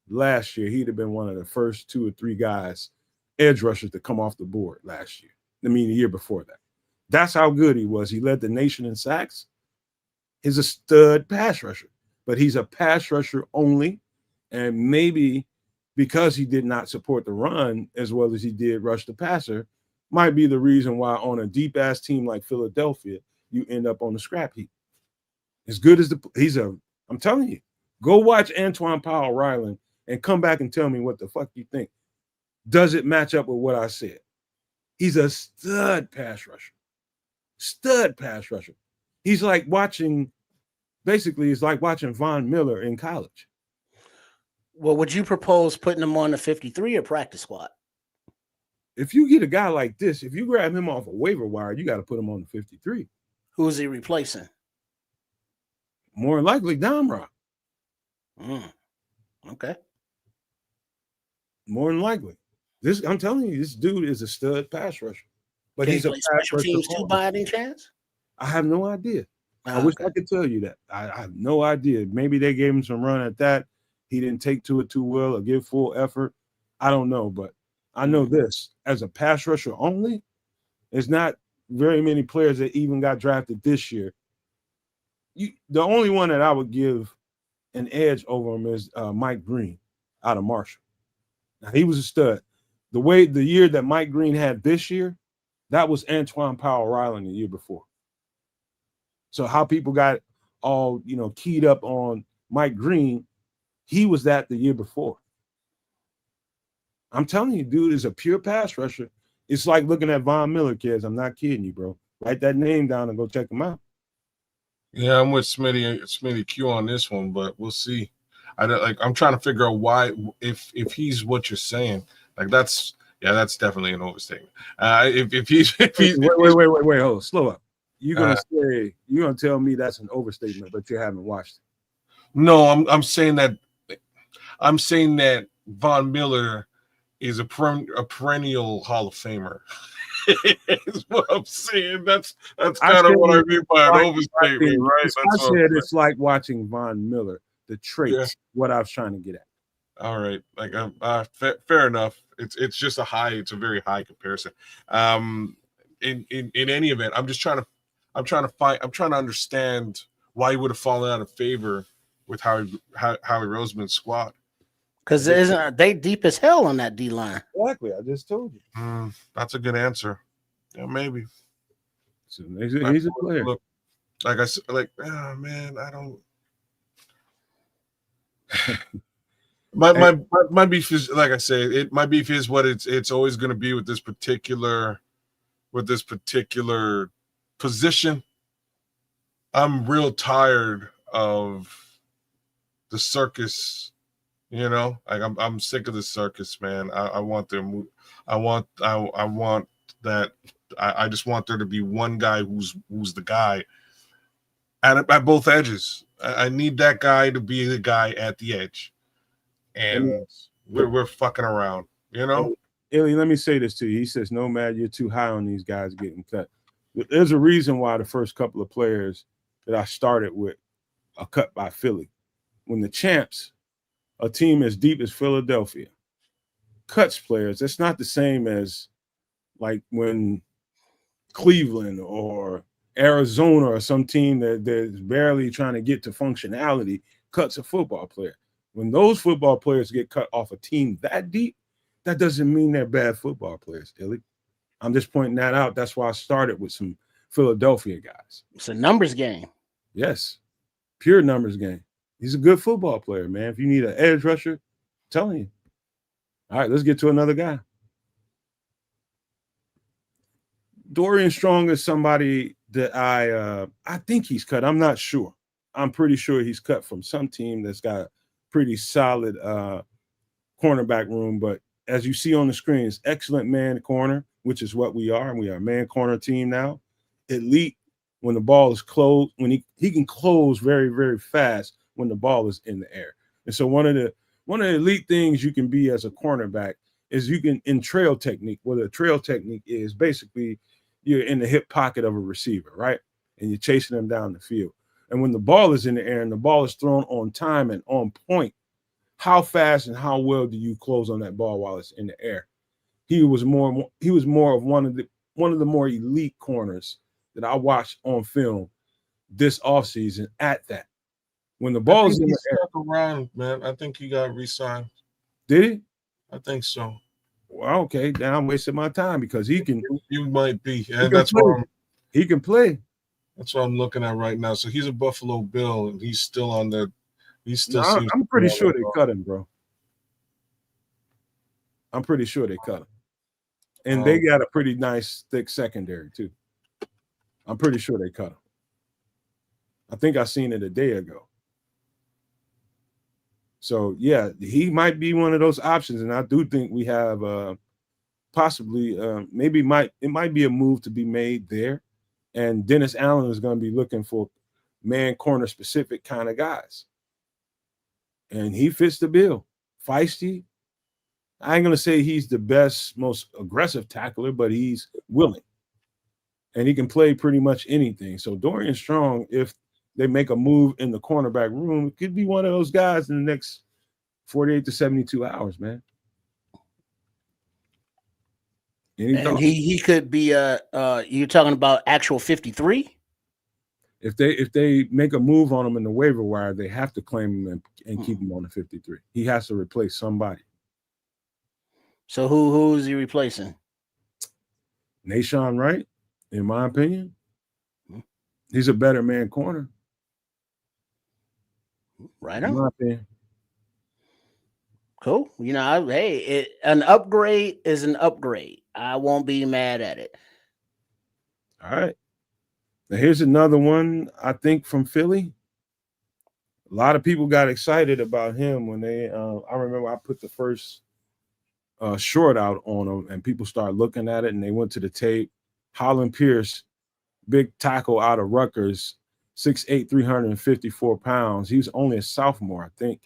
S2: last year. He'd have been one of the first 2 or 3 guys, edge rushers, to come off the board last year. I mean, the year before that. That's how good he was. He led the nation in sacks. He's a stud pass rusher, but he's a pass rusher only. And maybe because he did not support the run as well as he did rush the passer, might be the reason why on a deep-ass team like Philadelphia, you end up on the scrap heap. As good as I'm telling you, go watch Antoine Powell-Ryland and come back and tell me what the fuck you think. Does it match up with what I said? He's a stud pass rusher. Stud pass rusher. He's like watching Von Miller in college.
S4: Well, would you propose putting him on the 53 or practice squad?
S2: If you get a guy like this, if you grab him off a waiver wire, you got to put him on the 53.
S4: Who is he replacing?
S2: More than likely, Damrock.
S4: Okay.
S2: More than likely. I'm telling you, this dude is a stud pass rusher. But
S4: Can
S2: he's
S4: he
S2: a
S4: play special teams too by any chance?
S2: I have no idea. I wish I could tell you that. I have no idea. Maybe they gave him some run at that. He didn't take to it too well or give full effort. I don't know, but I know this. As a pass rusher only, there's not very many players that even got drafted this year. The only one that I would give an edge over him is Mike Green out of Marshall. Now, he was a stud. The year that Mike Green had this year, that was Antoine Powell-Ryland the year before. So how people got all, keyed up on Mike Green, he was that the year before. I'm telling you, dude is a pure pass rusher. It's like looking at Von Miller, kids. I'm not kidding you, bro. Write that name down and go check him out.
S3: Yeah, I'm with Smitty Q on this one, but we'll see. I'm trying to figure out why, if he's what you're saying, that's definitely an overstatement. If he's
S2: wait, hold, slow up. You're gonna tell me that's an overstatement, but you haven't watched it.
S3: No, I'm saying that Von Miller is a perennial Hall of Famer. Is what I'm saying. That's kind of what I mean by an overstatement, right?
S2: I said it's like watching Von Miller. The traits, what I was trying to get at.
S3: All right, fair enough. It's just it's a very high comparison. In any event, I'm trying to understand why he would have fallen out of favor with Howie Roseman's squad.
S4: Because isn't they deep as hell on that D line?
S2: Exactly. I just told you.
S3: That's a good answer. Yeah, maybe.
S2: So he's a player.
S3: Look, like I said, oh man, I don't. My beef is, like I say, my beef is what it's always going to be with this particular position. I'm real tired of the circus. Like I'm sick of the circus, man. I want them. I want that. I just want there to be one guy who's the guy at both edges. I need that guy to be the guy at the edge, and we're fucking around.
S2: Illy, let me say this to you. He says, Nomad, you're too high on these guys getting cut. There's a reason why the first couple of players that I started with are cut by Philly. When the champs, a team as deep as Philadelphia, cuts players, that's not the same as like when Cleveland or Arizona or some team that's barely trying to get to functionality cuts a football player. When those football players get cut off a team that deep, that doesn't mean they're bad football players, Illy. I'm just pointing that out. That's why I started with some Philadelphia guys.
S4: It's a numbers game.
S2: Yes, pure numbers game. He's a good football player, man. If you need an edge rusher, I'm telling you. All right, let's get to another guy. Dorian Strong is somebody that I think he's cut. I'm not sure. I'm pretty sure he's cut from some team that's got a pretty solid cornerback room. But as you see on the screen, it's excellent man corner, which is what we are. And we are a man corner team now. Elite when the ball is closed, when he can close very, very fast when the ball is in the air. And so one of the elite things you can be as a cornerback is you can in trail technique. What a trail technique is basically you're in the hip pocket of a receiver, right? And you're chasing them down the field. And when the ball is in the air and the ball is thrown on time and on point, how fast and how well do you close on that ball while it's in the air? He was more of one of the more elite corners that I watched on film this offseason at that. When the ball is in the air.
S3: Stuck around, man. I think he got re-signed.
S2: Did he?
S3: I think so.
S2: Well, okay. Now I'm wasting my time because he can.
S3: You might be. And that's why
S2: he can play.
S3: That's what I'm looking at right now. So he's a Buffalo Bill, and he's still on the. He's still.
S2: No, I'm pretty sure they cut him, bro. I'm pretty sure they cut him, and they got a pretty nice thick secondary too. I'm pretty sure they cut him. I think I seen it a day ago. So yeah, he might be one of those options, and I do think we have possibly it might be a move to be made there. And Dennis Allen is going to be looking for man corner specific kind of guys. And he fits the bill. Feisty. I ain't going to say he's the best, most aggressive tackler, but he's willing. And he can play pretty much anything. So Dorian Strong, if they make a move in the cornerback room, it could be one of those guys in the next 48 to 72 hours, man.
S4: And he could be you're talking about actual 53?
S2: If they make a move on him in the waiver wire, they have to claim him and keep him on the 53. He has to replace somebody.
S4: So who is he replacing?
S2: Nashawn Wright, in my opinion. He's a better man corner.
S4: Right on. Cool. An upgrade is an upgrade. I won't be mad at it.
S2: All right. Now here's another one, I think, from Philly. A lot of people got excited about him when they I remember I put the first short out on him and people started looking at it and they went to the tape. Holland Pierce, big tackle out of Rutgers, 6'8", 354 pounds. He was only a sophomore, I think.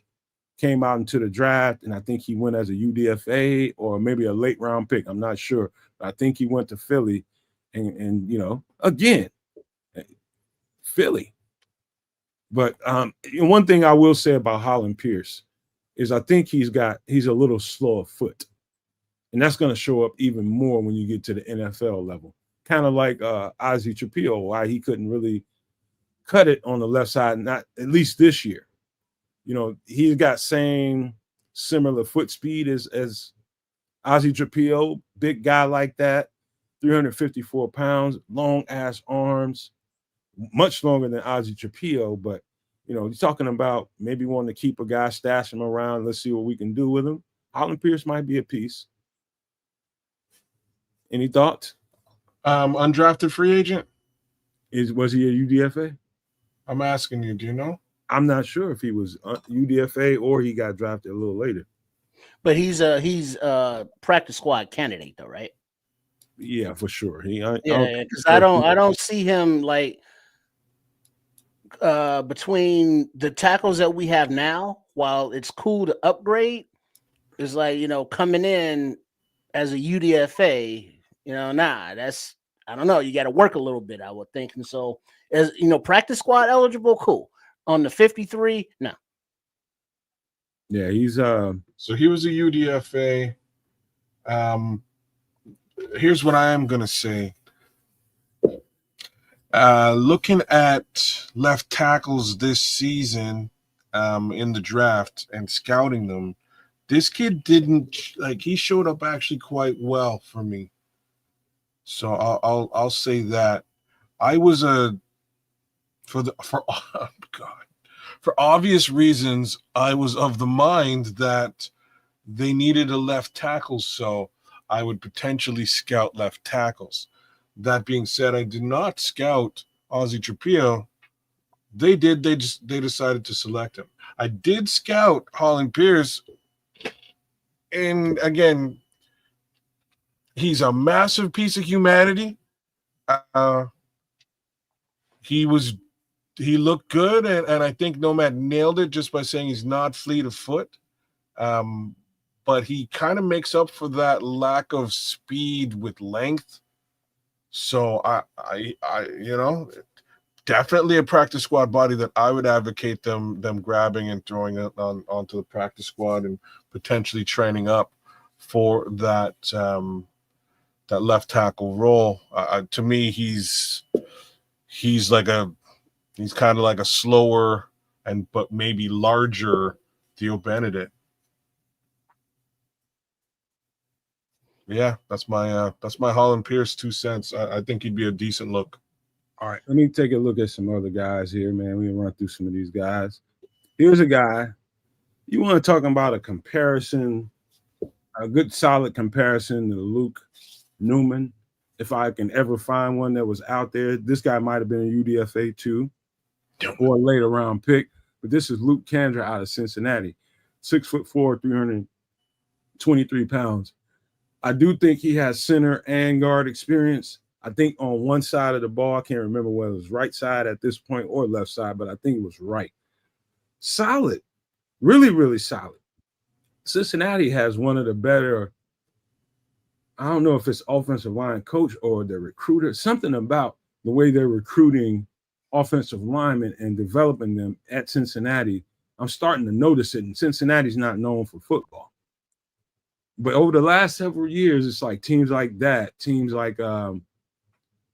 S2: Came out into the draft, and I think he went as a UDFA or maybe a late round pick. I'm not sure. But I think he went to Philly, and again, Philly. But one thing I will say about Holland Pierce is I think he's a little slow of foot, and that's going to show up even more when you get to the NFL level. Kind of like Ozzie Trapillo, why he couldn't really cut it on the left side, not at least this year. He's got same similar foot speed as Ozzie Trapillo, big guy like that, 354 pounds, long ass arms, much longer than Ozzie Trapillo. But you're talking about maybe wanting to keep a guy, stash him around. Let's see what we can do with him. Holland Pierce might be a piece. Any thoughts?
S3: Undrafted free agent.
S2: Was he a UDFA?
S3: I'm asking you. Do you know?
S2: I'm not sure if he was UDFA or he got drafted a little later.
S4: But he's a practice squad candidate though, right?
S2: Yeah, for sure.
S4: Because I don't see him like between the tackles that we have now. While it's cool to upgrade, it's like coming in as a UDFA. That's I don't know. You got to work a little bit, I would think. And so, as practice squad eligible, cool. On the 53, no.
S2: Yeah, he's
S3: so he was a UDFA. Here's what I am gonna say. Looking at left tackles this season in the draft and scouting them, this kid he showed up actually quite well for me. So I'll say that I was for obvious reasons, I was of the mind that they needed a left tackle, so I would potentially scout left tackles. That being said, I did not scout Ozzie Trapillo. They did. They decided to select him. I did scout Holland Pierce, and again, he's a massive piece of humanity. He looked good, and I think Nomad nailed it just by saying he's not fleet of foot. But he kind of makes up for that lack of speed with length. So I definitely a practice squad body that I would advocate them grabbing and throwing it onto the practice squad and potentially training up for that that left tackle role. To me, he's kind of like a slower but maybe larger Theo Benedict. Yeah, that's my Holland Pierce 2 cents. I think he'd be a decent look.
S2: All right, let me take a look at some other guys here, man. We can run through some of these guys. Here's a guy. You want to talk about a comparison, a good solid comparison to Luke Newman. If I can ever find one that was out there, this guy might have been a UDFA too, or a later round pick. But this is Luke Kandra out of Cincinnati, 6'4", 323 pounds. I do think he has center and guard experience. I think on one side of the ball, I can't remember whether it was right side at this point or left side, but I think it was right. Solid, really, really solid. Cincinnati has one of the better, I don't know if it's offensive line coach or the recruiter, something about the way they're recruiting offensive linemen and developing them at Cincinnati. I'm starting to notice it, and Cincinnati's not known for football. But over the last several years, it's like teams like that, teams like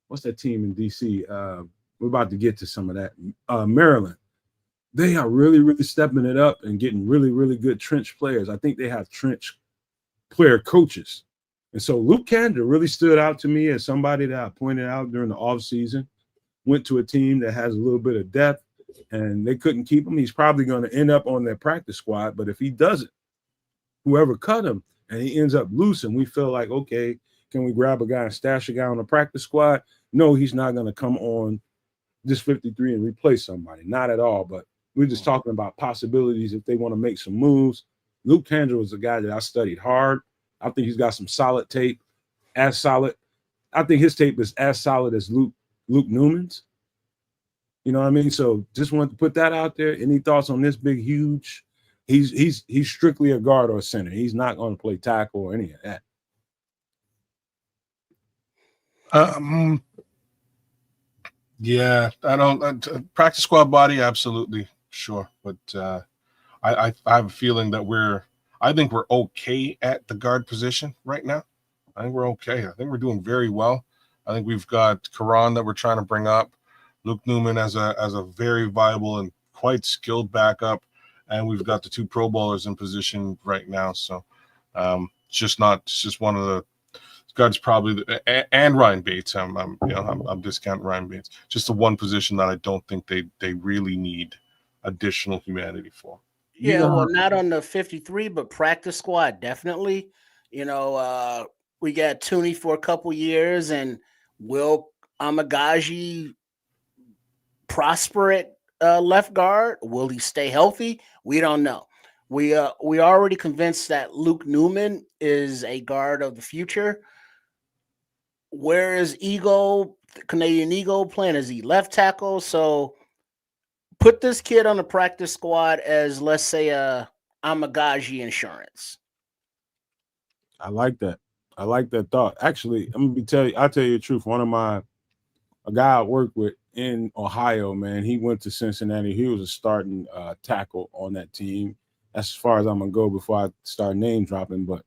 S2: what's that team in DC? We're about to get to some of that. Maryland. They are really, really stepping it up and getting really, really good trench players. I think they have trench player coaches. And so Luke Kandra really stood out to me as somebody that I pointed out during the offseason. Went to a team that has a little bit of depth, and they couldn't keep him. He's probably going to end up on their practice squad. But if he doesn't, whoever cut him, and he ends up loose, and we feel like, okay, can we grab a guy and stash a guy on the practice squad? No, he's not going to come on this 53 and replace somebody. Not at all. But we're just talking about possibilities if they want to make some moves. Luke Kandra was a guy that I studied hard. I think he's got some solid tape, as solid. I think his tape is as solid as Luke Newman's. You know what I mean? So just wanted to put that out there. Any thoughts on this big, huge? He's strictly a guard or a center. He's not going to play tackle or any of that.
S3: Yeah, I don't practice squad body, absolutely sure, but I have a feeling that I think we're okay at the guard position right now. I think we're okay. I think we're doing very well. I think we've got Karan that we're trying to bring up, Luke Newman as a very viable and quite skilled backup, and we've got the 2 Pro Bowlers in position right now. So it's just one of the guys, probably and Ryan Bates. I'm discounting Ryan Bates. Just the one position that I don't think they really need additional humanity for.
S4: Yeah, well, not on the 53, but practice squad, definitely. We got Tooney for a couple years, and will Amagaji prosper at left guard? Will he stay healthy? We don't know. We already convinced that Luke Newman is a guard of the future. Where is Canadian Eagle playing? Is he left tackle? So put this kid on the practice squad as, let's say, a Amagaji insurance.
S2: I like that. I like that thought. Actually, I'll tell you the truth. A guy I worked with in Ohio, man, he went to Cincinnati. He was a starting tackle on that team. That's as far as I'm going to go before I start name dropping. But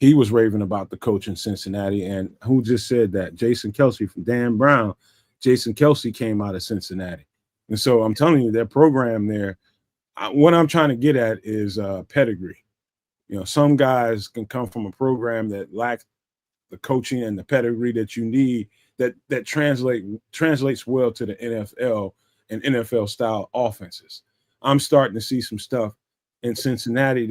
S2: he was raving about the coach in Cincinnati. And who just said that? Jason Kelsey from Dan Brown. Jason Kelsey came out of Cincinnati. And so I'm telling you, that program there, what I'm trying to get at is pedigree. Some guys can come from a program that lacks the coaching and the pedigree that you need that translates well to the NFL and NFL style offenses. I'm starting to see some stuff in Cincinnati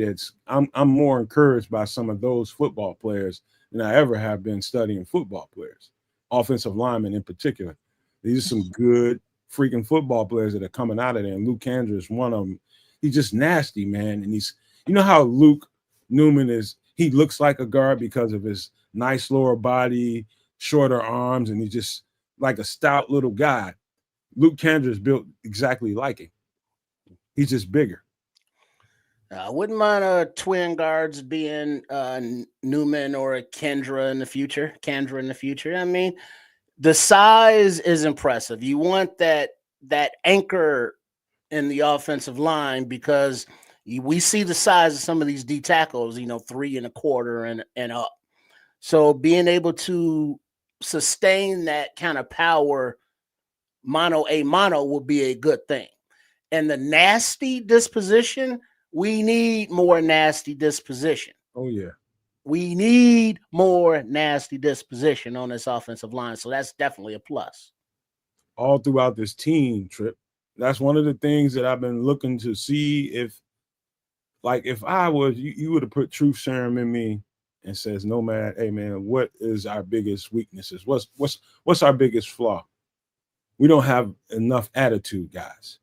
S2: I'm more encouraged by some of those football players than I ever have been studying football players, offensive linemen in particular. These are some good freaking football players that are coming out of there, and Luke Kandra is one of them. He's just nasty, man. And how Luke Newman is, he looks like a guard because of his nice lower body, shorter arms, and he's just like a stout little guy. Luke Kandra is built exactly like him. He's just bigger.
S4: I wouldn't mind twin guards being Newman or a Kandra in the future. I mean, the size is impressive. You want that anchor in the offensive line because we see the size of some of these D tackles, 3 1/4 and up. So being able to sustain that kind of power mono a mono will be a good thing. And the nasty disposition, we need more nasty disposition.
S2: Oh, yeah.
S4: We need more nasty disposition on this offensive line. So that's definitely a plus.
S2: All throughout this team trip. That's one of the things that I've been looking to see if I was, you would have put truth serum in me and says, Nomad, hey man, what is our biggest weaknesses? What's our biggest flaw? We don't have enough attitude, guys,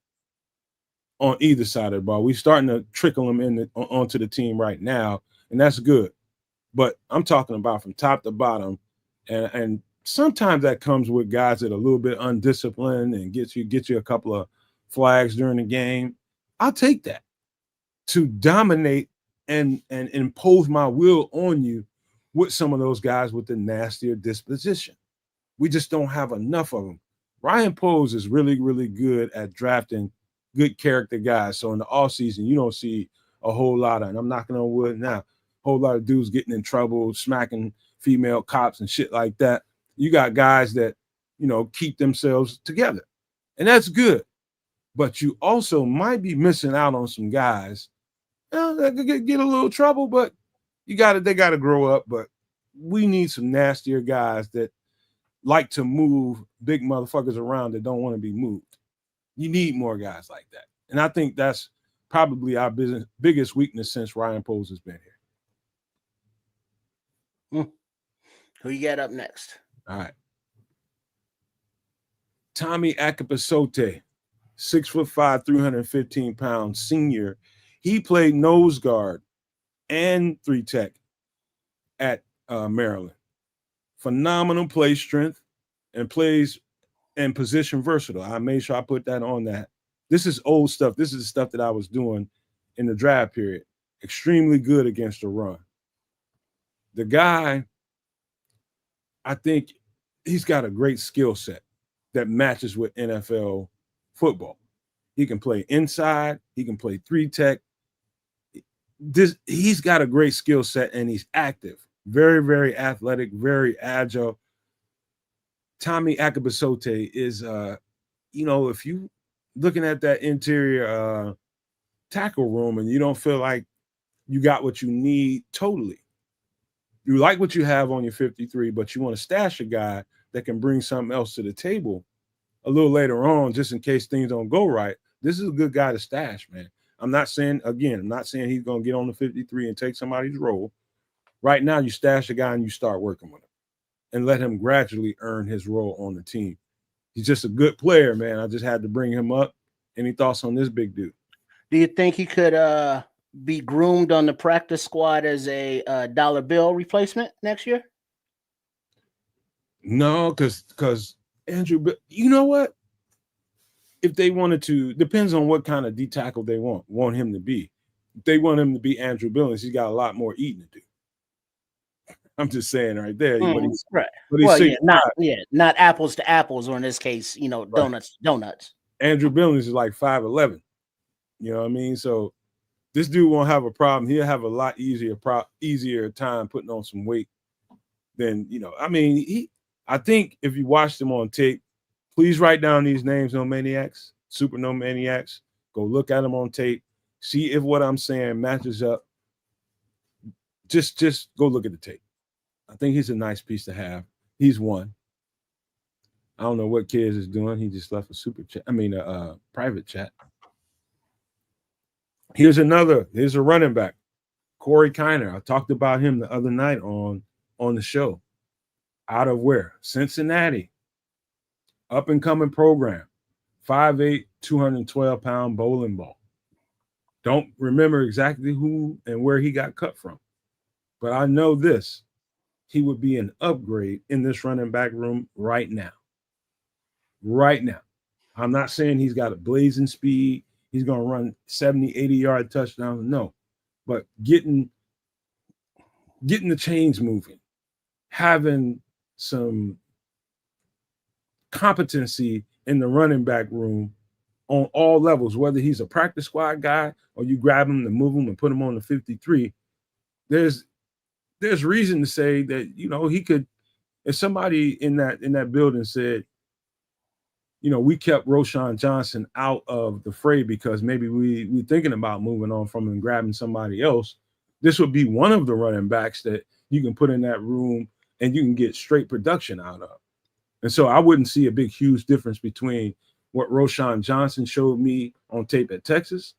S2: on either side of the ball. We're starting to trickle them onto the team right now, and that's good. But I'm talking about from top to bottom, and sometimes that comes with guys that are a little bit undisciplined and get you a couple of flags during the game. I'll take that to dominate and impose my will on you with some of those guys with the nastier disposition. We just don't have enough of them. Ryan Poles is really, really good at drafting good character guys. So in the offseason, you don't see a whole lot of, and I'm knocking on wood now, a whole lot of dudes getting in trouble, smacking female cops and shit like that. You got guys that, keep themselves together. And that's good. But you also might be missing out on some guys that could get a little trouble, but they got to grow up. But we need some nastier guys that like to move big motherfuckers around that don't want to be moved. You need more guys like that. And I think that's probably our biggest weakness since Ryan Poles has been
S4: here. Who you got up next?
S2: All right. Tommy Akapasote, 6'5", 315 pounds, senior. He played nose guard and 3 tech at Maryland. Phenomenal play strength and plays and position versatile. I made sure I put that on that. This is old stuff. This is the stuff that I was doing in the draft period. Extremely good against the run. The guy, I think he's got a great skill set that matches with NFL football. He can play inside. He can play 3 tech. He's got a great skill set, and he's active. Very, very athletic, very agile. Tommy Akapasote is, if you looking at that interior tackle room and you don't feel like you got what you need totally. You like what you have on your 53, but you want to stash a guy that can bring something else to the table a little later on, just in case things don't go right. This is a good guy to stash, man. I'm not saying he's going to get on the 53 and take somebody's role. Right now, you stash a guy and you start working with him and let him gradually earn his role on the team. He's just a good player, man. I just had to bring him up. Any thoughts on this big dude?
S4: Do you think he could be groomed on the practice squad as a dollar bill replacement next year?
S2: No, because Andrew, you know what? If they wanted to, depends on what kind of D tackle they want him to be. If they want him to be Andrew Billings, he's got a lot more eating to do. I'm just saying right there.
S4: Right. Not apples to apples, or in this case, donuts to donuts.
S2: Andrew Billings is like 5'11". You know what I mean? So this dude won't have a problem. He'll have a lot easier time putting on some weight than, I think if you watched him on tape, please write down these names, No Maniacs, Super No Maniacs. Go look at them on tape. See if what I'm saying matches up. Just go look at the tape. I think he's a nice piece to have. He's one. I don't know what Kids is doing. He just left a private chat. Here's a running back, Corey Kiner. I talked about him the other night on the show. Out of where? Cincinnati. Up and coming program. 5'8", 212-pound bowling ball. Don't remember exactly who and where he got cut from. But I know this. He would be an upgrade in this running back room right now. Right now. I'm not saying he's got a blazing speed. He's going to run 70, 80-yard touchdowns. No. But getting the chains moving, having some competency in the running back room on all levels, whether he's a practice squad guy or you grab him to move him and put him on the 53, there's reason to say that, he could, if somebody in that building said, we kept Roschon Johnson out of the fray because maybe we thinking about moving on from him and grabbing somebody else, this would be one of the running backs that you can put in that room and you can get straight production out of. And so I wouldn't see a big, huge difference between what Roschon Johnson showed me on tape at Texas.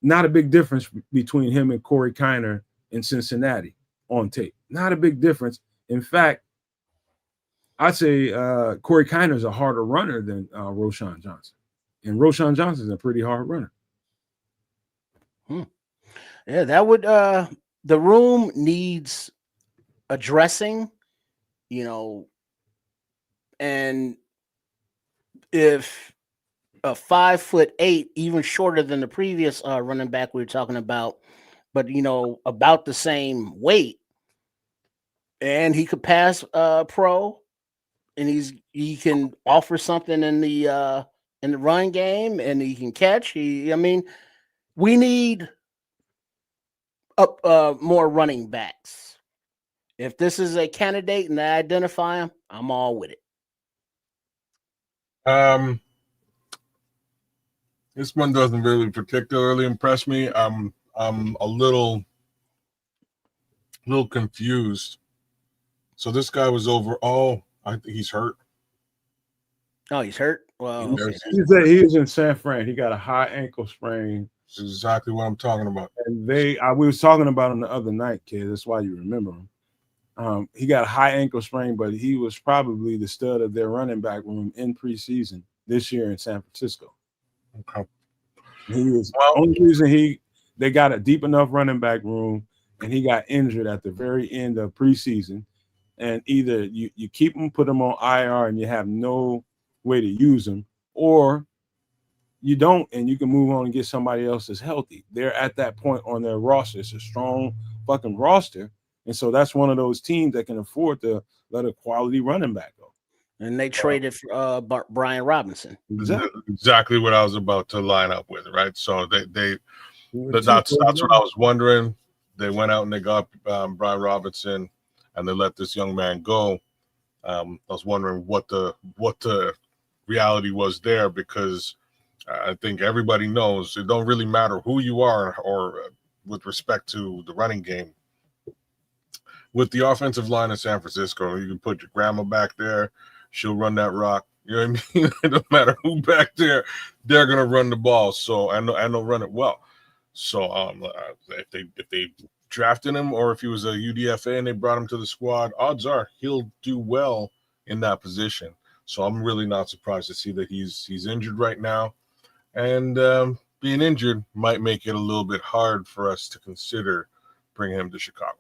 S2: Not a big difference between him and Corey Kiner in Cincinnati on tape. Not a big difference. In fact, I'd say Corey Kiner is a harder runner than Roschon Johnson. And Roschon Johnson is a pretty hard runner.
S4: Yeah, that would the room needs addressing, and if a 5'8", even shorter than the previous running back we were talking about, but about the same weight, and he could pass pro, and he can offer something in the run game, and he can catch. We need more running backs. If this is a candidate and I identify him, I'm all with it.
S3: This one doesn't really particularly impress me. I'm a little confused. So this guy was I think he's hurt.
S4: Oh, he's hurt? Well,
S2: he was in San Fran. He got a high ankle sprain.
S3: This is exactly what I'm talking about.
S2: And we was talking about him the other night, kid. That's why you remember him. He got a high ankle sprain, but he was probably the stud of their running back room in preseason this year in San Francisco.
S3: Okay.
S2: He was only reason they got a deep enough running back room, and he got injured at the very end of preseason. And either you keep him, put him on IR, and you have no way to use him, or you don't, and you can move on and get somebody else that's healthy. They're at that point on their roster. It's a strong fucking roster. And so that's one of those teams that can afford to let a quality running back go.
S4: And they traded for Brian Robinson.
S3: Exactly what I was about to line up with, right? So that's what I was wondering. They went out and they got Brian Robinson, and they let this young man go. I was wondering what the reality was there, because I think everybody knows it don't really matter who you are or with respect to the running game. With the offensive line in San Francisco, you can put your grandma back there. She'll run that rock. You know what I mean? It don't matter who back there, they're gonna run the ball. So I know run it well. So if they drafted him or if he was a UDFA and they brought him to the squad, odds are he'll do well in that position. So I'm really not surprised to see that he's injured right now, and being injured might make it a little bit hard for us to consider bringing him to Chicago.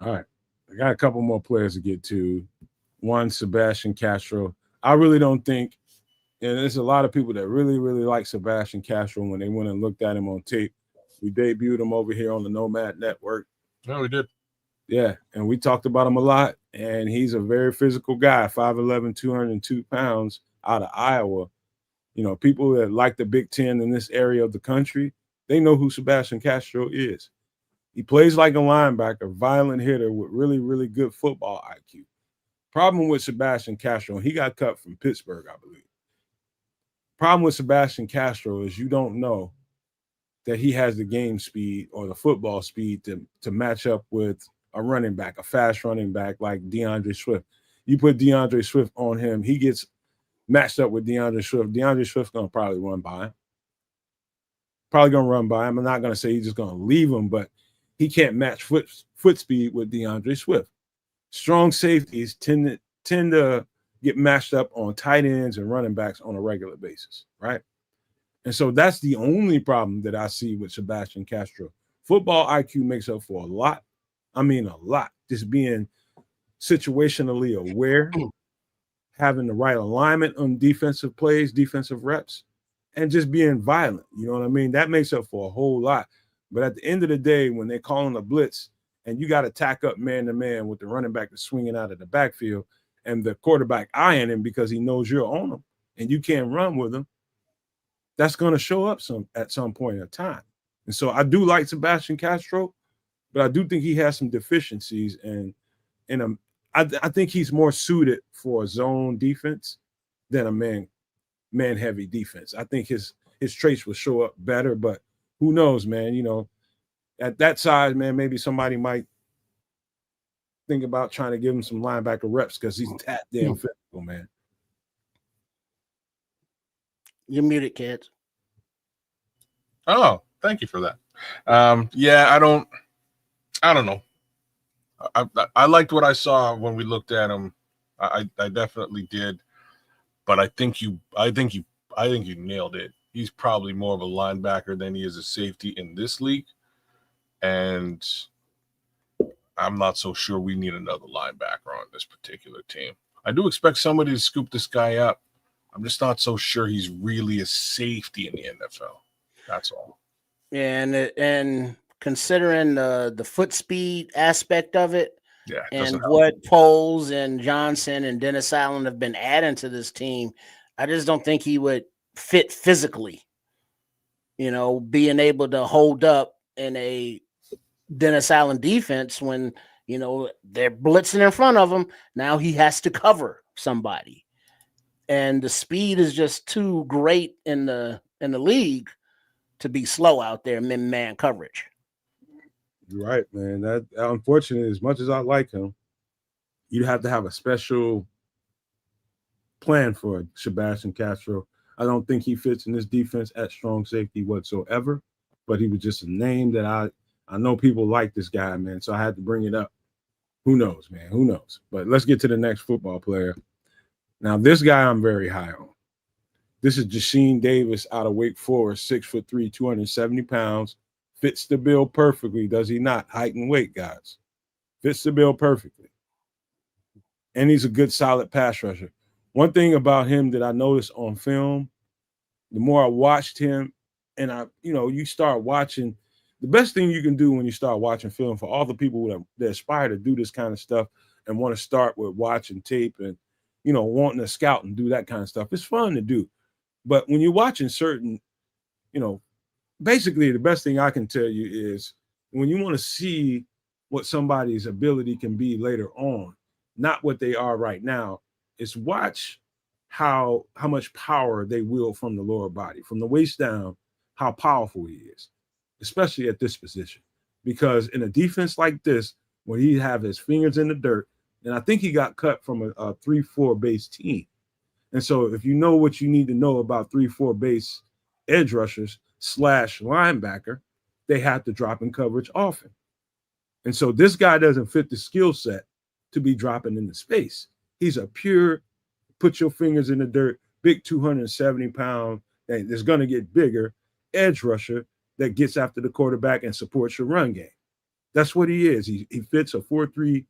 S2: All right. I got a couple more players to get to. One, Sebastian Castro. I really don't think, and there's a lot of people that really, really like Sebastian Castro when they went and looked at him on tape. We debuted him over here on the Nomad Network.
S3: No, we did.
S2: Yeah, and we talked about him a lot, and he's a very physical guy, 5'11", 202 pounds out of Iowa. You know, people that like the Big Ten in this area of the country, they know who Sebastian Castro is. He plays like a linebacker, violent hitter with really, really good football IQ. Problem with Sebastian Castro, he got cut from Pittsburgh, I believe. Problem with Sebastian Castro is you don't know that he has the game speed or the football speed to match up with a running back, a fast running back like DeAndre Swift. You put DeAndre Swift on him, he gets matched up with DeAndre Swift. DeAndre Swift's going to probably run by him. I'm not going to say he's just going to leave him, but he can't match foot speed with DeAndre Swift. Strong safeties tend to get matched up on tight ends and running backs on a regular basis, right? And so that's the only problem that I see with Sebastian Castro. Football IQ makes up for a lot. I mean, a lot. Just being situationally aware, having the right alignment on defensive plays, defensive reps, and just being violent. You know what I mean? That makes up for a whole lot. But at the end of the day, when they're calling a blitz and you got to tack up man-to-man with the running back that's swinging out of the backfield and the quarterback eyeing him because he knows you're on him and you can't run with him, that's going to show up at some point in time. And so I do like Sebastian Castro, but I do think he has some deficiencies. And I think he's more suited for a zone defense than a man-heavy defense. I think his traits will show up better, but who knows, man? You know, at that size, man, maybe somebody might think about trying to give him some linebacker reps because he's that damn physical, man.
S4: You're muted, kids.
S3: Oh, thank you for that. Yeah, I don't know. I liked what I saw when we looked at him. I definitely did, but I think you nailed it. He's probably more of a linebacker than he is a safety in this league. And I'm not so sure we need another linebacker on this particular team. I do expect somebody to scoop this guy up. I'm just not so sure he's really a safety in the NFL. That's all.
S4: And considering the foot speed aspect of it,
S3: yeah,
S4: and what Poles and Johnson and Dennis Allen have been adding to this team, I just don't think he would fit physically. You know, being able to hold up in a Dennis Allen defense when, you know, they're blitzing in front of him. Now he has to cover somebody. And the speed is just too great in the league to be slow out there in man coverage.
S2: You're right, man. That unfortunately, as much as I like him, you'd have to have a special plan for Sebastian Castro. I don't think he fits in this defense at strong safety whatsoever, but he was just a name that I know people like this guy, man, so I had to bring it up. Who knows, man? Who knows? But let's get to the next football player. Now, this guy I'm very high on. This is Jasheen Davis out of Wake Forest, 6'3", 270 pounds. Fits the bill perfectly, does he not? Height and weight, guys. Fits the bill perfectly. And he's a good, solid pass rusher. One thing about him that I noticed on film, the more I watched him, and you start watching, the best thing you can do when you start watching film for all the people that aspire to do this kind of stuff and want to start with watching tape and, wanting to scout and do that kind of stuff, it's fun to do. But when you're watching certain, basically the best thing I can tell you is when you want to see what somebody's ability can be later on, not what they are right now, is watch how much power they wield from the lower body, from the waist down, how powerful he is, especially at this position. Because in a defense like this, when he have his fingers in the dirt, and I think he got cut from a 3-4 base team. And so if you know what you need to know about 3-4 base edge rushers / linebacker, they have to drop in coverage often. And so this guy doesn't fit the skill set to be dropping into space. He's a pure put your fingers in the dirt, big 270-pound, and is going to get bigger edge rusher that gets after the quarterback and supports your run game. That's what he is. He fits a 4-3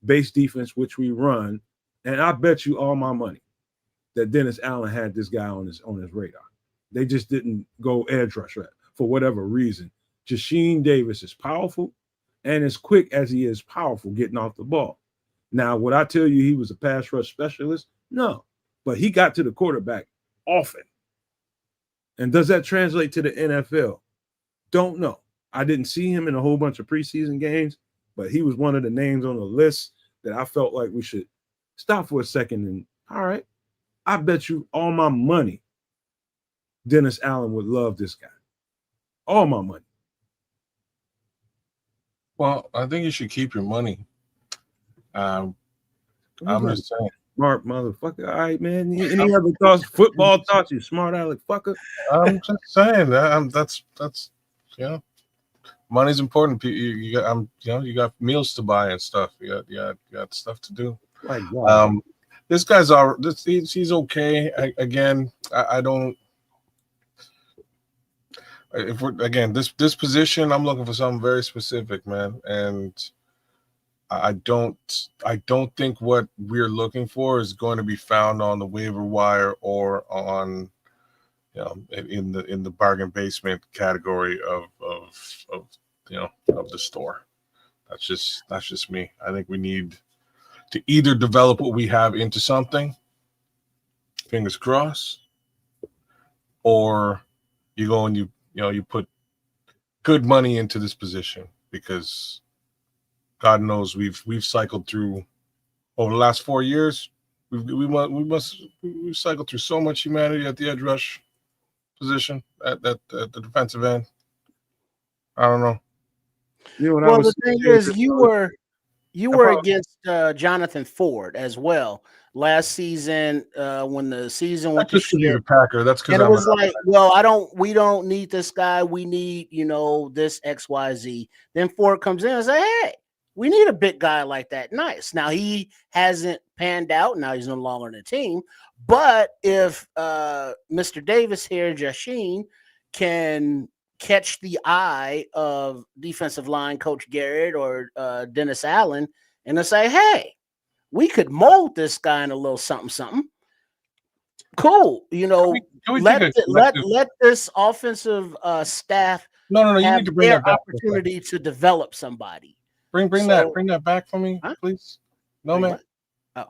S2: base defense, which we run. And I bet you all my money that Dennis Allen had this guy on his radar. They just didn't go edge rusher for whatever reason. Jasheem Davis is powerful and as quick as he is powerful getting off the ball. Now, would I tell you he was a pass rush specialist? No, but he got to the quarterback often. And does that translate to the NFL? Don't know. I didn't see him in a whole bunch of preseason games, but he was one of the names on the list that I felt like we should stop for a second and, all right, I bet you all my money Dennis Allen would love this guy. All my money.
S3: Well, I think you should keep your money. I'm just saying.
S2: Smart motherfucker. All right, man. Any other thoughts? Football thoughts? You smart aleck fucker.
S3: I'm just saying that. That's money's important. You got you got meals to buy and stuff. You got stuff to do.
S2: Like, wow.
S3: This guy's he's okay. I don't. If we're again this position, I'm looking for something very specific, man, and I don't think what we're looking for is going to be found on the waiver wire or on, in the bargain basement category of the store. That's just me. I think we need to either develop what we have into something, fingers crossed, or you go and you put good money into this position, because God knows we've cycled through over the last 4 years. We've cycled through so much humanity at the edge rush position at the defensive end. I don't know.
S4: Well, the thing is, you were against Jonathan Ford as well last season when the season went to shit.
S3: The Packer. That's because
S4: it was like, well, we don't need this guy. We need this XYZ. Then Ford comes in and say, hey, we need a big guy like that. Nice. Now he hasn't panned out. Now he's no longer in the team. But if Mr. Davis here, Jasheem, can catch the eye of defensive line coach Garrett or Dennis Allen and to say, hey, we could mold this guy in a little something. Cool. Let this offensive staff
S3: no, you
S4: have
S3: need to bring
S4: their
S3: that
S4: opportunity to develop somebody.
S3: Bring that back for me, please. No, man.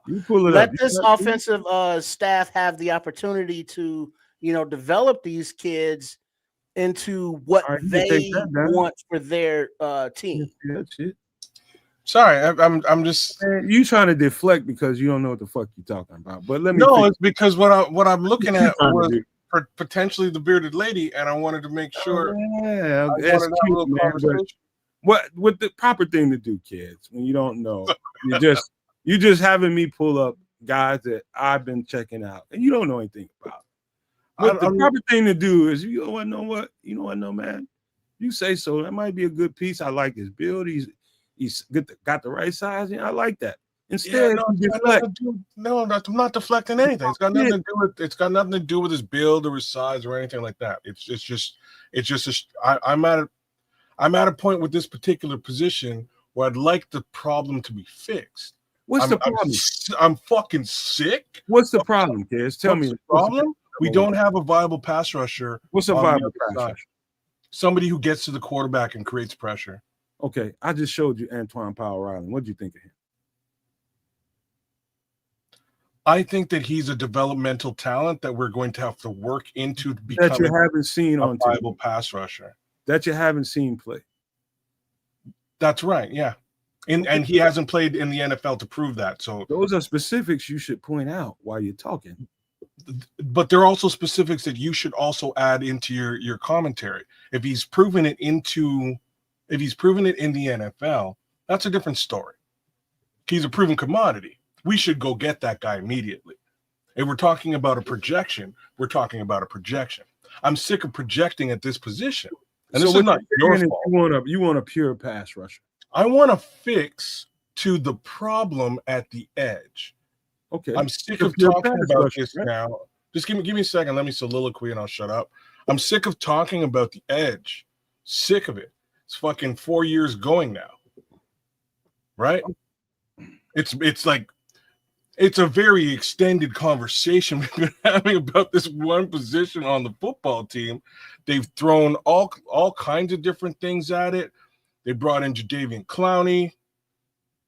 S2: You pull it
S4: Let
S2: up.
S4: this offensive staff have the opportunity to, develop these kids into what they want for their team.
S2: Yeah, shit.
S3: Sorry, I'm just.
S2: Man, you trying to deflect because you don't know what the fuck you're talking about. But let me.
S3: No, it's because what I'm looking at was potentially the bearded lady, and I wanted to make sure.
S2: Yeah, that's cute, man. What the proper thing to do, kids, when you don't know, you just having me pull up guys that I've been checking out and you don't know anything about. What the proper thing to do is you want to know what man. You say so. That might be a good piece. I like his build. He's got the right size. I like that. Instead,
S3: I'm not deflecting anything. It's got nothing to do with his build or his size or anything like that. I'm at a point with this particular position where I'd like the problem to be fixed.
S2: What's the problem?
S3: I'm fucking sick.
S2: What's the problem, kids? Tell me the
S3: problem. We don't have a viable pass rusher.
S2: What's a viable pass rusher?
S3: Somebody who gets to the quarterback and creates pressure.
S2: Okay, I just showed you Antoine Powell-Riley. What do you think of him?
S3: I think that he's a developmental talent that we're going to have to work into to become
S2: that you haven't seen
S3: a
S2: on
S3: viable pass rusher.
S2: That you haven't seen play.
S3: That's right, yeah. And he hasn't played in the NFL to prove that. So
S2: those are specifics you should point out while you're talking.
S3: but there are also specifics that you should also add into your commentary. If he's proven it in the NFL, that's a different story. He's a proven commodity. We should go get that guy immediately. If we're talking about a projection, we're talking about a projection. I'm sick of projecting at this position. And this is not your fault.
S2: You want a pure pass rusher.
S3: I want to fix to the problem at the edge.
S2: Okay.
S3: I'm sick of talking about this now. Just give me a second. Let me soliloquy and I'll shut up. I'm sick of talking about the edge. Sick of it. It's fucking 4 years going now. Right? It's like it's a very extended conversation we've been having about this one position on the football team. They've thrown all kinds of different things at it. They brought in Jadeveon Clowney,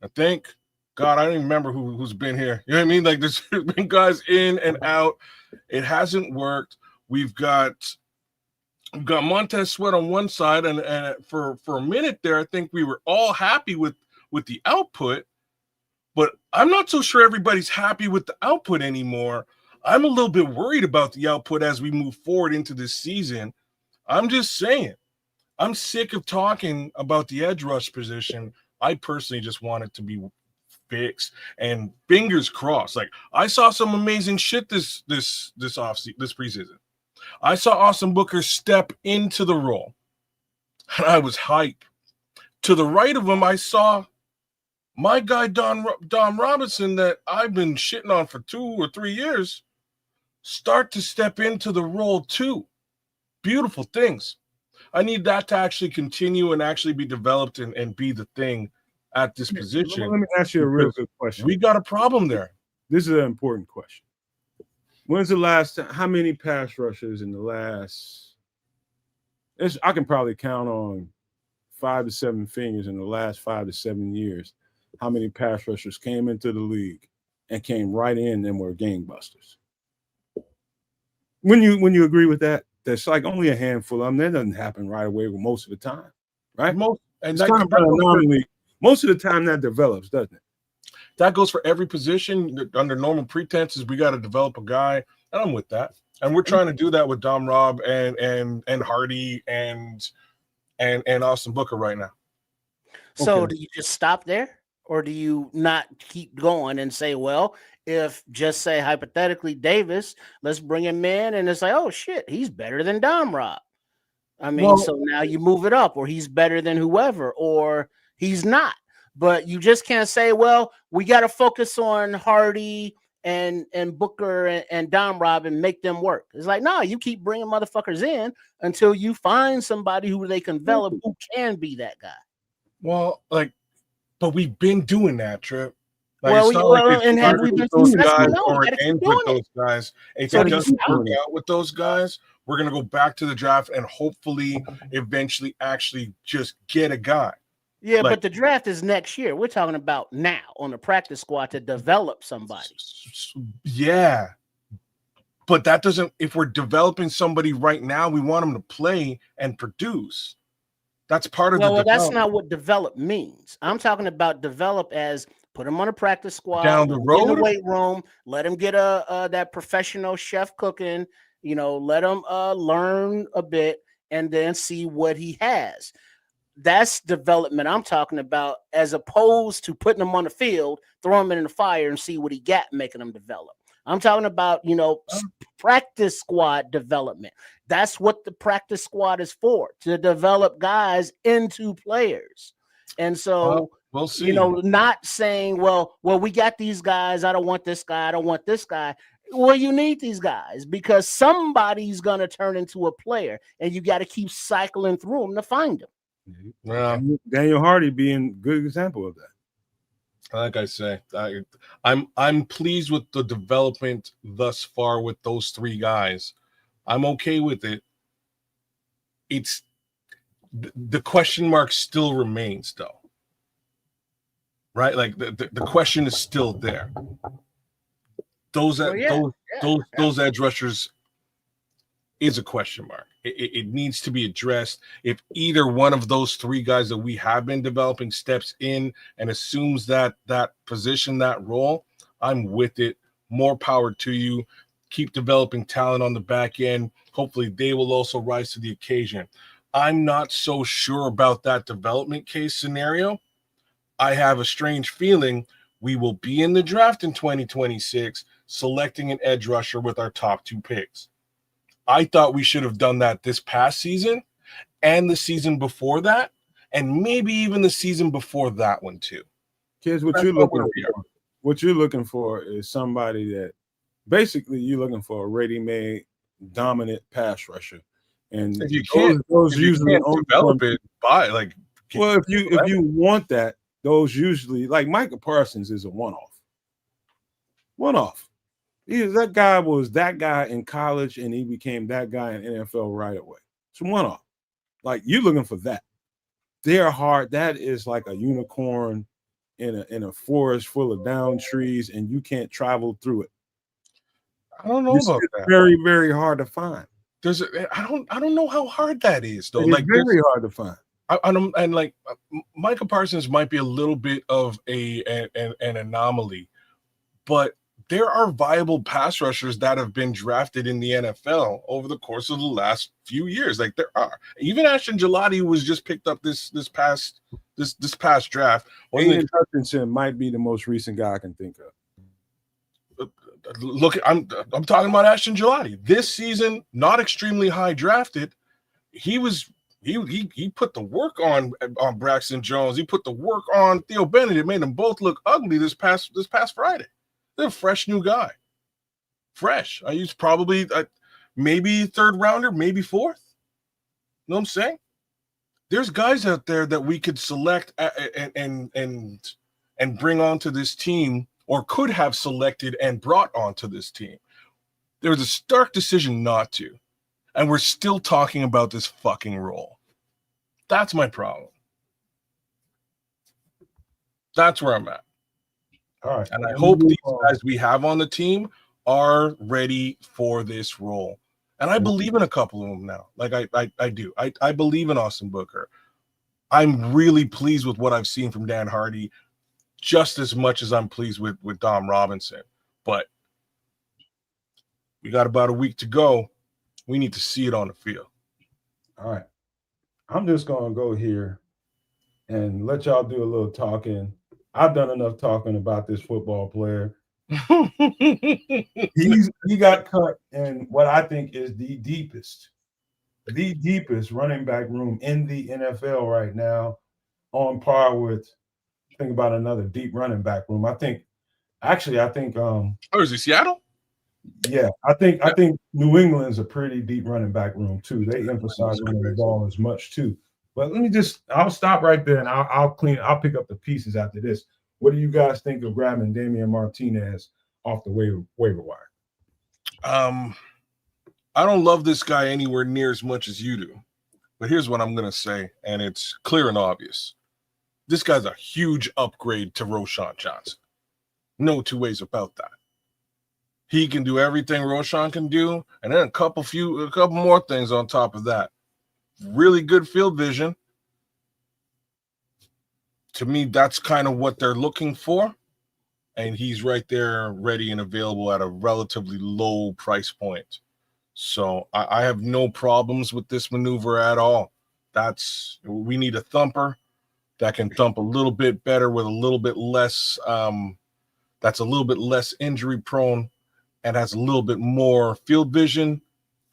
S3: I think. God, I don't even remember who's been here. You know what I mean? Like, there's been guys in and out. It hasn't worked. We've got Montez Sweat on one side, and for a minute there, I think we were all happy with the output. But I'm not so sure everybody's happy with the output anymore. I'm a little bit worried about the output as we move forward into this season. I'm just saying. I'm sick of talking about the edge rush position. I personally just want it to be fixed, and fingers crossed. Like, I saw some amazing shit this preseason. I saw Austin Booker step into the role, and I was hyped. To the right of him, I saw my guy Dom Robinson that I've been shitting on for 2 or 3 years start to step into the role too. Beautiful things. I need that to actually continue and actually be developed and be the thing at this position.
S2: Let me ask you a real good question.
S3: We got a problem there.
S2: This is an important question. When's the last time? How many pass rushers in the last? I can probably count on 5 to 7 fingers in the last 5 to 7 years. How many pass rushers came into the league and came right in and were gangbusters? When you agree with that, that's like only a handful of them. That doesn't happen right away with most of the time, right? Most of the time that develops, doesn't it?
S3: That goes for every position. Under normal pretenses, we got to develop a guy, and I'm with that. And we're trying to do that with Dom Rob and Hardy and Austin Booker right now.
S4: So do you just stop there, or do you not keep going and say, well, if just say hypothetically Davis, let's bring him in, and it's like, oh shit, he's better than Dom Rob. I mean, so now you move it up, or he's better than whoever, or he's not. But you just can't say, well, we got to focus on Hardy and Booker and Dom Rob and make them work. It's like, no, you keep bringing motherfuckers in until you find somebody who they can develop who can be that guy.
S3: Well, but we've been doing that, Trip.
S4: Like, have we been
S3: those guys or end with those guys? If it doesn't work out with those guys, we're gonna go back to the draft and hopefully eventually actually just get a guy.
S4: Yeah, but the draft is next year. We're talking about now on the practice squad to develop somebody.
S3: Yeah, but that doesn't. If we're developing somebody right now, we want them to play and produce. That's part of the development.
S4: That's not what develop means. I'm talking about develop as put them on a practice squad
S3: down the road,
S4: in the weight room. Let them get that professional chef cooking. Let them learn a bit and then see what he has. That's development I'm talking about, as opposed to putting them on the field, throwing them in the fire and see what he got, making them develop. I'm talking about, practice squad development. That's what the practice squad is for, to develop guys into players. And so,
S3: we'll see.
S4: Not saying, well, we got these guys. I don't want this guy. I don't want this guy. Well, you need these guys because somebody's going to turn into a player, and you got to keep cycling through them to find them.
S3: Yeah.
S2: Daniel Hardy being a good example of that.
S3: Like I say, I'm pleased with the development thus far with those 3 guys. I'm okay with it. It's the question mark still remains, though. Right? Like the question is still there. Those edge rushers is a question mark. It needs to be addressed. If either one of those 3 guys that we have been developing steps in and assumes that position, that role, I'm with it. More power to you. keep developing talent on the back end. Hopefully they will also rise to the occasion. I'm not so sure about that development case scenario. I have a strange feeling we will be in the draft in 2026 selecting an edge rusher with our top 2 picks. I thought we should have done that this past season and the season before that, and maybe even the season before that one too.
S2: Kids, what you're looking for is somebody that basically you're looking for a ready-made dominant pass rusher. And
S3: if you can't,
S2: those
S3: if
S2: usually
S3: you can't develop it, buy like.
S2: Well, if you want that, those usually like Micah Parsons is a one-off. That guy was that guy in college, and he became that guy in NFL right away. It's a one-off. Like you're looking for that. They're hard. That is like a unicorn in a forest full of down trees, and you can't travel through it.
S3: I don't know about that.
S2: Very, very hard to find.
S3: I don't know how hard that is though.
S2: It's very hard to find.
S3: And like Micah Parsons might be a little bit of an anomaly, but there are viable pass rushers that have been drafted in the NFL over the course of the last few years. Like there are. Even Ashton Gelati was just picked up this past draft.
S2: Aiden Hutchinson might be the most recent guy I can think of.
S3: Look, I'm talking about Ashton Gelati. This season, not extremely high drafted. He put the work on Braxton Jones. He put the work on Theo Bennett. It made them both look ugly this past Friday. They're a fresh new guy. Fresh. I use probably maybe 3rd rounder, maybe 4th. You know what I'm saying? There's guys out there that we could select and bring onto this team, or could have selected and brought onto this team. There was a stark decision not to. And we're still talking about this fucking role. That's my problem. That's where I'm at.
S2: All right.
S3: And I hope these guys we have on the team are ready for this role. And I believe in a couple of them now. Like I do. I believe in Austin Booker. I'm really pleased with what I've seen from Dan Hardy, just as much as I'm pleased with Dom Robinson. But we got about a week to go. We need to see it on the field.
S2: All right. I'm just going to go here and let y'all do a little talking. I've done enough talking about this football player. He got cut in what I think is the deepest running back room in the NFL right now, on par with, think about another deep running back room. I think
S3: is it Seattle?
S2: Yeah, I think New England's a pretty deep running back room too. They emphasize running the ball as much too. But I'll stop right there and I'll pick up the pieces after this. What do you guys think of grabbing Damian Martinez off the waiver wire?
S3: I don't love this guy anywhere near as much as you do. But here's what I'm gonna say, and it's clear and obvious. This guy's a huge upgrade to Roschon Johnson. No two ways about that. He can do everything Roschon can do, and then a couple more things on top of that. Really good field vision. To me, that's kind of what they're looking for, and he's right there, ready and available at a relatively low price point. So I have no problems with this maneuver at all. We need a thumper that can thump a little bit better with a little bit less. That's a little bit less injury prone and has a little bit more field vision.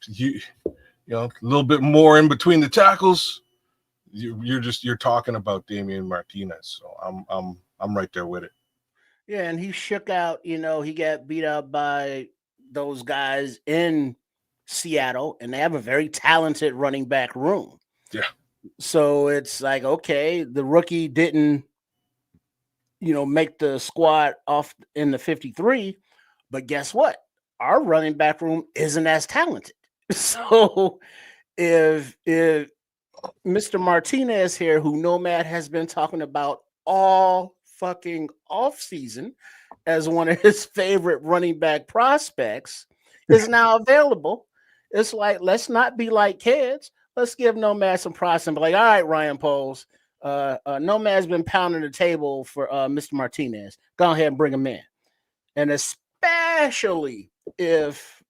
S3: You know, a little bit more in between the tackles. You're talking about Damian Martinez. So I'm right there with it.
S4: Yeah, and he shook out. You know, he got beat up by those guys in Seattle, and they have a very talented running back room.
S3: Yeah.
S4: So it's like, okay, the rookie didn't, make the squad off in the 53, but guess what? Our running back room isn't as talented. So if Mr. Martinez here, who Nomad has been talking about all fucking offseason as one of his favorite running back prospects, is now available, it's like, let's not be like kids. Let's give Nomad some price and be like, all right, Ryan Poles, Nomad's been pounding the table for Mr. Martinez. Go ahead and bring him in. And especially if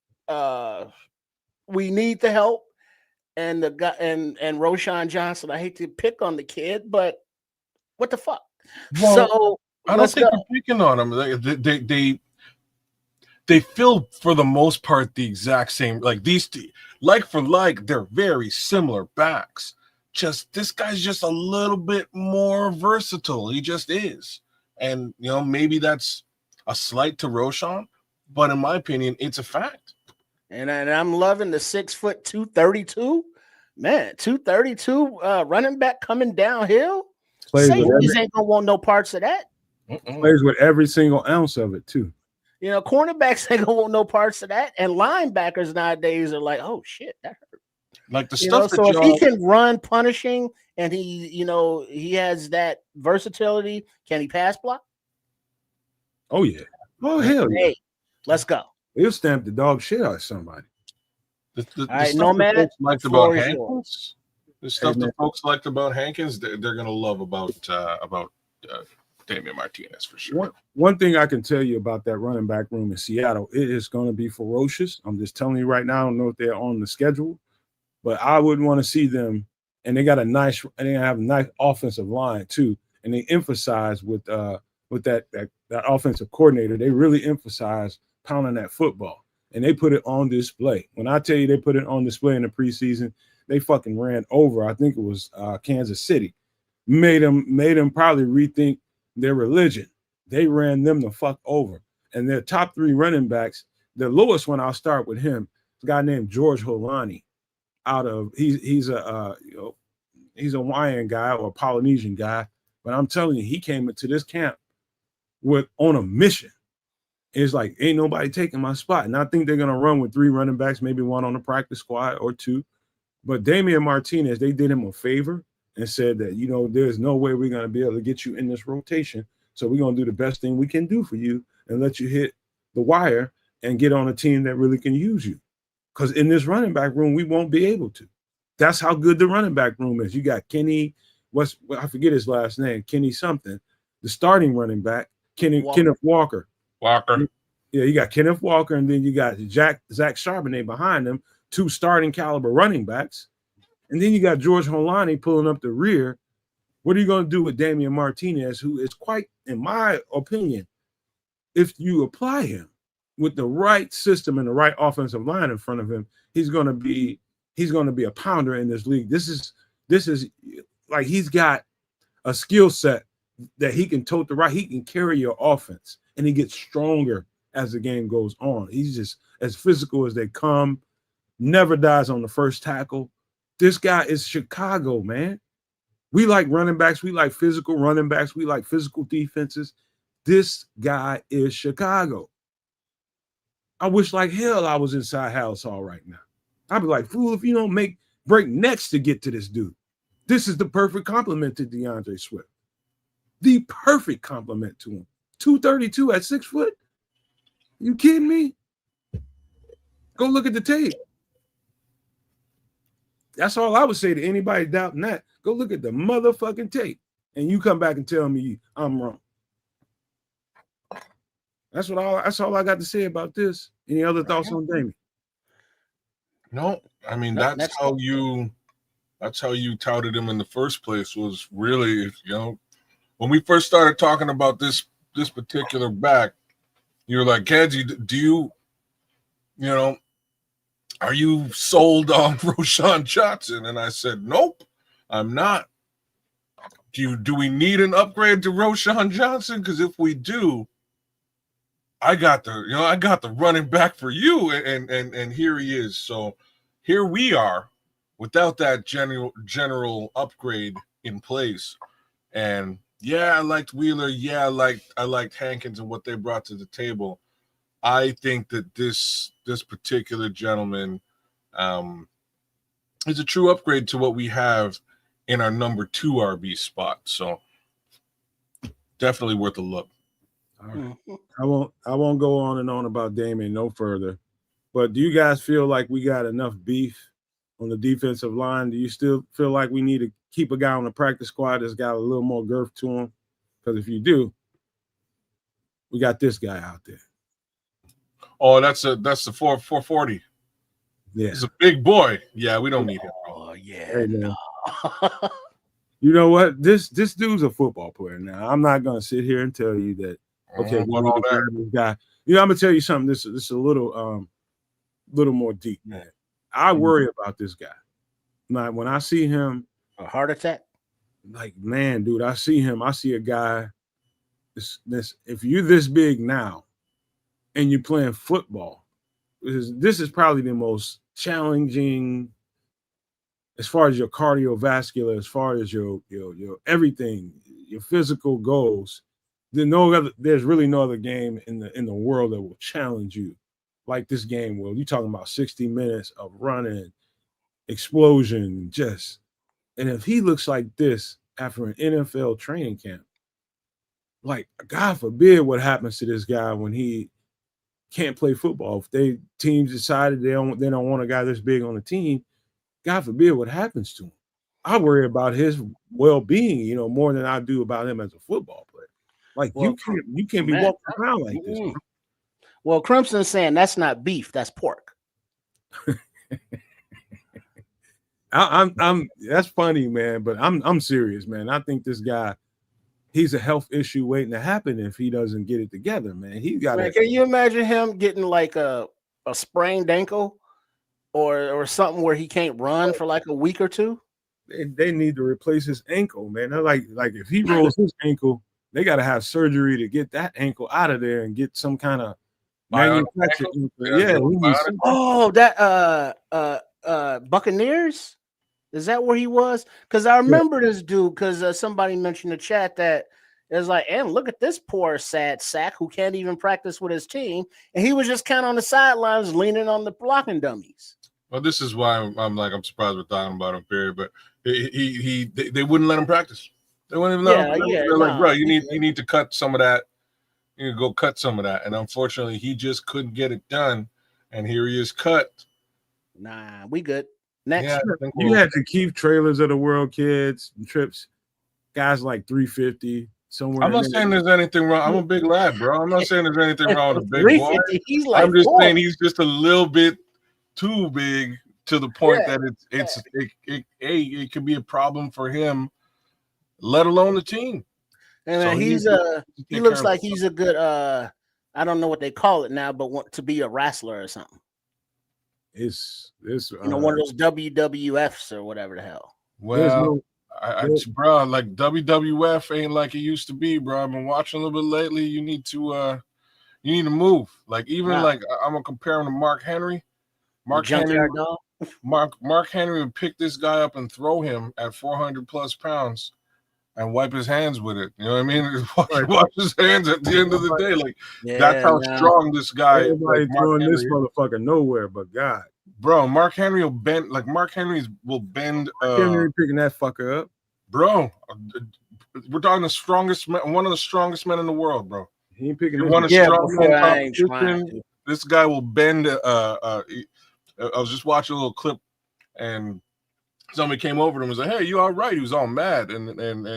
S4: we need the help. And the guy and Roshan Johnson, I hate to pick on the kid, but what the fuck?
S3: Well,
S4: So
S3: I don't think you're picking on them. They feel for the most part the exact same. Like these, like for like, they're very similar backs. Just this guy's just a little bit more versatile. He just is, and maybe that's a slight to Roshan, but in my opinion, it's a fact.
S4: And I'm loving the 6 foot 232. Man, 232 running back coming downhill. Safeties ain't gonna want no parts of that.
S2: Plays with every single ounce of it too.
S4: Cornerbacks ain't gonna want no parts of that. And linebackers nowadays are like, oh shit, that hurt.
S3: Like the stuff
S4: so if he can run punishing and he has that versatility, can he pass block?
S2: Oh yeah. Oh hell yeah.
S4: Hey, let's go.
S2: He'll stamp the dog shit out of somebody.
S3: The
S4: right, no man.
S3: The stuff that folks liked about Hankins, they're gonna love about Damian Martinez for sure.
S2: One thing I can tell you about that running back room in Seattle, it is going to be ferocious. I'm just telling you right now. I don't know if they're on the schedule, but I would want to see them. And they have a nice offensive line too. And they emphasize with that offensive coordinator, they really emphasize pounding that football. And they put it on display. When I tell you they put it on display in the preseason, they fucking ran over, I think it was Kansas City. Made them probably rethink their religion. They ran them the fuck over. And their top 3 running backs, the lowest one, I'll start with him, a guy named George Holani. He's a Hawaiian guy or a Polynesian guy, but I'm telling you, he came into this camp on a mission. It's like, ain't nobody taking my spot. And I think they're going to run with 3 running backs, maybe 1 on the practice squad or 2. But Damian Martinez, they did him a favor and said that, there's no way we're going to be able to get you in this rotation. So we're going to do the best thing we can do for you and let you hit the wire and get on a team that really can use you. Because in this running back room, we won't be able to. That's how good the running back room is. You got Kenny, I forget his last name, Kenny something, the starting running back, Kenneth Walker.
S3: Yeah,
S2: you got Kenneth Walker, and then you got Zach Charbonnet behind them, 2 starting caliber running backs. And then you got George Holani pulling up the rear. What are you going to do with Damian Martinez, who is quite, in my opinion, if you apply him with the right system and the right offensive line in front of him, he's going to be a pounder in this league. This is like he's got a skill set that he can tote the right. He can carry your offense, and he gets stronger as the game goes on. He's just as physical as they come, never dies on the first tackle. This guy is Chicago, man. We like running backs. We like physical running backs. We like physical defenses. This guy is Chicago. I wish like hell I was inside House Hall right now. I'd be like, fool, if you don't break necks to get to this dude. This is the perfect compliment to DeAndre Swift. The perfect compliment to him. 232 at 6 foot? You kidding me? Go look at the tape. That's all I would say to anybody doubting that. Go look at the motherfucking tape, and you come back and tell me I'm wrong. That's all I got to say about this. Any other thoughts on Damian?
S3: No, I mean that's how you touted him in the first place. Was really, when we first started talking about this particular back, you were like, Kenzie, are you sold on Roshan Johnson? And I said, nope, I'm not. Do we need an upgrade to Roshan Johnson? Because if we do, I got the running back for you, and here he is. So here we are, without that general upgrade in place. And yeah, I liked Wheeler. Yeah, I liked Hankins and what they brought to the table. I think that this particular gentleman is a true upgrade to what we have in our number 2 RB spot. So definitely worth a look.
S2: All right. I won't go on and on about Damian no further. But do you guys feel like we got enough beef on the defensive line? Do you still feel like we need to keep a guy on the practice squad that's got a little more girth to him? Because if you do, we got this guy out there.
S3: Oh, that's the 440.
S2: Yeah.
S3: He's a big boy. Yeah, we don't need him.
S4: Oh yeah,
S2: Hey,
S4: no.
S2: You know what? This dude's a football player. Now, I'm not gonna sit here and tell you that. Okay, we
S3: About
S2: need
S3: all
S2: to
S3: that.
S2: grab this guy. You know, I'm gonna tell you something. This is a little more deep, man. I worry about this guy. Now, when I see him,
S4: A heart attack?
S2: like, man, dude, I see him. I see a guy. This if you're this big now, and you're playing football, this is probably the most challenging as far as your cardiovascular, as far as your everything, your physical goals. There's really no other game in the world that will challenge you like this game will. You talking about 60 minutes of running, explosion, and if he looks like this after an NFL training camp, like God forbid what happens to this guy when he can't play football. If teams decided they don't want a guy this big on the team, God forbid what happens to him. I worry about his well-being, more than I do about him as a football player. Like
S4: Well,
S2: you can't be walking around like this. Bro.
S4: Well, Crimson's saying that's not beef, that's pork.
S2: I'm that's funny, man, but I'm serious, man. I think this guy, he's a health issue waiting to happen if he doesn't get it together, man. He got
S4: Man, can you imagine him getting like a sprained ankle or something where he can't run for like a week or two?
S2: They need to replace his ankle, man. They're like if he rolls his ankle, they got to have surgery to get that ankle out of there and get some kind of manufactured. Yeah.
S4: Oh, that Buccaneers? Is that where he was? Because I remember this dude. Because somebody mentioned in the chat that it was like, and look at this poor sad sack who can't even practice with his team, and he was just kind of on the sidelines leaning on the blocking dummies.
S3: Well, this is why I'm surprised we're talking about him. Period, but they wouldn't let him practice. They wouldn't even let him. They're like, bro, you need to cut some of that. You need to go cut some of that. And unfortunately, he just couldn't get it done. And here he is cut.
S4: Nah, we good. Next,
S2: you had to keep trailers of the world, kids, trips, guys like 350 somewhere.
S3: I'm not saying there's anything wrong. I'm a big lad, bro. I'm not saying there's anything wrong with a big boy.
S4: He's like,
S3: I'm just saying he's just a little bit too big to the point that it could be a problem for him, let alone the team.
S4: And so he looks like he's a good I don't know what they call it now, but want to be a wrestler or something.
S2: It's
S4: one of those WWFs or whatever the hell.
S3: Well, bro, like WWF ain't like it used to be, bro. I've been watching a little bit lately. You need to move. Like like I'm gonna compare him to Mark Henry. Mark Henry would pick this guy up and throw him at 400 plus pounds and wipe his hands with it. You know what I mean? Wash his hands at the end of the day. Like that's how strong this guy is.
S2: Everybody throwing this motherfucker nowhere but God.
S3: Bro, Mark Henry will bend. Like Mark Henry will bend.
S2: Henry picking that fucker up,
S3: bro. We're talking one of the strongest men in the world, bro.
S2: He ain't picking
S3: one of the strongest men. This guy will bend. I was just watching a little clip, and somebody came over to him and was like, "Hey, you all right?" He was all mad, and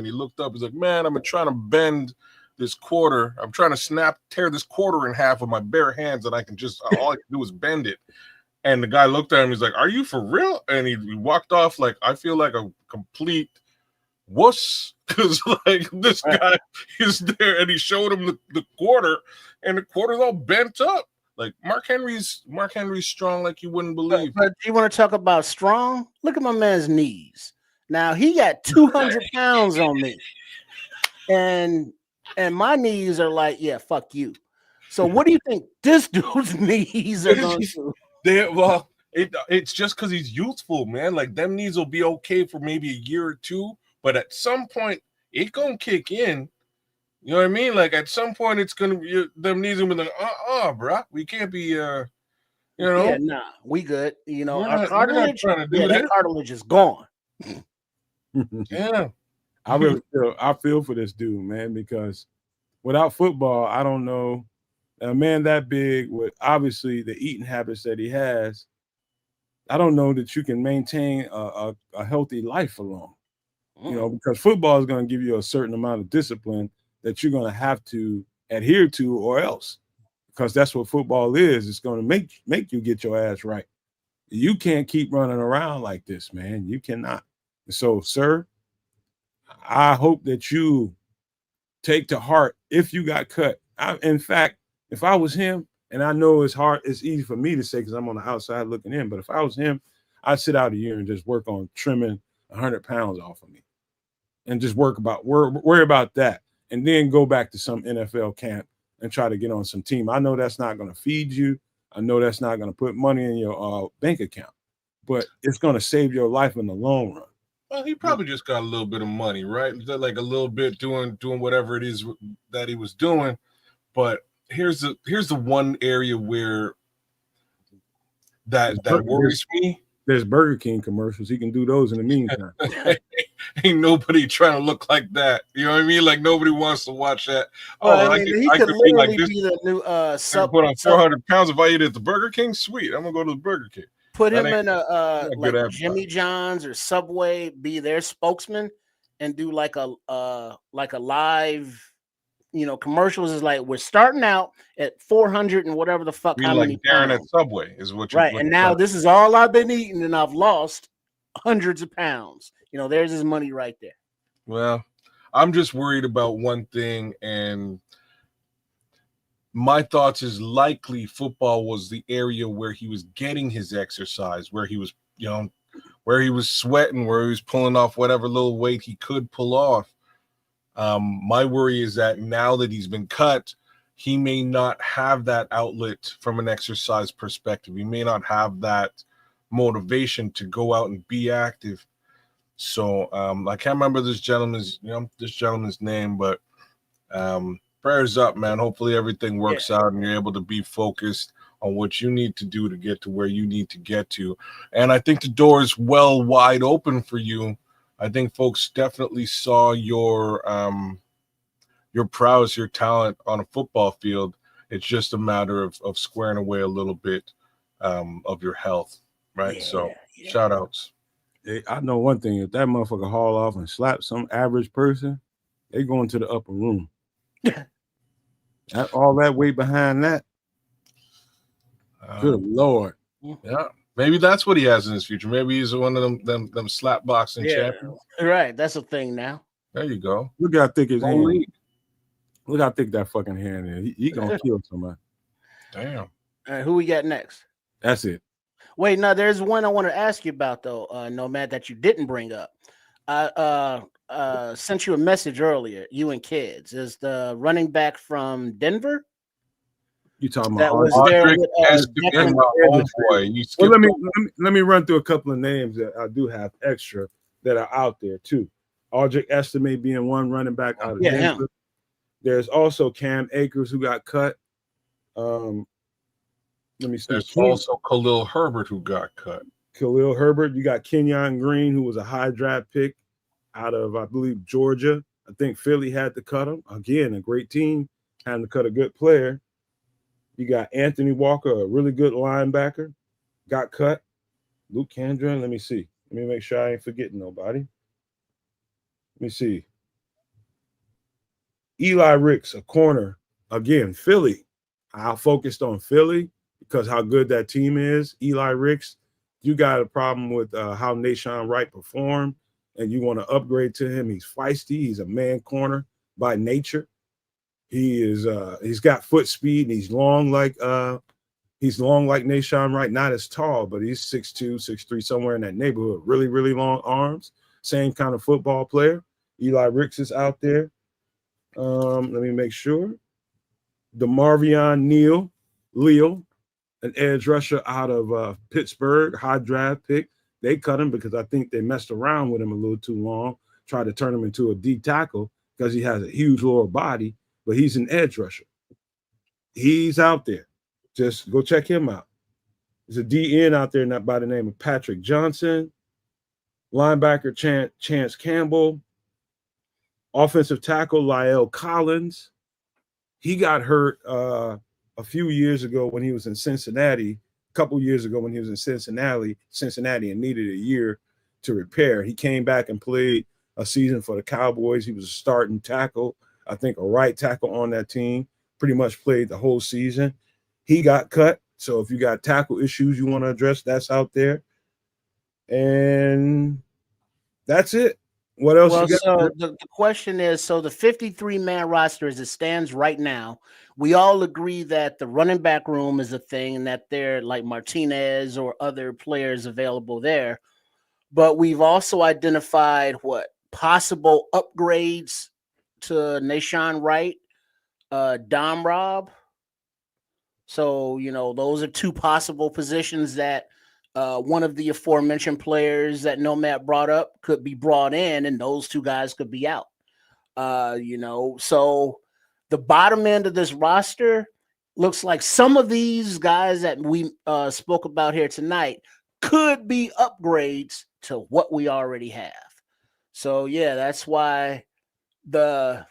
S3: he looked up. He's like, "Man, I'm trying to bend this quarter. I'm trying to tear this quarter in half with my bare hands, and I can just all I can do is bend it." And the guy looked at him. He's like, "Are you for real?" And he walked off like, I feel like a complete wuss because like this guy is there, and he showed him the quarter, and the quarter's all bent up. Like Mark Henry's strong like you wouldn't believe.
S4: But you want to talk about strong? Look at my man's knees. Now he got 200 pounds on me, and my knees are like, yeah, fuck you. So what do you think this dude's knees are going to do?
S3: It's just because he's youthful, man. Like them knees will be okay for maybe a year or two, but at some point it gonna kick in. You know what I mean? Like at some point it's gonna be them knees gonna be like, bro, we can't be
S4: Yeah, nah, we good. Our cartilage, that cartilage is gone.
S3: Yeah.
S2: I feel for this dude, man, because without football, I don't know. A man that big with obviously the eating habits that he has, I don't know that you can maintain a healthy life for long. Because football is going to give you a certain amount of discipline that you're going to have to adhere to, or else because that's what football is. It's going to make you get your ass right. You can't keep running around like this, man. You cannot. So, sir, I hope that you take to heart if you got cut. In fact, if I was him, and I know it's easy for me to say because I'm on the outside looking in, but if I was him, I'd sit out a year and just work on trimming 100 pounds off of me and just worry about that, and then go back to some NFL camp and try to get on some team. I know that's not going to feed you. I know that's not going to put money in your bank account, but it's going to save your life in the long run.
S3: Well, he probably just got a little bit of money, right? Like a little bit doing whatever it is that he was doing. But here's the one area where that worries me.
S2: There's Burger King commercials. He can do those in the meantime.
S3: Ain't nobody trying to look like that. You know what I mean? Like nobody wants to watch that.
S4: Well, I mean, he could literally be the new
S3: put on 400 pounds if I eat at the Burger King. Sweet, I'm gonna go to the Burger King.
S4: Put him in a like Jimmy John's or Subway, be their spokesman, and do like a live, commercials. Is like, we're starting out at 400 and whatever the fuck. How many
S3: Darren
S4: pounds.
S3: At Subway is what you're
S4: right, and now this is all I've been eating, and I've lost hundreds of pounds. There's his money right there.
S3: Well, I'm just worried about one thing, and my thoughts is likely football was the area where he was getting his exercise, where he was, where he was sweating, where he was pulling off whatever little weight he could pull off. My worry is that now that he's been cut, he may not have that outlet from an exercise perspective. He may not have that motivation to go out and be active. So I can't remember this gentleman's name, but prayers up, man. Hopefully everything works out and you're able to be focused on what you need to do to get to where you need to get to. And I think the door is wide open for you. I think folks definitely saw your prowess, your talent on a football field. It's just a matter of squaring away a little bit of your health, right? Shout outs.
S2: Hey, I know one thing. If that motherfucker haul off and slap some average person, they going to the upper room. All that weight behind that. Good Lord.
S3: Yeah. Maybe that's what he has in his future. Maybe he's one of them slap boxing champions.
S4: Right. That's a thing now.
S3: There you go.
S2: Look how thick his hand. Look how thick that fucking hand is. He gonna kill somebody.
S3: Damn.
S4: All right, who we got next?
S2: That's it.
S4: Wait, no, there's one I want to ask you about though, Nomad, that you didn't bring up. I sent you a message earlier, you and kids. Is the running back from Denver?
S2: You talking
S4: that
S2: about
S4: was there with,
S2: well, let me run through a couple of names that I do have extra that are out there too. Audric Estime being one running back out of Denver.
S4: Him.
S2: There's also Cam Akers who got cut. Let me see.
S3: There's also Khalil Herbert who got cut.
S2: Khalil Herbert. You got Kenyon Green, who was a high draft pick out of, I believe, Georgia. I think Philly had to cut him. Again, a great team having to cut a good player. You got Anthony Walker, a really good linebacker, got cut. Luke Kandron, let me see. Let me make sure I ain't forgetting nobody. Let me see. Eli Ricks, a corner. Again, Philly. I focused on Philly because how good that team is. Eli Ricks, you got a problem with how Nashawn Wright performed, and you want to upgrade to him. He's feisty. He's a man corner by nature. He's got foot speed, and he's long like Nashawn Wright, not as tall, but he's 6'2", 6'3", somewhere in that neighborhood. Really, really long arms. Same kind of football player. Eli Ricks is out there. Let me make sure. DeMarvion Leal, an edge rusher out of Pittsburgh, high draft pick. They cut him because I think they messed around with him a little too long, tried to turn him into a D tackle because he has a huge lower body, but he's an edge rusher. He's out there. Just go check him out. There's a DN out there by the name of Patrick Johnson, linebacker Chance Campbell, offensive tackle La'el Collins. He got hurt a few years ago when he was in Cincinnati, a couple years ago when he was in Cincinnati and needed a year to repair. He came back and played a season for the Cowboys. He was a starting tackle, I think a right tackle on that team, pretty much played the whole season. he got cut. So if you got tackle issues you want to address, that's out there. And that's it. What else
S4: Well,
S2: you got?
S4: so the question is, so the 53-man roster as it stands right now, we all agree that the running back room is a thing and that there like Martinez or other players available there. But we've also identified what possible upgrades to Nashawn Wright, Dom Rob. So, those are two possible positions that one of the aforementioned players that Nomad brought up could be brought in, and those two guys could be out. So the bottom end of this roster looks like some of these guys that we spoke about here tonight could be upgrades to what we already have. So yeah, that's why the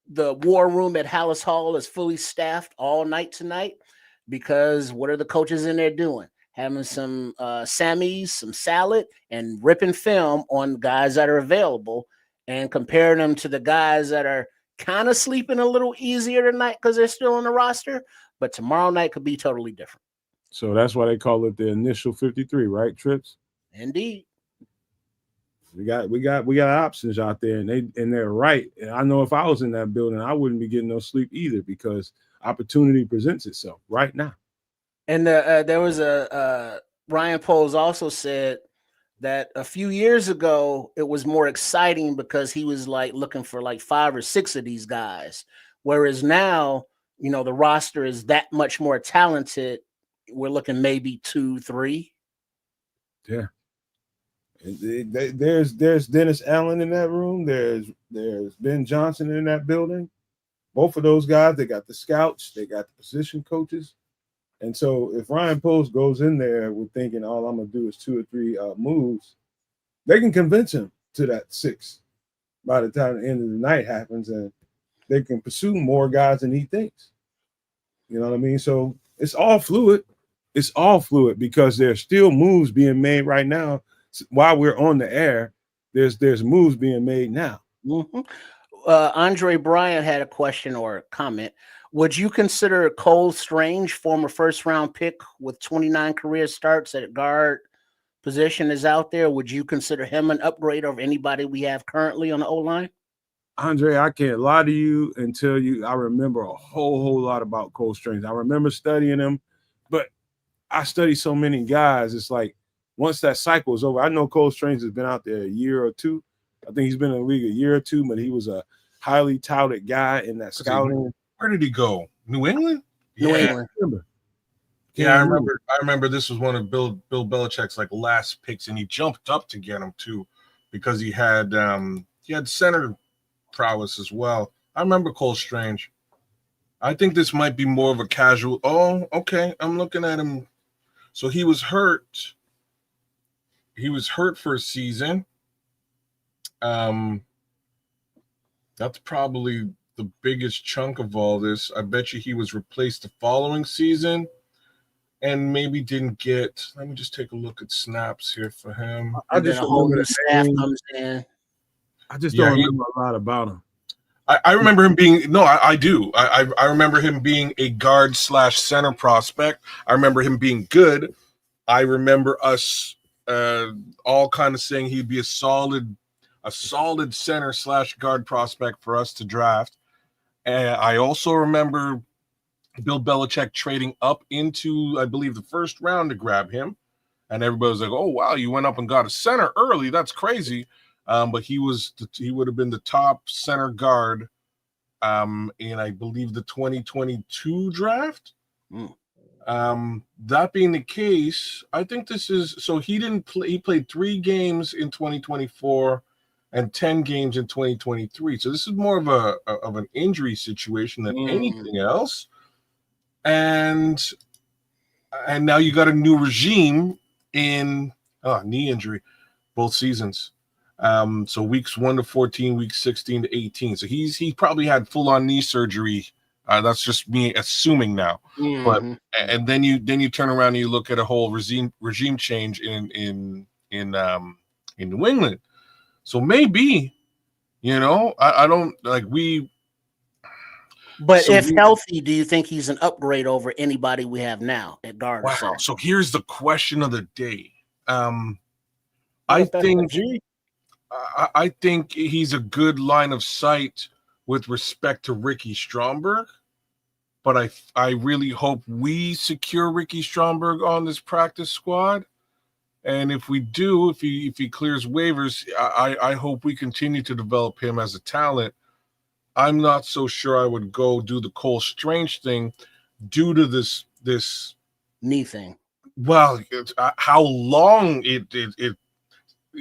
S4: war room at Hallis Hall is fully staffed all night tonight, because what are the coaches in there doing? Having some Sammys, some salad, and ripping film on guys that are available and comparing them to the guys that are kind of sleeping a little easier tonight because they're still on the roster. But tomorrow night could be totally different.
S2: So that's why they call it the initial 53, right, Trips?
S4: Indeed.
S2: We got options out there, and they're right. And I know if I was in that building, I wouldn't be getting no sleep either, because opportunity presents itself right now.
S4: And there was Ryan Poles also said that a few years ago it was more exciting because he was like looking for like 5 or 6 of these guys, whereas now the roster is that much more talented. We're looking maybe 2, 3.
S2: Yeah. There's Dennis Allen in that room. There's Ben Johnson in that building. Both of those guys, they got the scouts, they got the position coaches. And so if Ryan Post goes in there with thinking all I'm going to do is 2 or 3 moves, they can convince him to that 6 by the time the end of the night happens, and they can pursue more guys than he thinks. You know what I mean? So it's all fluid. It's all fluid because there's still moves being made right now. While we're on the air, there's moves being made now.
S4: Mm-hmm. Andre Bryant had a question or a comment. Would you consider Cole Strange, former first-round pick with 29 career starts at guard position, is out there? Would you consider him an upgrade over anybody we have currently on the O-line?
S2: Andre, I can't lie to you and tell you I remember a whole lot about Cole Strange. I remember studying him, but I study so many guys. It's like once that cycle is over, I know Cole Strange has been out there a year or two. I think he's been in the league a year or two, but he was a highly touted guy in that scouting.
S3: Where did he go? New England?
S4: New England.
S3: Yeah, I remember this was one of Bill Belichick's like last picks, and he jumped up to get him too, because he had center prowess as well. I remember Cole Strange. I think this might be more of a casual. Oh, okay. I'm looking at him. So he was hurt. He was hurt for a season. That's probably the biggest chunk of all this. I bet you he was replaced the following season and maybe didn't get. Let me just take a look at snaps here for him.
S2: I just
S4: a whole new staff comes in.
S2: I just don't remember a lot about him.
S3: I remember him being I do. I remember him being a guard / center prospect. I remember him being good. I remember us all kind of saying he'd be a solid center / guard prospect for us to draft. And I also remember Bill Belichick trading up into, I believe, the first round to grab him. And everybody was like, oh, wow, you went up and got a center early. That's crazy. But he would have been the top center guard in, I believe, the 2022 draft. That being the case, I think this is so he didn't play. He played 3 games in 2024 and 10 games in 2023. So this is more of an injury situation than anything else. And now you got a new regime in knee injury, both seasons. So weeks 1 to 14, weeks 16 to 18. So he probably had full-on knee surgery. That's just me assuming now. But and then you turn around and you look at a whole regime change in New England. So maybe, I don't like
S4: But
S3: So
S4: if healthy, do you think he's an upgrade over anybody we have now at guard or
S3: wow.
S4: center?
S3: So here's the question of the day.
S4: What
S3: I
S4: up,
S3: think
S4: FFG?
S3: I think he's a good line of sight with respect to Ricky Stromberg, but I really hope we secure Ricky Stromberg on this practice squad. And if we do, if he clears waivers, I hope we continue to develop him as a talent. I'm not so sure I would go do the Cole Strange thing due to this
S4: Knee thing.
S3: well, how long it you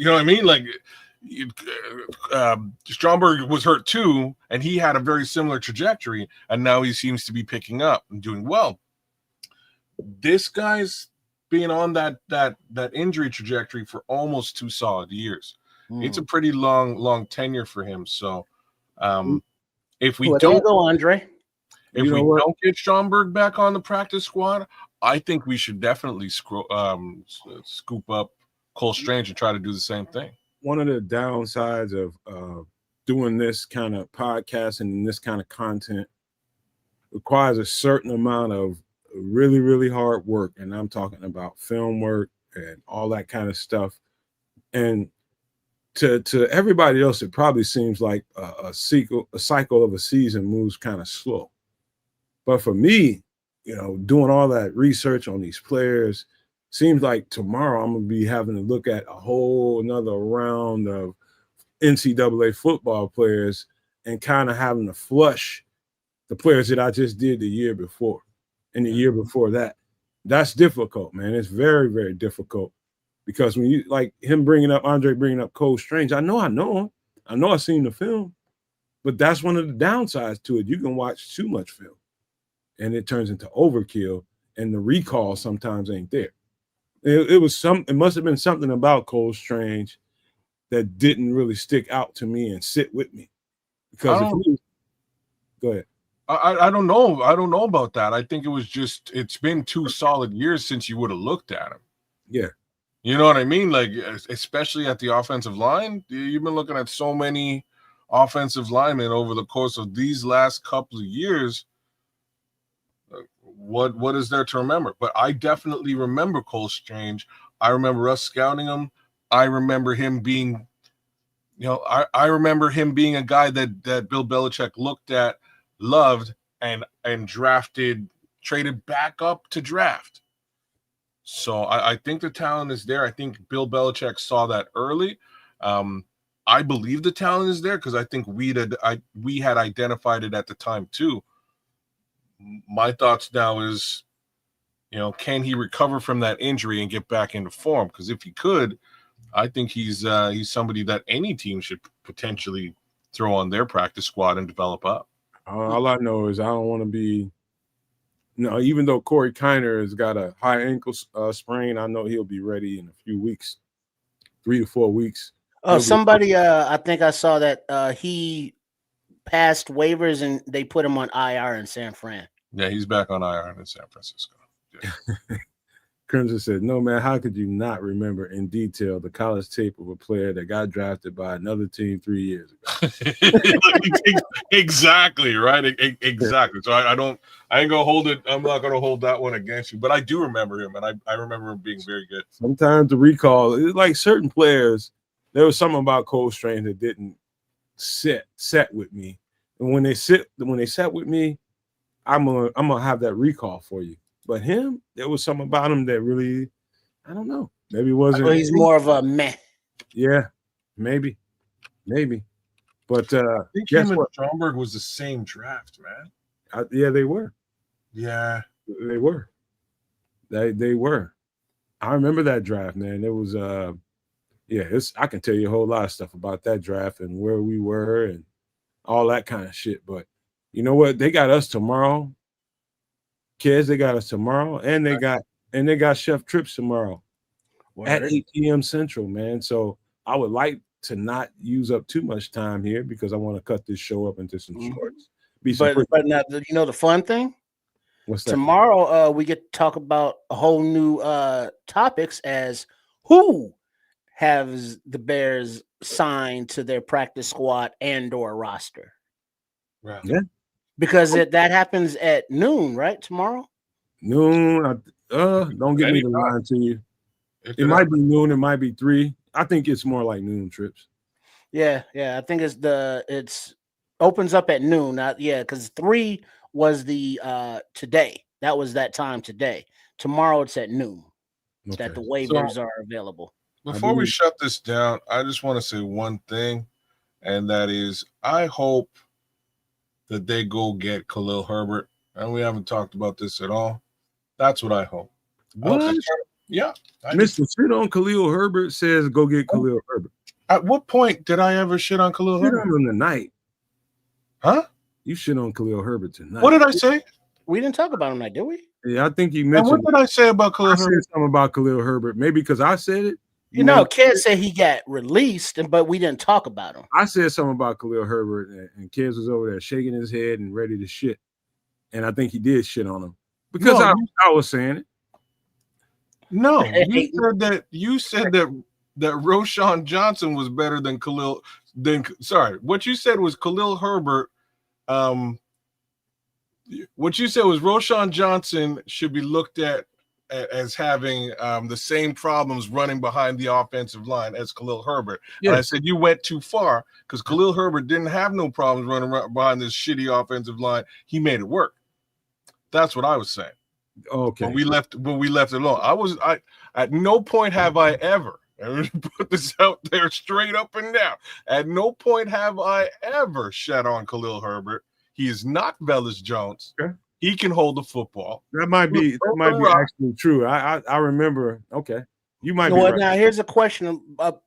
S3: know what I mean? Like Stromberg was hurt too, and he had a very similar trajectory, and now he seems to be picking up and doing well. This guy's been on that injury trajectory for almost 2 solid years. It's a pretty long tenure for him. So if we
S4: Well, there you
S3: don't
S4: go, Andre.
S3: if we don't get Stromberg back on the practice squad, I think we should definitely scoop up Cole Strange and try to do the same thing.
S2: One of the downsides of doing this kind of podcast and this kind of content requires a certain amount of really, really hard work. And I'm talking about film work and all that kind of stuff. And to everybody else, it probably seems like a cycle of a season moves kind of slow. But for me, doing all that research on these players, seems like tomorrow I'm going to be having to look at a whole another round of NCAA football players and kind of having to flush the players that I just did the year before and the year before that. That's difficult, man. It's very, very difficult because when you like him Andre bringing up Cole Strange, I know him. I know I've seen the film, but that's one of the downsides to it. You can watch too much film and it turns into overkill and the recall sometimes ain't there. It must have been something about Cole Strange that didn't really stick out to me and sit with me. Because go ahead.
S3: I don't know. I don't know about that. I think it was just it's been 2 solid years since you would have looked at him.
S2: Yeah.
S3: You know what I mean? Like, especially at the offensive line, you've been looking at so many offensive linemen over the course of these last couple of years. What is there to remember? But I definitely remember Cole Strange. I remember us scouting him. I remember him being, I remember him being a guy that Bill Belichick looked at, loved, and traded back up to draft. So I think the talent is there. I think Bill Belichick saw that early. I believe the talent is there because I think we had identified it at the time too. My thoughts now is, can he recover from that injury and get back into form? Because if he could, I think he's somebody that any team should potentially throw on their practice squad and develop up.
S2: All I know is I don't want to be. No, even though Corey Kiner has got a high ankle sprain, I know he'll be ready in a few weeks, 3 to 4 weeks.
S4: Somebody, I think I saw that he passed waivers and they put him on IR in San Fran.
S3: Yeah, he's back on IR in San Francisco. Yeah.
S2: Crimson said, "No, man, how could you not remember in detail the college tape of a player that got drafted by another team 3 years ago?"
S3: Exactly, right? Exactly. So I ain't gonna hold it. I'm not gonna hold that one against you. But I do remember him, and I remember him being very good.
S2: Sometimes the recall, it's like certain players, there was something about Cole Strange that didn't set with me. And when they sat with me, I'm gonna have that recall for you. But him, there was something about him that really, I don't know. Maybe it wasn't.
S4: Well, he's more of a meh.
S2: Yeah, maybe. But
S3: I think him and Stromberg was the same draft, man.
S2: Yeah, they were.
S3: Yeah,
S2: they were. They were. I remember that draft, man. It was I can tell you a whole lot of stuff about that draft and where we were and all that kind of shit. But you know what? They got us tomorrow. Kids, they got us tomorrow, and they got Chef Trips tomorrow at 8 p.m. Central, man. So I would like to not use up too much time here because I want to cut this show up into some shorts.
S4: But now, the fun thing?
S2: What's that?
S4: Tomorrow, we get to talk about a whole new topics as who has the Bears signed to their practice squad and/or roster.
S3: Right.
S2: Yeah.
S4: Because that happens at noon, right? Tomorrow?
S2: Noon. Don't get me to lie to you. It might be noon. It might be 3. I think it's more like noon trips.
S4: Yeah. I think it's opens up at noon. Because 3 was the today. That was that time today. Tomorrow it's at noon that the waivers are available.
S3: Before we shut this down, I just want to say one thing, and that is I hope that they go get Khalil Herbert. And we haven't talked about this at all. That's what I hope.
S2: What?
S3: Yeah.
S2: Mr. Shit on Khalil Herbert says go get Khalil Herbert.
S3: At what point did I ever shit on Khalil Herbert?
S2: Shit on him tonight.
S3: Huh?
S2: You shit on Khalil Herbert tonight.
S3: What did I say?
S4: We didn't talk about him tonight, did we?
S2: Yeah, I think you mentioned.
S3: And what did I say about Khalil Herbert?
S2: I said something about Khalil Herbert. Maybe because I said it.
S4: Kid said he got released, but we didn't talk about him.
S2: I said something about Khalil Herbert, and Kids was over there shaking his head and ready to shit. And I think he did shit on him because I was saying it.
S3: No, you said that Roschon Johnson was better than Khalil. What you said was Khalil Herbert. What you said was Roschon Johnson should be looked at as having the same problems running behind the offensive line as Khalil Herbert. Yeah. And I said you went too far because Khalil Herbert didn't have no problems running behind this shitty offensive line. He made it work. That's what I was saying.
S2: Okay.
S3: When we left it alone, I at no point have I ever, and put this out there straight up and down. At no point have I ever shat on Khalil Herbert. He is not Velus Jones. Okay. He can hold the football.
S2: That might be actually true. I remember. Okay. You might be right.
S4: Now here's a question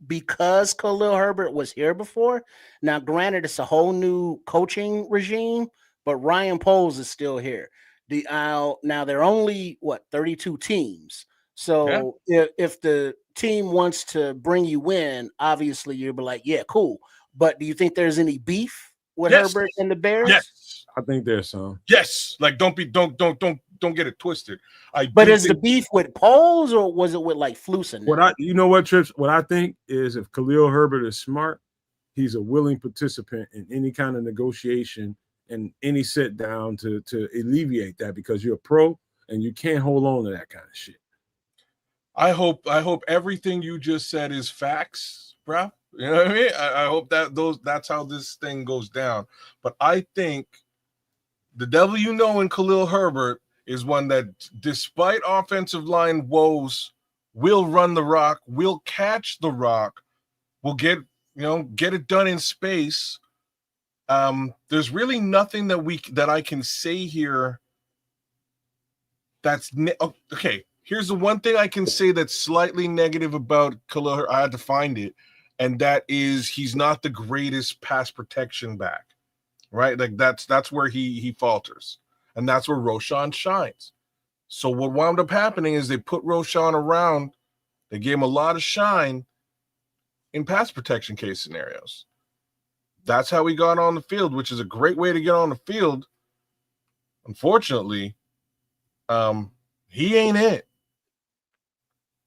S4: because Khalil Herbert was here before. Now, granted, it's a whole new coaching regime, but Ryan Poles is still here. Now there are only 32 teams. So if the team wants to bring you in, obviously you'll be like, yeah, cool. But do you think there's any beef with Herbert and the Bears?
S3: Yes,
S2: I think there's some.
S3: Yes, like don't get it twisted.
S4: But is the beef with Poles or was it with like Flusen?
S2: You know what, Trips? What I think is if Khalil Herbert is smart, he's a willing participant in any kind of negotiation and any sit down to alleviate that because you're a pro and you can't hold on to that kind of shit.
S3: I hope everything you just said is facts, bro. You know what I mean? I hope that's how this thing goes down. But I think the devil in Khalil Herbert is one that, despite offensive line woes, will run the rock, will catch the rock, will get it done in space. There's really nothing that I can say here. Okay. Here's the one thing I can say that's slightly negative about Khalil. I had to find it, and that is he's not the greatest pass protection back, right? Like that's where he falters, and that's where Roschon shines. So what wound up happening is they put Roschon around. They gave him a lot of shine in pass protection case scenarios. That's how he got on the field, which is a great way to get on the field. Unfortunately, he ain't it.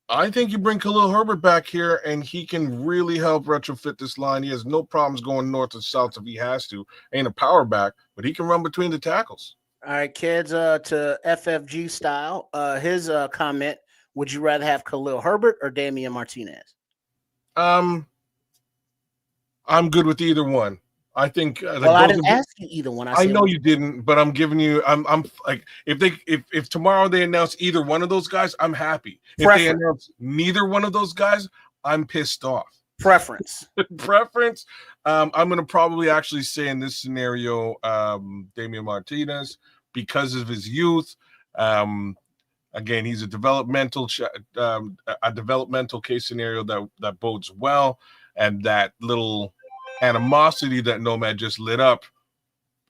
S3: I think you bring Khalil Herbert back here, and he can really help retrofit this line. He has no problems going north and south if he has to. Ain't a power back, but he can run between the tackles.
S4: All right, kids, to FFG style, his comment, would you rather have Khalil Herbert or Damian Martinez?
S3: I'm good with either one. I think.
S4: I didn't ask you either one.
S3: I know you didn't, but I'm giving you. I'm like if tomorrow they announce either one of those guys, I'm happy. If they announce neither one of those guys, I'm pissed off.
S4: Preference.
S3: I'm going to probably actually say in this scenario, Damian Martinez because of his youth. Again, he's a developmental case scenario that bodes well, and that little animosity that Nomad just lit up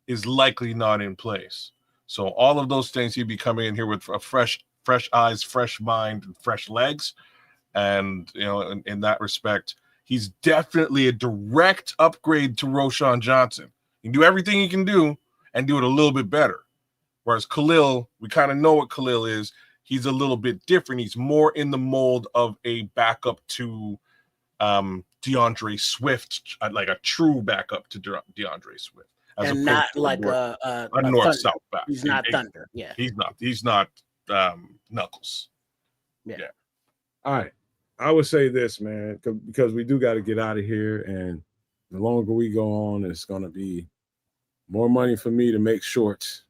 S3: is likely not in place. So all of those things, he'd be coming in here with a fresh eyes, fresh mind, and fresh legs. And in that respect, he's definitely a direct upgrade to Roschon Johnson. He can do everything he can do and do it a little bit better. Whereas Khalil, we kind of know what Khalil is. He's a little bit different. He's more in the mold of a backup to DeAndre Swift, like a true backup to DeAndre Swift. as
S4: and
S3: opposed
S4: not
S3: to
S4: like
S3: a
S4: a Thunder.
S3: north-south back.
S4: He's not Thunder. Yeah,
S3: He's not Knuckles.
S4: yeah.
S2: All right. I would say this, man, because we do got to get out of here. And the longer we go on, it's going to be more money for me to make shorts.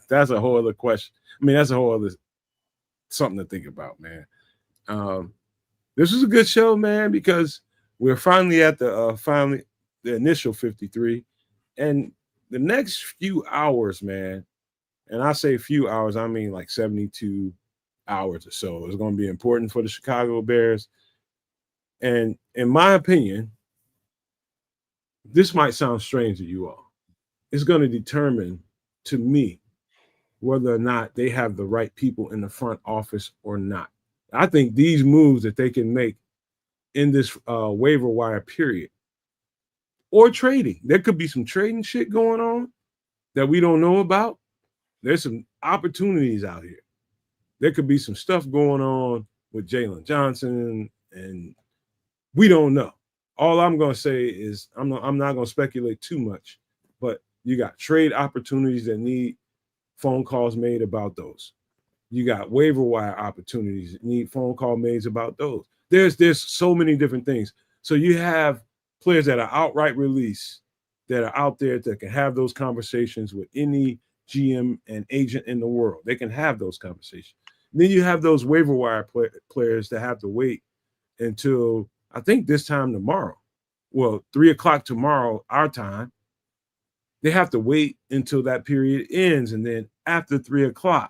S2: That's a whole other question. I mean, that's a whole other something to think about, man. This was a good show, man, because we're finally at the initial 53. And the next few hours, man, and I say few hours, I mean like 72 hours or so, is going to be important for the Chicago Bears. And in my opinion, this might sound strange to you all. It's going to determine, to me, whether or not they have the right people in the front office or not. I think these moves that they can make in this waiver wire period or trading, there could be some trading shit going on that we don't know about. There's some opportunities out here. There could be some stuff going on with Jalen Johnson, and we don't know. All I'm going to say is I'm not going to speculate too much, but you got trade opportunities that need phone calls made about those. You got waiver wire opportunities that need phone call made about those. There's so many different things. So you have players that are outright release that are out there that can have those conversations with any GM and agent in the world. They can have those conversations. Then you have those waiver wire players that have to wait until I think this time tomorrow. Well, 3:00 tomorrow, our time. They have to wait until that period ends. And then after 3:00,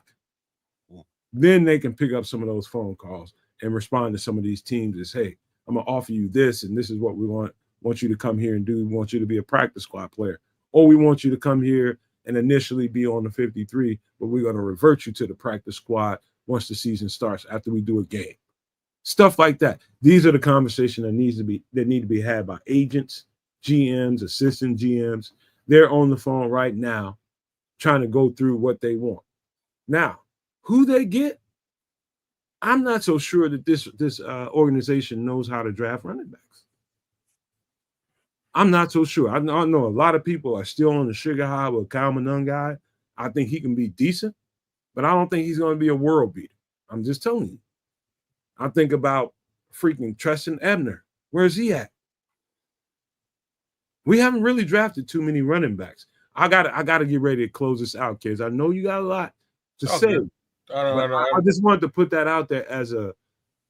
S2: then they can pick up some of those phone calls and respond to some of these teams as, hey, I'm going to offer you this, and this is what we want you to come here and do. We want you to be a practice squad player. Or we want you to come here and initially be on the 53, but we're going to revert you to the practice squad once the season starts after we do a game. Stuff like that. These are the conversations that need to be had by agents, GMs, assistant GMs. They're on the phone right now trying to go through what they want. Now, who they get, I'm not so sure that this organization knows how to draft running backs. I'm not so sure. I know a lot of people are still on the sugar high with Kyle Manung guy. I think he can be decent, but I don't think he's going to be a world beater. I'm just telling you. I think about freaking Treston Ebner. Where's he at? We haven't really drafted too many running backs. I gotta get ready to close this out, kids. I know you got a lot to say. I just wanted to put that out there as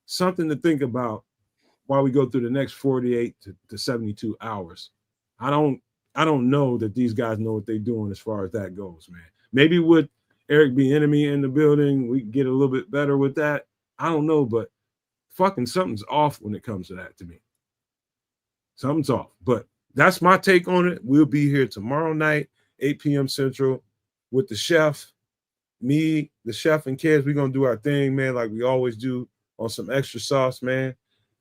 S2: something to think about while we go through the next 48 to 72 hours. I don't know that these guys know what they're doing as far as that goes, man. Maybe with Eric Bieniemy in the building, we get a little bit better with that. I don't know, but fucking something's off when it comes to that to me. Something's off. But that's my take on it. We'll be here tomorrow night, 8 p.m. Central, with the chef. Me, the chef, and kids, we're going to do our thing, man, like we always do on some extra sauce, man.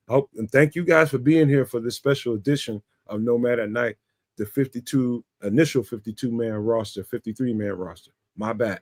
S2: And thank you guys for being here for this special edition of Nomad at Night, the initial 52-man roster, 53-man roster. My bad.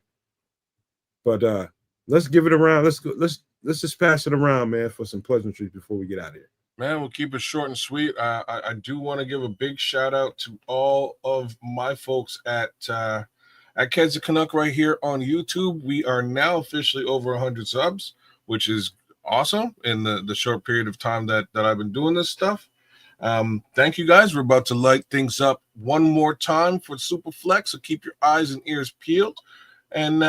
S2: But let's give it around. Let's just pass it around, man, for some pleasantries before we get out of here.
S3: Man, we'll keep it short and sweet. I do want to give a big shout out to all of my folks at Keds the Canuck right here on YouTube. We are now officially over 100 subs, which is awesome in the short period of time that I've been doing this stuff. Thank you guys. We're about to light things up one more time for Superflex, so keep your eyes and ears peeled. And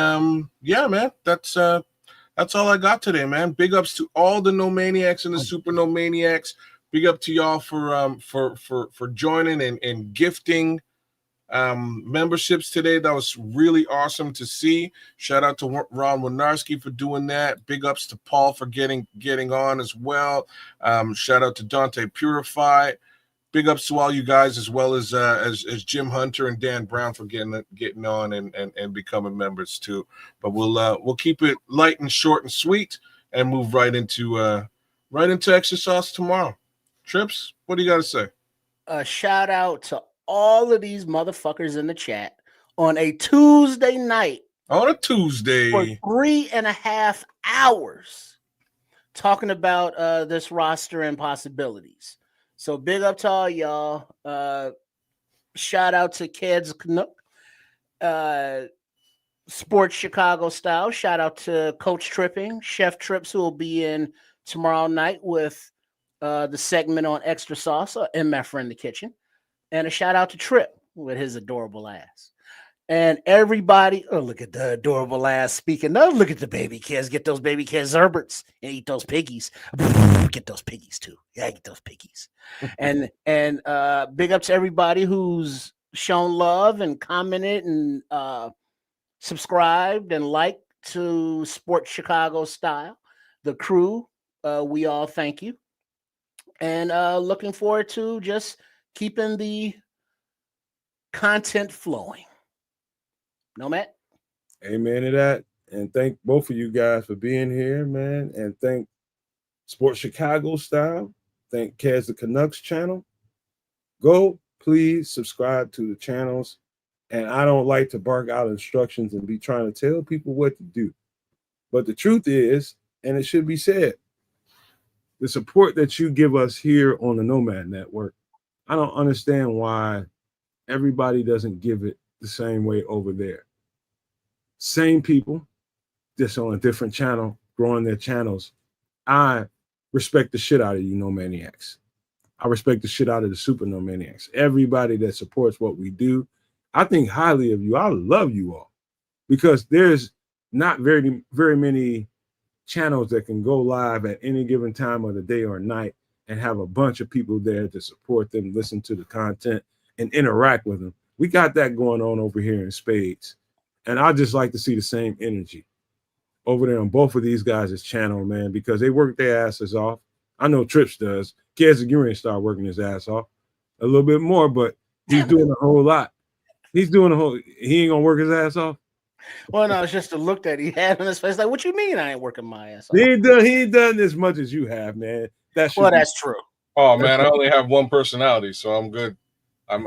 S3: yeah, man, that's all I got today, man. Big ups to all the No Maniacs and the Super No Maniacs. Big up to y'all for joining and gifting memberships today. That was really awesome to see. Shout out to Ron Winarski for doing that. Big ups to Paul for getting on as well. Shout out to Dante Purify. Big ups to all you guys, as well as Jim Hunter and Dan Brown for getting on and becoming members too. But we'll keep it light and short and sweet and move right into extra sauce tomorrow. Trips, what do you got to say?
S4: A shout out to all of these motherfuckers in the chat on a Tuesday night.
S3: On a Tuesday.
S4: For 3.5 hours talking about this roster and possibilities. So big up to all y'all. Shout out to Kids Canuck, Sports Chicago Style. Shout out to Coach Tripping, Chef Trips, who will be in tomorrow night with the segment on Extra Sauce in my friend the kitchen. And a shout out to Trip with his adorable ass. And everybody, oh, look at the adorable ass speaking. Oh, look at the baby kids. Get those baby kids Zerberts and eat those piggies. Get those piggies too. Yeah, get those piggies. and big up to everybody who's shown love and commented and subscribed and liked to Sports Chicago Style. The crew, we all thank you. And looking forward to just keeping the content flowing. No, Matt?
S2: Amen to that. And thank both of you guys for being here, man. And thank Sports Chicago Style. Thank Kaz the Canucks channel. Go, please subscribe to the channels. And I don't like to bark out instructions and be trying to tell people what to do. But the truth is, and it should be said, the support that you give us here on the Nomad Network, I don't understand why everybody doesn't give it the same way over there. Same people, just on a different channel, growing their channels. I respect the shit out of you, Nomaniacs. I respect the shit out of the Super Nomaniacs. Everybody that supports what we do, I think highly of you. I love you all because there's not very many channels that can go live at any given time of the day or night and have a bunch of people there to support them, listen to the content, and interact with them. We got that going on over here in spades. And I just like to see the same energy over there on both of these guys' channel, man, because they work their asses off. I know Trips does. Kazagurian start working his ass off a little bit more, but he's doing a whole lot. He ain't gonna work his ass off.
S4: Well, no, it's just the look that he had on his face. Like, what you mean I ain't working my ass off?
S2: He ain't done as much as you have, man.
S4: That's true.
S3: Oh man, I only have one personality, so I'm good. I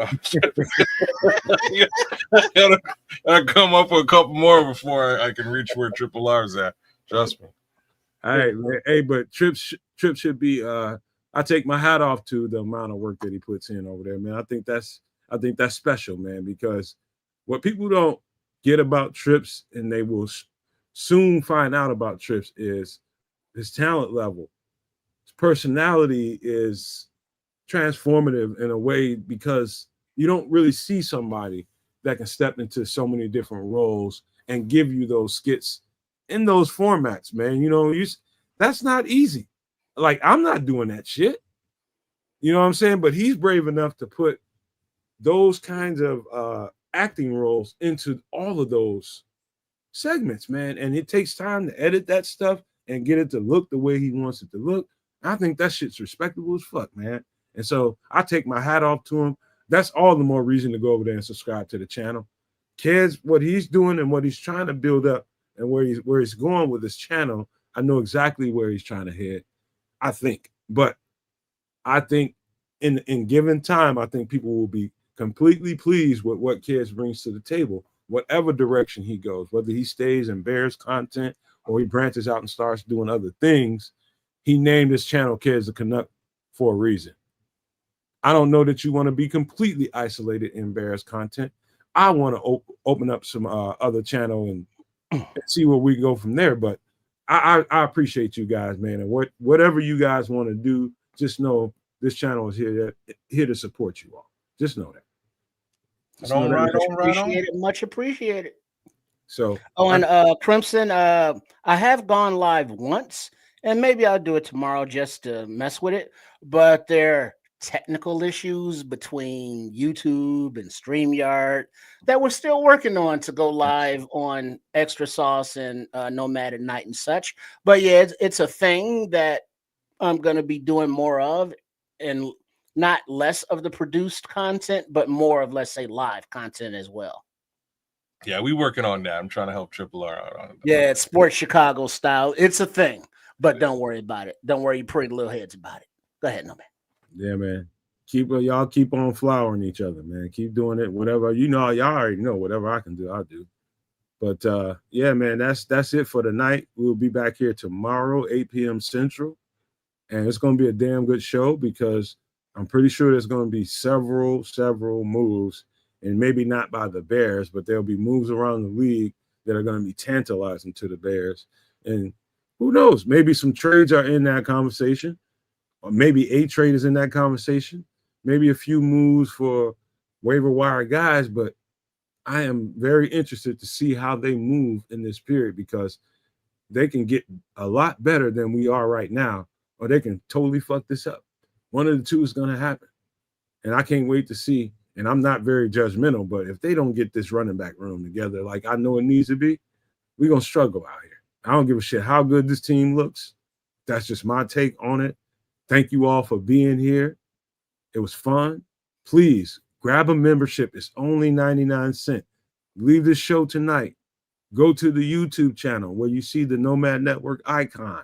S3: come up with a couple more before I can reach where Triple R's at. Trust me.
S2: All right, man. Hey, but Trip should be. I take my hat off to the amount of work that he puts in over there, man. I think that's special, man, because what people don't get about Trips, and they will soon find out about Trips, is his talent level. His personality is transformative in a way because you don't really see somebody that can step into so many different roles and give you those skits in those formats, man. You know, that's not easy. Like, I'm not doing that shit. You know what I'm saying? But he's brave enough to put those kinds of acting roles into all of those segments, man. And it takes time to edit that stuff and get it to look the way he wants it to look. I think that shit's respectable as fuck, man. And so I take my hat off to him. That's all the more reason to go over there and subscribe to the channel. Kez, what he's doing and what he's trying to build up and where he's going with his channel, I know exactly where he's trying to head, I think. But I think in given time, I think people will be completely pleased with what Kez brings to the table, whatever direction he goes, whether he stays in Bears content or he branches out and starts doing other things. He named his channel Kez the Canuck for a reason. I don't know that you want to be completely isolated in Bears content. I want to open up some other channel and see where we go from there. But I appreciate you guys, man. And whatever you guys want to do, just know this channel is here to support you all. Just know that.
S4: Much appreciated.
S2: So,
S4: and Crimson, I have gone live once, and maybe I'll do it tomorrow just to mess with it. But there technical issues between YouTube and StreamYard that we're still working on to go live on Extra Sauce and Nomad at Night and such. But yeah, it's a thing that I'm going to be doing more of, and not less of the produced content, but more of, let's say, live content as well.
S3: Yeah, we working on that. I'm trying to help Triple R out on it.
S4: Yeah, it's Sports Chicago Style. It's a thing, but don't worry about it. Don't worry, you pretty little heads about it. Go ahead, Nomad.
S2: Yeah, man. Y'all keep on flowering each other, man. Keep doing it. Whatever y'all already know. Whatever I can do, I'll do. But yeah, man, that's it for tonight. We'll be back here tomorrow, 8 p.m. Central, and it's gonna be a damn good show because I'm pretty sure there's going to be several moves, and maybe not by the Bears, but there'll be moves around the league that are going to be tantalizing to the Bears. And who knows? Maybe some trades are in that conversation, or maybe a trade is in that conversation. Maybe a few moves for waiver wire guys, but I am very interested to see how they move in this period, because they can get a lot better than we are right now, or they can totally fuck this up. One of the two is going to happen. And I can't wait to see. And I'm not very judgmental, but if they don't get this running back room together like I know it needs to be, we're going to struggle out here. I don't give a shit how good this team looks. That's just my take on it. Thank you all for being here. It was fun. Please grab a membership. It's only 99 cents. Leave this show tonight. Go to the YouTube channel where you see the Nomad Network icon.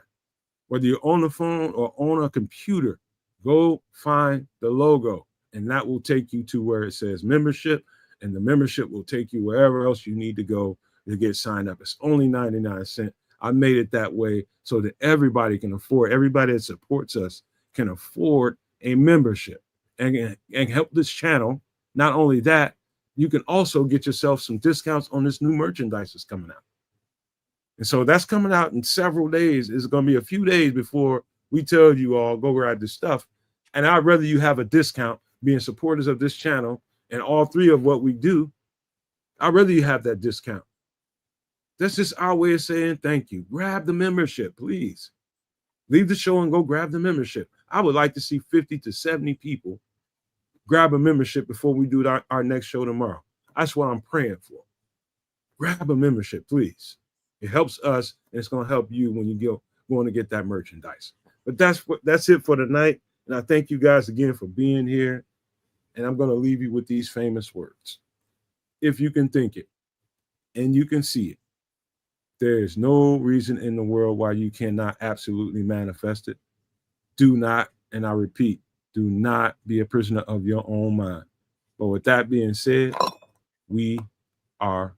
S2: Whether you're on the phone or on a computer, go find the logo, and that will take you to where it says membership, and the membership will take you wherever else you need to go to get signed up. It's only 99 cents. I made it that way so that everybody can afford, everybody that supports us can afford a membership and help this channel. Not only that, you can also get yourself some discounts on this new merchandise that's coming out. And so that's coming out in several days. It's going to be a few days before we tell you all go grab this stuff. And I'd rather you have a discount being supporters of this channel and all three of what we do. I'd rather you have that discount. That's just our way of saying thank you. Grab the membership, please. Leave the show and go grab the membership. I would like to see 50 to 70 people grab a membership before we do our next show tomorrow. That's what I'm praying for. Grab a membership, please. It helps us, and it's going to help you when you going to get that merchandise. But that's it for tonight. And I thank you guys again for being here. And I'm going to leave you with these famous words. If you can think it and you can see it, there is no reason in the world why you cannot absolutely manifest it. Do not, and I repeat, do not be a prisoner of your own mind. But with that being said, we are